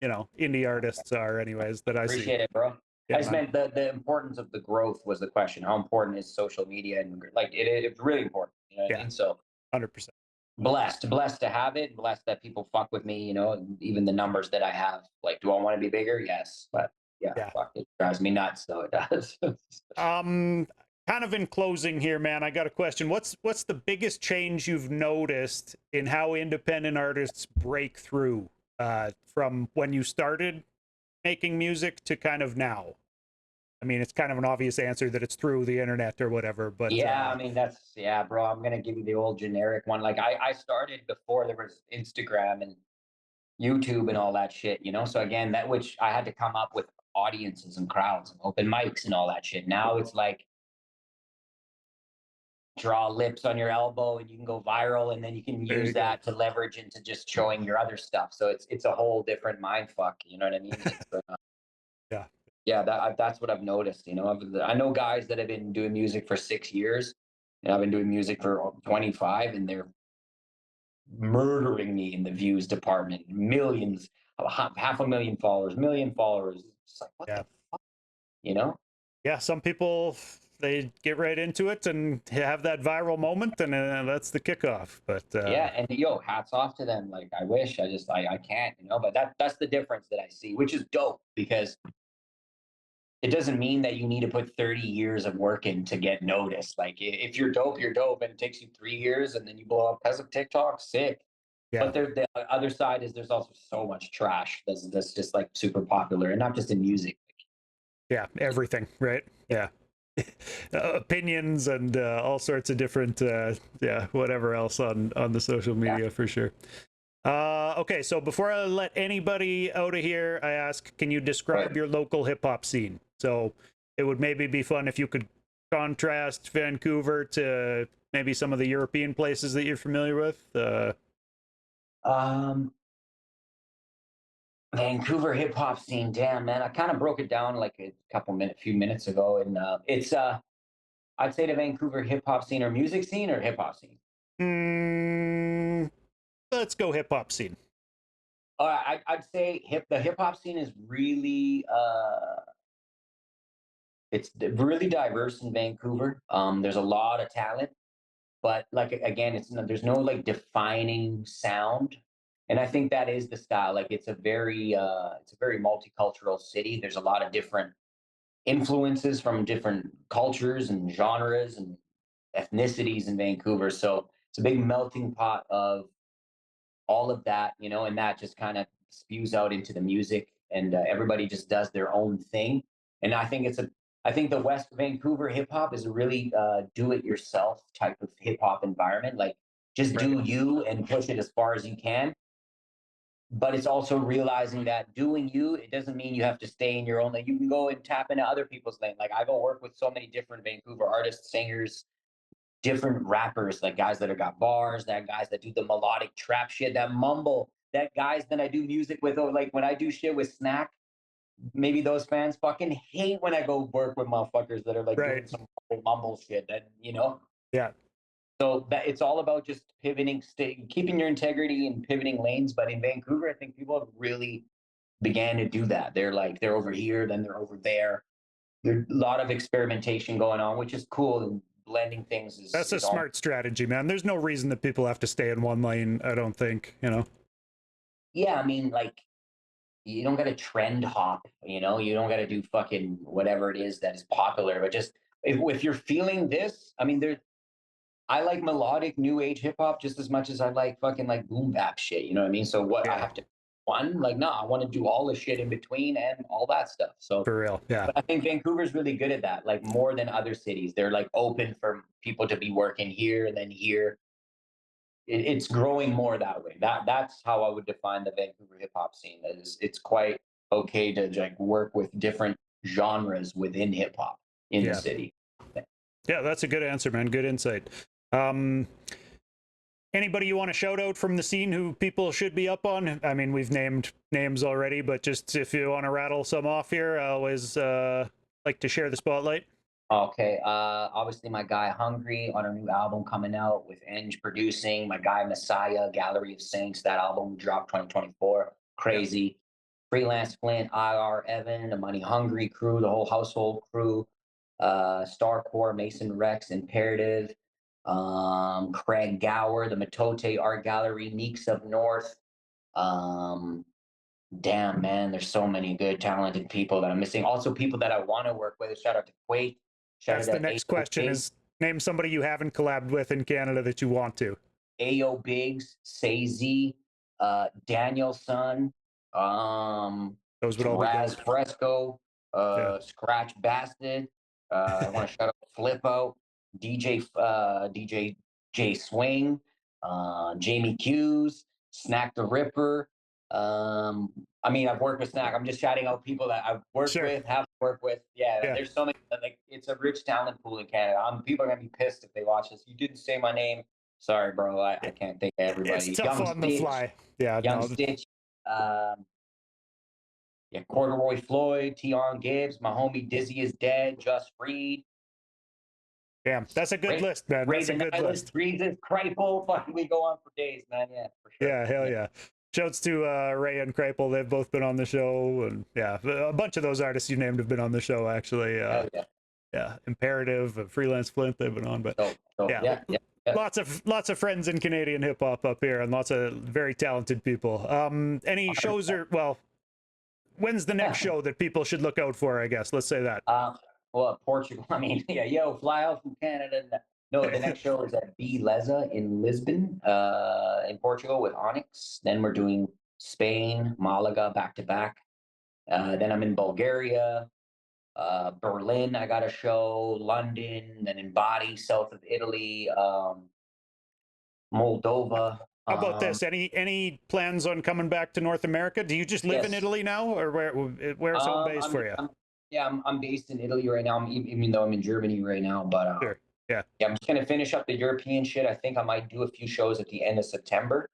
you know, indie artists are anyways that I see. Appreciate it, bro. I Yeah, just man. meant the importance of the growth was the question. How important is social media? And like it's really important. You know what I Yeah, mean? So 100%. blessed to have it, blessed that people fuck with me, you know, and even the numbers that I have. Like, do I want to be bigger? Yes. But yeah, Yeah. fuck, it drives me nuts, though it does. Um, kind of in closing here, man, I got a question. What's the biggest change you've noticed in how independent artists break through from when you started making music to kind of now? I mean, it's kind of an obvious answer that it's through the internet or whatever, but Yeah, I mean that's yeah, bro. I'm gonna give you the old generic one. Like I started before there was Instagram and YouTube and all that shit, you know. So again, that which I had to come up with audiences and crowds and open mics and all that shit. Now it's like draw lips on your elbow and you can go viral, and then you can there use you go. that to leverage into just showing your other stuff. So it's a whole different mind fuck. You know what I mean? Yeah. Yeah, that's what I've noticed. You know, I know guys that have been doing music for 6 years, and I've been doing music for 25, and they're murdering me in the views department. Millions, half a million followers, million followers. It's like, what Yeah. the, you know? Yeah, some people they get right into it and have that viral moment and that's the kickoff. But Yeah, and yo, hats off to them. Like, I wish I can't, you know, but that's the difference that I see, which is dope because it doesn't mean that you need to put 30 years of work in to get noticed. Like, if you're dope, you're dope, and it takes you 3 years and then you blow up because of TikTok, sick. yeah, But the other side is there's also so much trash that's just like super popular, and not just in music. yeah, everything, right? Yeah. Opinions and all sorts of different yeah, whatever else on the social Yeah, media for sure. Okay, so before I let anybody out of here, I ask, can you right. describe your local hip hop scene? So it would maybe be fun if you could contrast Vancouver to maybe some of the European places that you're familiar with. Um, Vancouver hip hop scene. Damn, man, I kind of broke it down like few minutes ago, and it's I'd say the Vancouver hip hop scene or music scene or hip hop scene. mm, let's go hip hop scene. I'd say the hip hop scene is really really diverse in Vancouver. There's a lot of talent, but like again, there's no like defining sound, and I think that is the style. Like it's a very multicultural city. There's a lot of different influences from different cultures and genres and ethnicities in Vancouver. So it's a big melting pot of all of that, you know, and that just kind of spews out into the music, and everybody just does their own thing. And I think the West Vancouver hip hop is a really do it yourself type of hip hop environment. Like just Right. do you and push it as far as you can. But it's also realizing that doing you, it doesn't mean you have to stay in your own lane. You can go and tap into other people's lane. Like I go work with so many different Vancouver artists, singers, different rappers, like guys that have got bars, that guys that do the melodic trap shit, that mumble, that guys that I do music with, or like when I do shit with Snack, maybe those fans fucking hate when I go work with motherfuckers that are like Right. doing some mumble shit that, you know. Yeah. So that it's all about just pivoting, keeping your integrity and pivoting lanes. But in Vancouver, I think people have really began to do that. They're like, they're over here, then they're over there. There's a lot of experimentation going on, which is cool. And blending things That's a is all. smart strategy, man. There's no reason that people have to stay in one lane, I don't think, you know. Yeah, I mean, like you don't got to trend hop, you know, you don't got to do fucking whatever it is that is popular, but just if you're feeling this, I mean, I like melodic new age hip hop just as much as I like fucking like boom bap shit, you know what I mean? So what I Yeah. have to one. Like, no, I want to do all the shit in between and all that stuff. So, For real. Yeah. but I think Vancouver's really good at that, like more than other cities. They're like open for people to be working here and then here. It's growing more that way. That's how I would define the Vancouver hip hop scene. Is it's quite okay to like work with different genres within hip hop in the Yeah. city. Yeah, that's a good answer, man. Good insight. Um, Anybody you want to shout out from the scene who people should be up on? I mean, we've named names already, but just if you want to rattle some off here, I always like to share the spotlight. Okay. Obviously my guy Hungry on our new album coming out with Eng producing. My guy Messiah, Gallery of Saints. That album dropped 2024. Yep. Crazy. Freelance Flint, IR Evan, the Money Hungry crew, the whole household crew. Starkore, Mason Rex, Imperative. Craig Gower, the Matote Art Gallery, Meeks up North. Um, Damn, man, there's so many good, talented people that I'm missing. Also, people that I want to work with. Shout out to Quake. Shout That's out the to next AO question Biggs, is name somebody you haven't collabed with in Canada that you want to. AO Biggs, Sazy, Danielson, Those would all be Raz dope. Fresco, Yeah. Scratch Bastard. I want to shout out Flip Out, DJ J Swing, Jamie Hughes, Snack the Ripper. I mean, I've worked with Snack. I'm just shouting out people that I've worked Sure. with, have worked with. Yeah, Yeah. there's so many. Like, it's a rich talent pool in Canada. People are gonna be pissed if they watch this. You didn't say my name. Sorry, bro. I can't think of It's everybody. tough on the fly. Yeah, Young no. Stitch. Yeah, Corduroy Floyd, Tion Gibbs, my homie Dizzy is dead, Just Freed, Damn, that's a good list, man. That's a Raven good Island, list. Breezes, Kripal. Fucking, we go on for days, man. Yeah, for sure. Yeah, hell yeah. Shouts to Ray and Kripal. They've both been on the show. And yeah, a bunch of those artists you named have been on the show, actually. Hell yeah. Yeah, Imperative, Freelance Flint, they've been on. But yeah, yeah. lots of friends in Canadian hip hop up here and lots of very talented people. Any shows or, well, when's the next show that people should look out for, I guess? Let's say that. Well, Portugal. I mean, yeah, yo, fly out from Canada. No, the next show is at B Leza in Lisbon, in Portugal with Onyx. Then we're doing Spain, Malaga back to back. Then I'm in Bulgaria, Berlin. I got a show, London, then in Bari, south of Italy, Moldova. How about this? Any plans on coming back to North America? Do you just live in Yes. Italy now, or where's home base for you? I'm based in Italy right now. Even though I'm in Germany right now, but Sure. Yeah. yeah, I'm just gonna finish up the European shit. I think I might do a few shows at the end of September,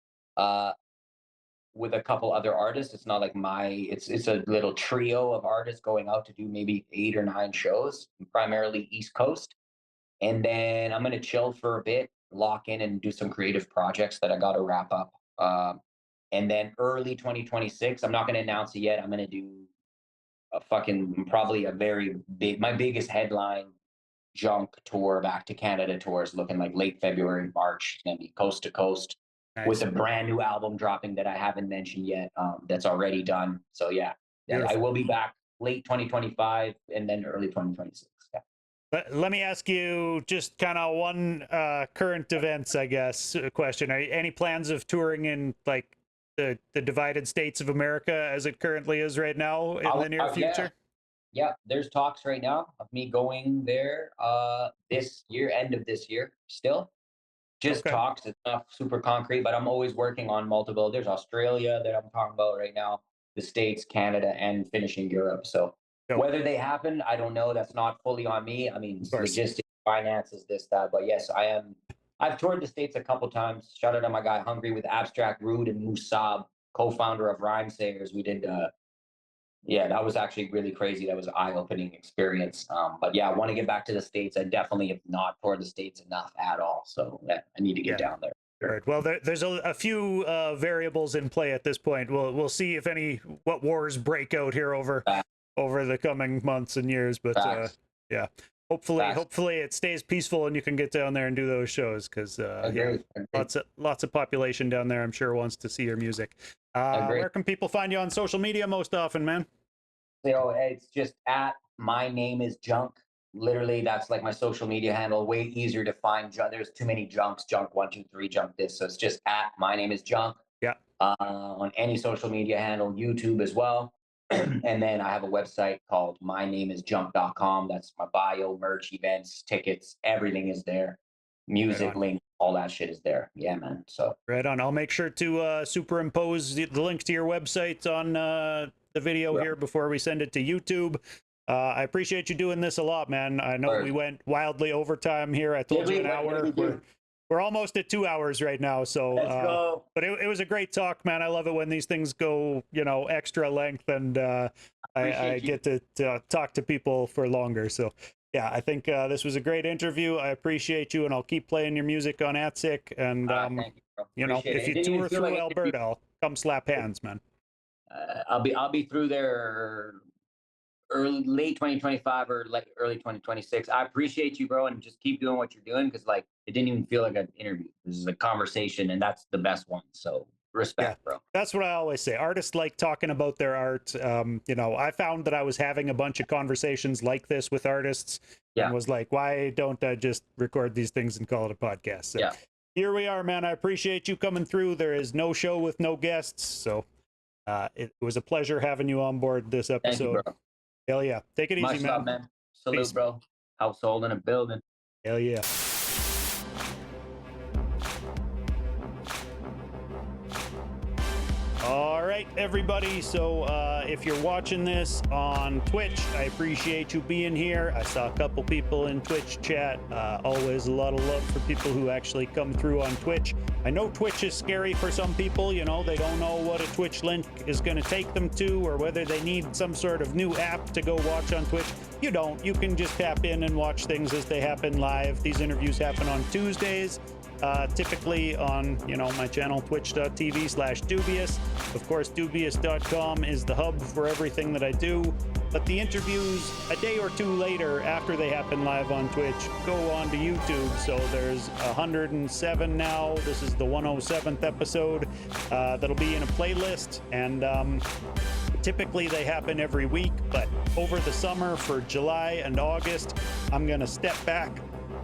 with a couple other artists. It's not like it's a little trio of artists going out to do maybe 8 or 9 shows, primarily East Coast, and then I'm gonna chill for a bit, lock in, and do some creative projects that I got to wrap up. And then early 2026, I'm not gonna announce it yet. I'm gonna do a fucking probably a very big, my biggest headline junk tour back to Canada tour is looking like late February, March. It's gonna be coast to coast with Nice. a brand new album dropping that I haven't mentioned yet. That's already done. So yeah, I will be back late 2025 and then early 2026. Yeah. Let me ask you just kind of one current events, I guess, question. Any plans of touring in like the divided states of America as it currently is right now in the near future? Yeah, there's talks right now of me going there this year, end of this year still. Just Okay. talks. It's not super concrete, but I'm always working on multiple. There's Australia that I'm talking about right now, the States, Canada, and finishing Europe. So Dope. whether they happen, I don't know. That's not fully on me. I mean, Of course. logistics, finances, this, that. But yes, I am. I've toured the States a couple times. Shout out to my guy Hungry with Abstract Rude and Musab, co-founder of Rhyme Sayers. We did yeah, that was actually really crazy. That was an eye-opening experience. But yeah, I want to get back to the States. I definitely have not toured the States enough at all. So yeah, I need to get down there. All right. Well, there's a few variables in play at this point. We'll see if what wars break out here over the coming months and years. But yeah, hopefully it stays peaceful and you can get down there and do those shows because lots of population down there. I'm sure wants to see your music. Where can people find you on social media most often, man? So it's just at my name is Junk. Literally, that's like my social media handle. Way easier to find. There's too many junks. Junk 123, Junk this. So it's just at my name is Junk. Yeah. on any social media handle, YouTube as well. And then I have a website called mynameisjump.com. That's my bio, merch, events, tickets, everything is there. Right Music on. link, all that shit is there. Yeah, man. So Right on. I'll make sure to superimpose the link to your website on the video bro, here before we send it to YouTube. I appreciate you doing this a lot, man. I know we went wildly overtime here. I told you an hour. We're almost at 2 hours right now. So let's go. But it was a great talk, man. I love it when these things go, extra length, and I get to talk to people for longer. So yeah, I think this was a great interview. I appreciate you, and I'll keep playing your music on AtSick. And Thank you, bro. if you tour through Alberta, I'll come slap hands, man. I'll be through there late 2025 or like early 2026. I appreciate you, bro, and just keep doing what you're doing, because like it didn't even feel like an interview. This is a conversation, and that's the best one. So respect, bro. That's what I always say. Artists like talking about their art. I found that I was having a bunch of conversations like this with artists, and was like, why don't I just record these things and call it a podcast? So here we are, man. I appreciate you coming through. There is no show with no guests, so it was a pleasure having you on board this episode. Thank you, bro. Hell yeah. Take it easy, Much man. love, man. Salute, Peace. bro. Household in a building. Hell yeah. All right, everybody. So if you're watching this on Twitch, I appreciate you being here. I saw a couple people in Twitch chat. Always a lot of love for people who actually come through on Twitch. I know Twitch is scary for some people. They don't know what a Twitch link is going to take them to, or whether they need some sort of new app to go watch on Twitch. You don't. You can just tap in and watch things as they happen live. These interviews happen on Tuesdays. Typically on my channel, twitch.tv/Doobyis. Of course, Doobyis.com is the hub for everything that I do, but the interviews a day or two later, after they happen live on Twitch, go on to YouTube. So there's 107 now. This is the 107th episode. That'll be in a playlist, and typically they happen every week, but over the summer for July and August, I'm gonna step back,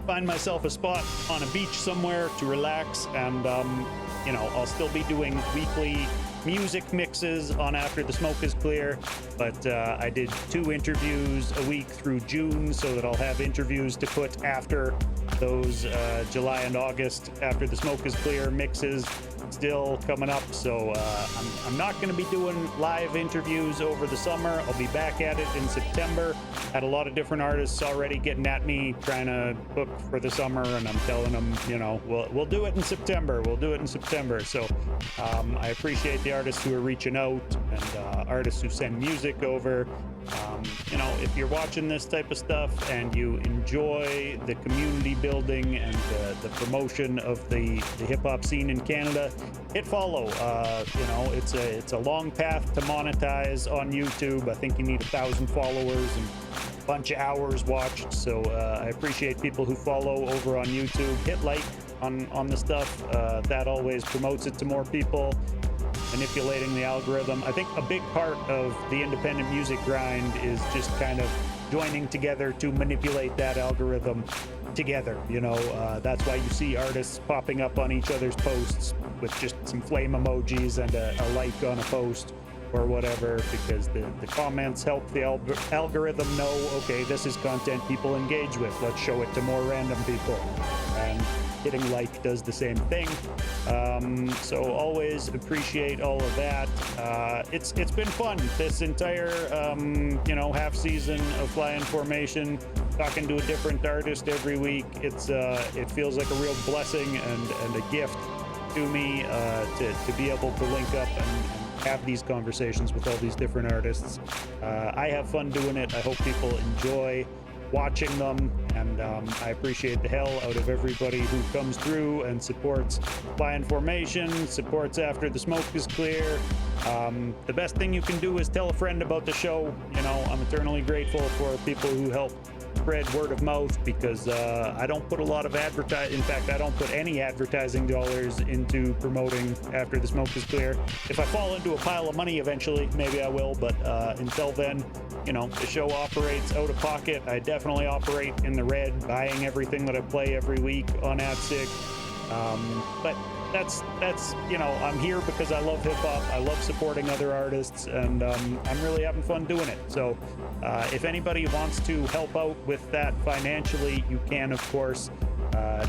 find myself a spot on a beach somewhere to relax, and I'll still be doing weekly music mixes on After the Smoke is Clear, but I did 2 interviews a week through June, so that I'll have interviews to put after those July and August After the Smoke is Clear mixes still coming up. So I'm not going to be doing live interviews over the summer. I'll be back at it in September. Had a lot of different artists already getting at me trying to book for the summer, and I'm telling them, we'll do it in September. We'll do it in September. So I appreciate the artists who are reaching out, and artists who send music over. If you're watching this type of stuff and you enjoy the community building and the promotion of the hip-hop scene in Canada, hit follow. It's a long path to monetize on YouTube. I think you need 1,000 followers and a bunch of hours watched. So I appreciate people who follow over on YouTube. Hit like on the stuff. That always promotes it to more people. Manipulating the algorithm. I think a big part of the independent music grind is just kind of joining together to manipulate that algorithm together. That's why you see artists popping up on each other's posts with just some flame emojis and a like on a post or whatever, because the comments help the algorithm know, okay, this is content people engage with. Let's show it to more random people. And hitting like does the same thing. So always appreciate all of that. It's been fun this entire half season of Fly in Formation, talking to a different artist every week. It feels like a real blessing and a gift to me to be able to link up and have these conversations with all these different artists. I have fun doing it. I hope people enjoy watching them, and I appreciate the hell out of everybody who comes through and supports Fly in Formation, supports After the Smoke is Clear. The best thing you can do is tell a friend about the show. I'm eternally grateful for people who help spread word of mouth, because I don't put a lot of in fact, I don't put any advertising dollars into promoting After the Smoke is Clear. If I fall into a pile of money eventually, maybe I will, but until then, the show operates out of pocket. I definitely operate in the red, buying everything that I play every week on AdSick. But that's you know, I'm here because I love hip hop. I love supporting other artists, and I'm really having fun doing it. So if anybody wants to help out with that financially, you can, of course,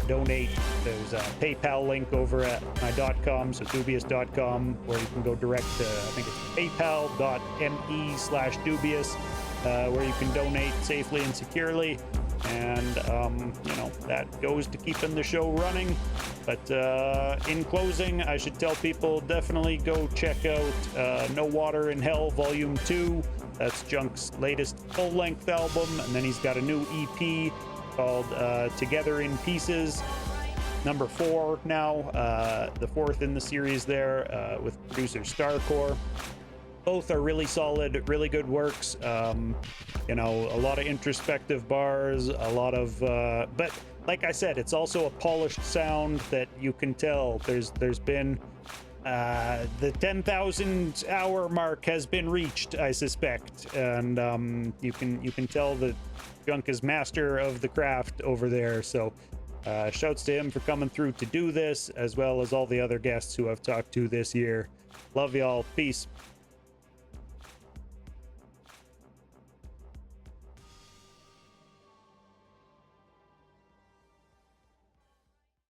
donate. There's a PayPal link over at my .com, so Doobyis.com, or you can go direct to, I think it's paypal.me/Doobyis, where you can donate safely and securely. And you know, that goes to keeping the show running. But in closing, I should tell people, definitely go check out No Water in Hell Volume 2. That's Junk's latest full-length album, and then he's got a new EP called Together in Pieces, number 4 now, the 4th in the series there, with producer Starkore. Both are really solid, really good works. You know, a lot of introspective bars, a lot of but like I said, it's also a polished sound that you can tell there's been the 10,000 hour mark has been reached, I suspect, and you can tell that Junk is master of the craft over there. So shouts to him for coming through to do this, as well as all the other guests who I've talked to this year. Love y'all. Peace.